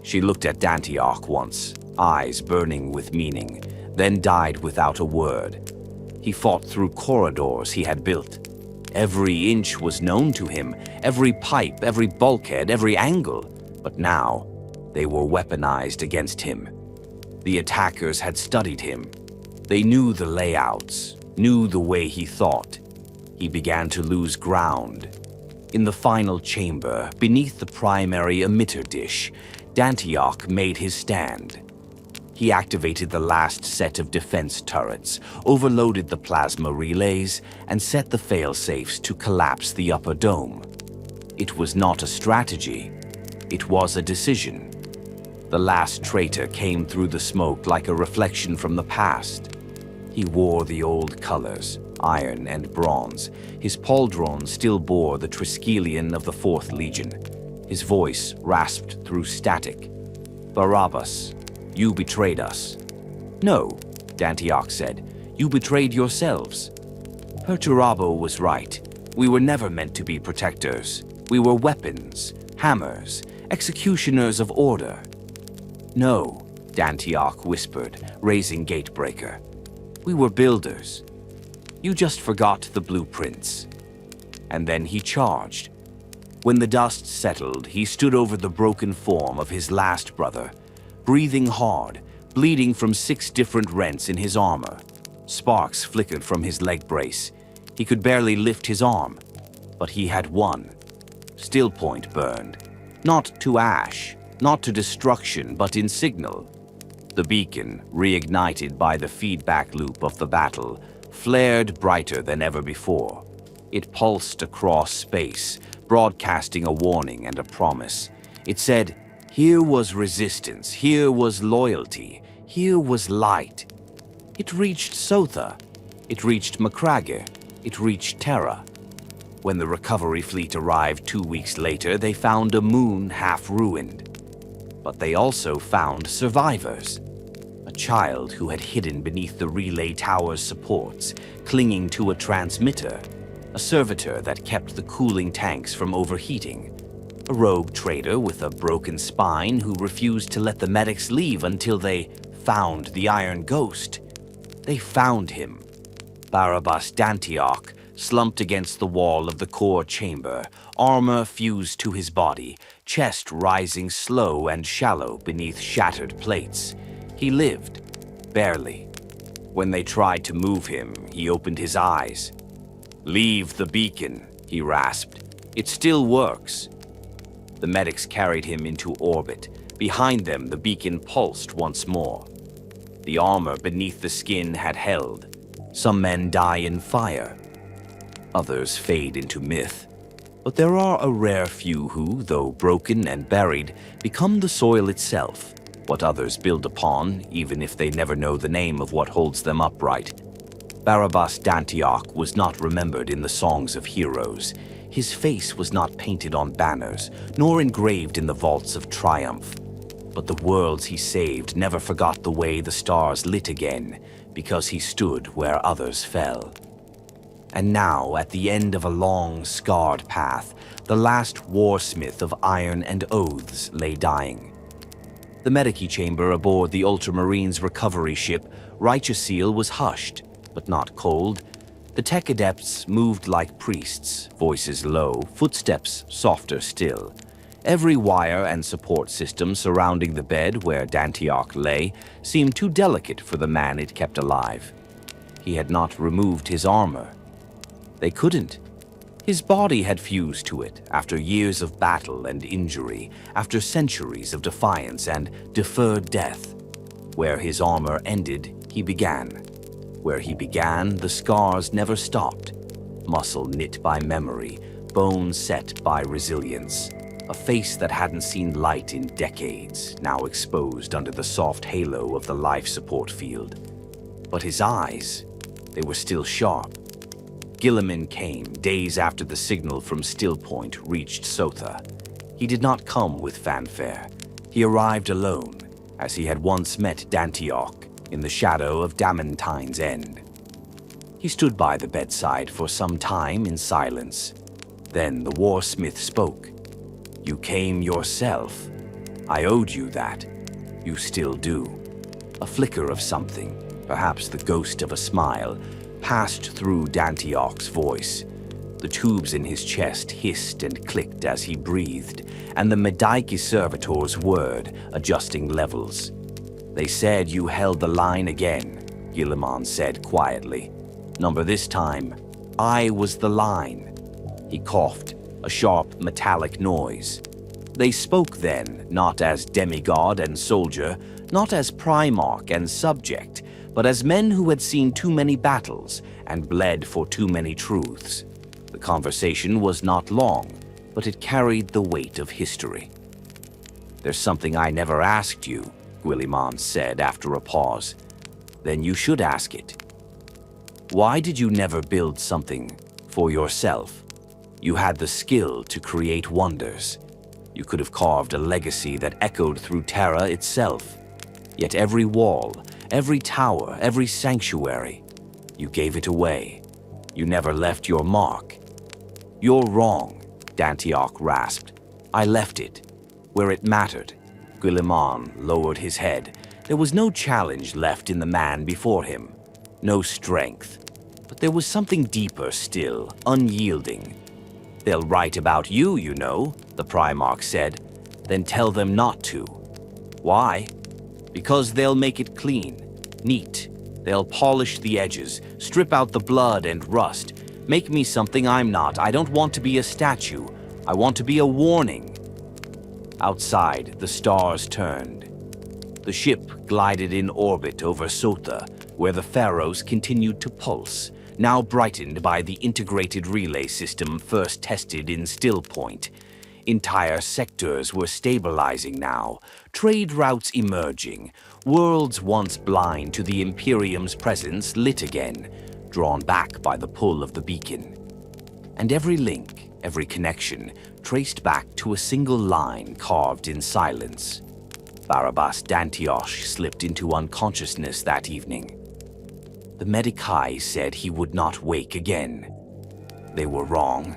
She looked at Dantioch once, eyes burning with meaning, then died without a word. He fought through corridors he had built. Every inch was known to him, every pipe, every bulkhead, every angle. But now, they were weaponized against him. The attackers had studied him. They knew the layouts, knew the way he thought. He began to lose ground. In the final chamber, beneath the primary emitter dish, Dantioch made his stand. He activated the last set of defense turrets, overloaded the plasma relays, and set the failsafes to collapse the upper dome. It was not a strategy. It was a decision. The last traitor came through the smoke like a reflection from the past. He wore the old colors, iron and bronze. His pauldron still bore the Triskelion of the 4th Legion. His voice rasped through static. "Barabas, you betrayed us." "No," Dantioch said. "You betrayed yourselves." Perturabo was right. We were never meant to be protectors. We were weapons, hammers, executioners of order. "No," Dantioch whispered, raising Gatebreaker. "We were builders. You just forgot the blueprints." And then he charged. When the dust settled, he stood over the broken form of his last brother, breathing hard, bleeding from 6 different rents in his armor. Sparks flickered from his leg brace. He could barely lift his arm, but he had won. Stillpoint burned, not to ash, not to destruction, but in signal. The beacon, reignited by the feedback loop of the battle, flared brighter than ever before. It pulsed across space, broadcasting a warning and a promise. It said, here was resistance, here was loyalty, here was light. It reached Sotha, it reached Macragge, it reached Terra. When the recovery fleet arrived 2 weeks later, they found a moon half ruined. But they also found survivors. A child who had hidden beneath the relay tower's supports, clinging to a transmitter. A servitor that kept the cooling tanks from overheating. A rogue trader with a broken spine who refused to let the medics leave until they found the Iron Ghost. They found him. Barabas Dantioch, slumped against the wall of the core chamber, armor fused to his body, chest rising slow and shallow beneath shattered plates. He lived, barely. When they tried to move him, he opened his eyes. "Leave the beacon," he rasped. "It still works." The medics carried him into orbit. Behind them, the beacon pulsed once more. The armor beneath the skin had held. Some men die in fire. Others fade into myth. But there are a rare few who, though broken and buried, become the soil itself, what others build upon, even if they never know the name of what holds them upright. Barabas Dantioch was not remembered in the songs of heroes. His face was not painted on banners, nor engraved in the vaults of triumph. But the worlds he saved never forgot the way the stars lit again, because he stood where others fell. And now, at the end of a long, scarred path, the last Warsmith of iron and oaths lay dying. The medici chamber aboard the Ultramarines' recovery ship, Righteous Seal, was hushed, but not cold. The tech adepts moved like priests, voices low, footsteps softer still. Every wire and support system surrounding the bed where Dantioch lay seemed too delicate for the man it kept alive. He had not removed his armor. They couldn't. His body had fused to it after years of battle and injury, after centuries of defiance and deferred death. Where his armor ended, he began. Where he began, the scars never stopped. Muscle knit by memory, bone set by resilience. A face that hadn't seen light in decades, now exposed under the soft halo of the life support field. But his eyes, they were still sharp. Guilliman came days after the signal from Stillpoint reached Sotha. He did not come with fanfare. He arrived alone, as he had once met Dantioch in the shadow of Damantine's End. He stood by the bedside for some time in silence. Then the Warsmith spoke. "You came yourself. I owed you that. You still do." A flicker of something, perhaps the ghost of a smile, passed through Dantioch's voice. The tubes in his chest hissed and clicked as he breathed, and the Medaiki servitors whirred, adjusting levels. "They said you held the line again," Guilliman said quietly. "Number this time, I was the line." He coughed, a sharp metallic noise. They spoke then, not as demigod and soldier, not as primarch and subject, but as men who had seen too many battles and bled for too many truths. The conversation was not long, but it carried the weight of history. "There's something I never asked you," Guilliman said after a pause. "Then you should ask it. Why did you never build something for yourself? You had the skill to create wonders. You could have carved a legacy that echoed through Terra itself. Yet every wall, every tower, every sanctuary, you gave it away. You never left your mark." "You're wrong," Dantioch rasped. "I left it where it mattered." Guilliman lowered his head. There was no challenge left in the man before him, no strength. But there was something deeper still, unyielding. "They'll write about you, you know," the Primarch said. "Then tell them not to." "Why?" "Because they'll make it clean, neat. They'll polish the edges, strip out the blood and rust, make me something I'm not. I don't want to be a statue. I want to be a warning." Outside, the stars turned. The ship glided in orbit over Sotha, where the Pharaohs continued to pulse, now brightened by the integrated relay system first tested in Stillpoint. Entire sectors were stabilizing now, trade routes emerging, worlds once blind to the Imperium's presence lit again, drawn back by the pull of the beacon. And every link, every connection, traced back to a single line carved in silence. Barabas Dantioch slipped into unconsciousness that evening. The Medici said he would not wake again. They were wrong.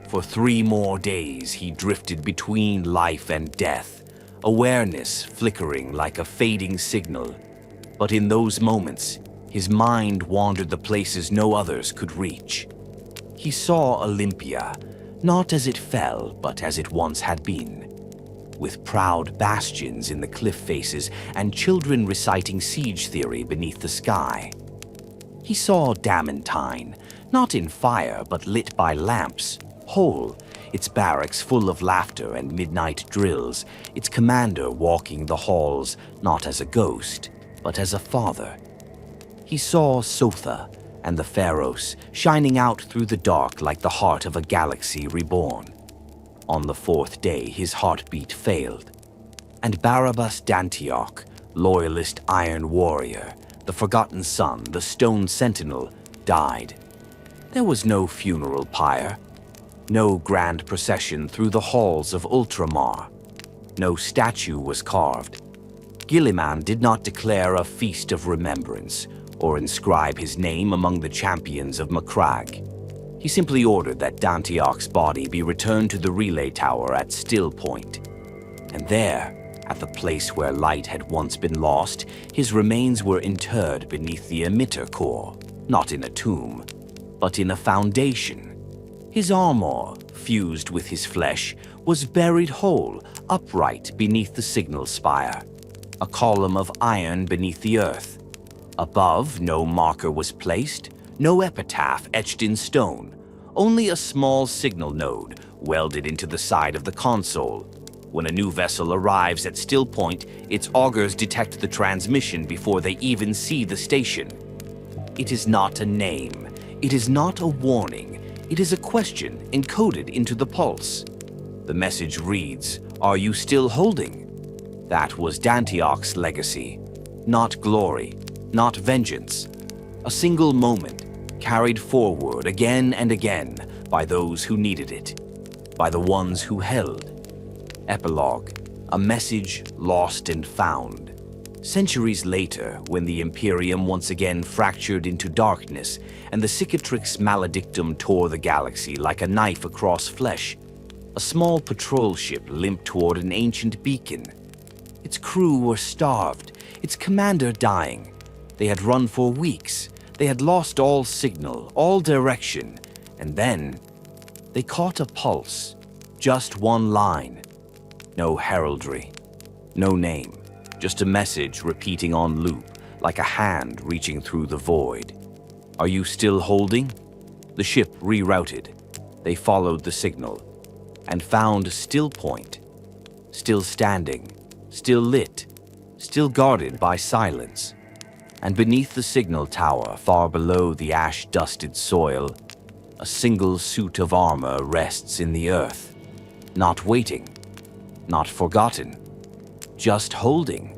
For 3 more days he drifted between life and death, awareness flickering like a fading signal. But in those moments, his mind wandered the places no others could reach. He saw Olympia, not as it fell, but as it once had been, with proud bastions in the cliff faces and children reciting siege theory beneath the sky. He saw Damantine, not in fire but lit by lamps, whole, its barracks full of laughter and midnight drills, its commander walking the halls not as a ghost, but as a father. He saw Sotha and the Pharaohs shining out through the dark like the heart of a galaxy reborn. On the 4th day, his heartbeat failed. And Barabas Dantioch, Loyalist Iron Warrior, the forgotten son, the stone sentinel, died. There was no funeral pyre, no grand procession through the halls of Ultramar. No statue was carved. Guilliman did not declare a feast of remembrance or inscribe his name among the champions of Macragge. He simply ordered that Dantioch's body be returned to the relay tower at Stillpoint. And there, at the place where light had once been lost, his remains were interred beneath the emitter core, not in a tomb, but in a foundation. His armor, fused with his flesh, was buried whole, upright beneath the signal spire, a column of iron beneath the earth. Above, no marker was placed, no epitaph etched in stone, only a small signal node welded into the side of the console. When a new vessel arrives at Stillpoint, its augers detect the transmission before they even see the station. It is not a name. It is not a warning. It is a question encoded into the pulse. The message reads, "Are you still holding?" That was Dantioch's legacy. Not glory, not vengeance. A single moment, carried forward again and again by those who needed it, by the ones who held. Epilogue, a message lost and found. Centuries later, when the Imperium once again fractured into darkness and the Cicatrix Maledictum tore the galaxy like a knife across flesh, a small patrol ship limped toward an ancient beacon. Its crew were starved, its commander dying. They had run for weeks. They had lost all signal, all direction, and then they caught a pulse, just one line. No heraldry, no name, just a message repeating on loop, like a hand reaching through the void. "Are you still holding?" The ship rerouted. They followed the signal and found Stillpoint, still standing, still lit, still guarded by silence. And beneath the signal tower, far below the ash-dusted soil, a single suit of armor rests in the earth, not waiting, not forgotten, just holding.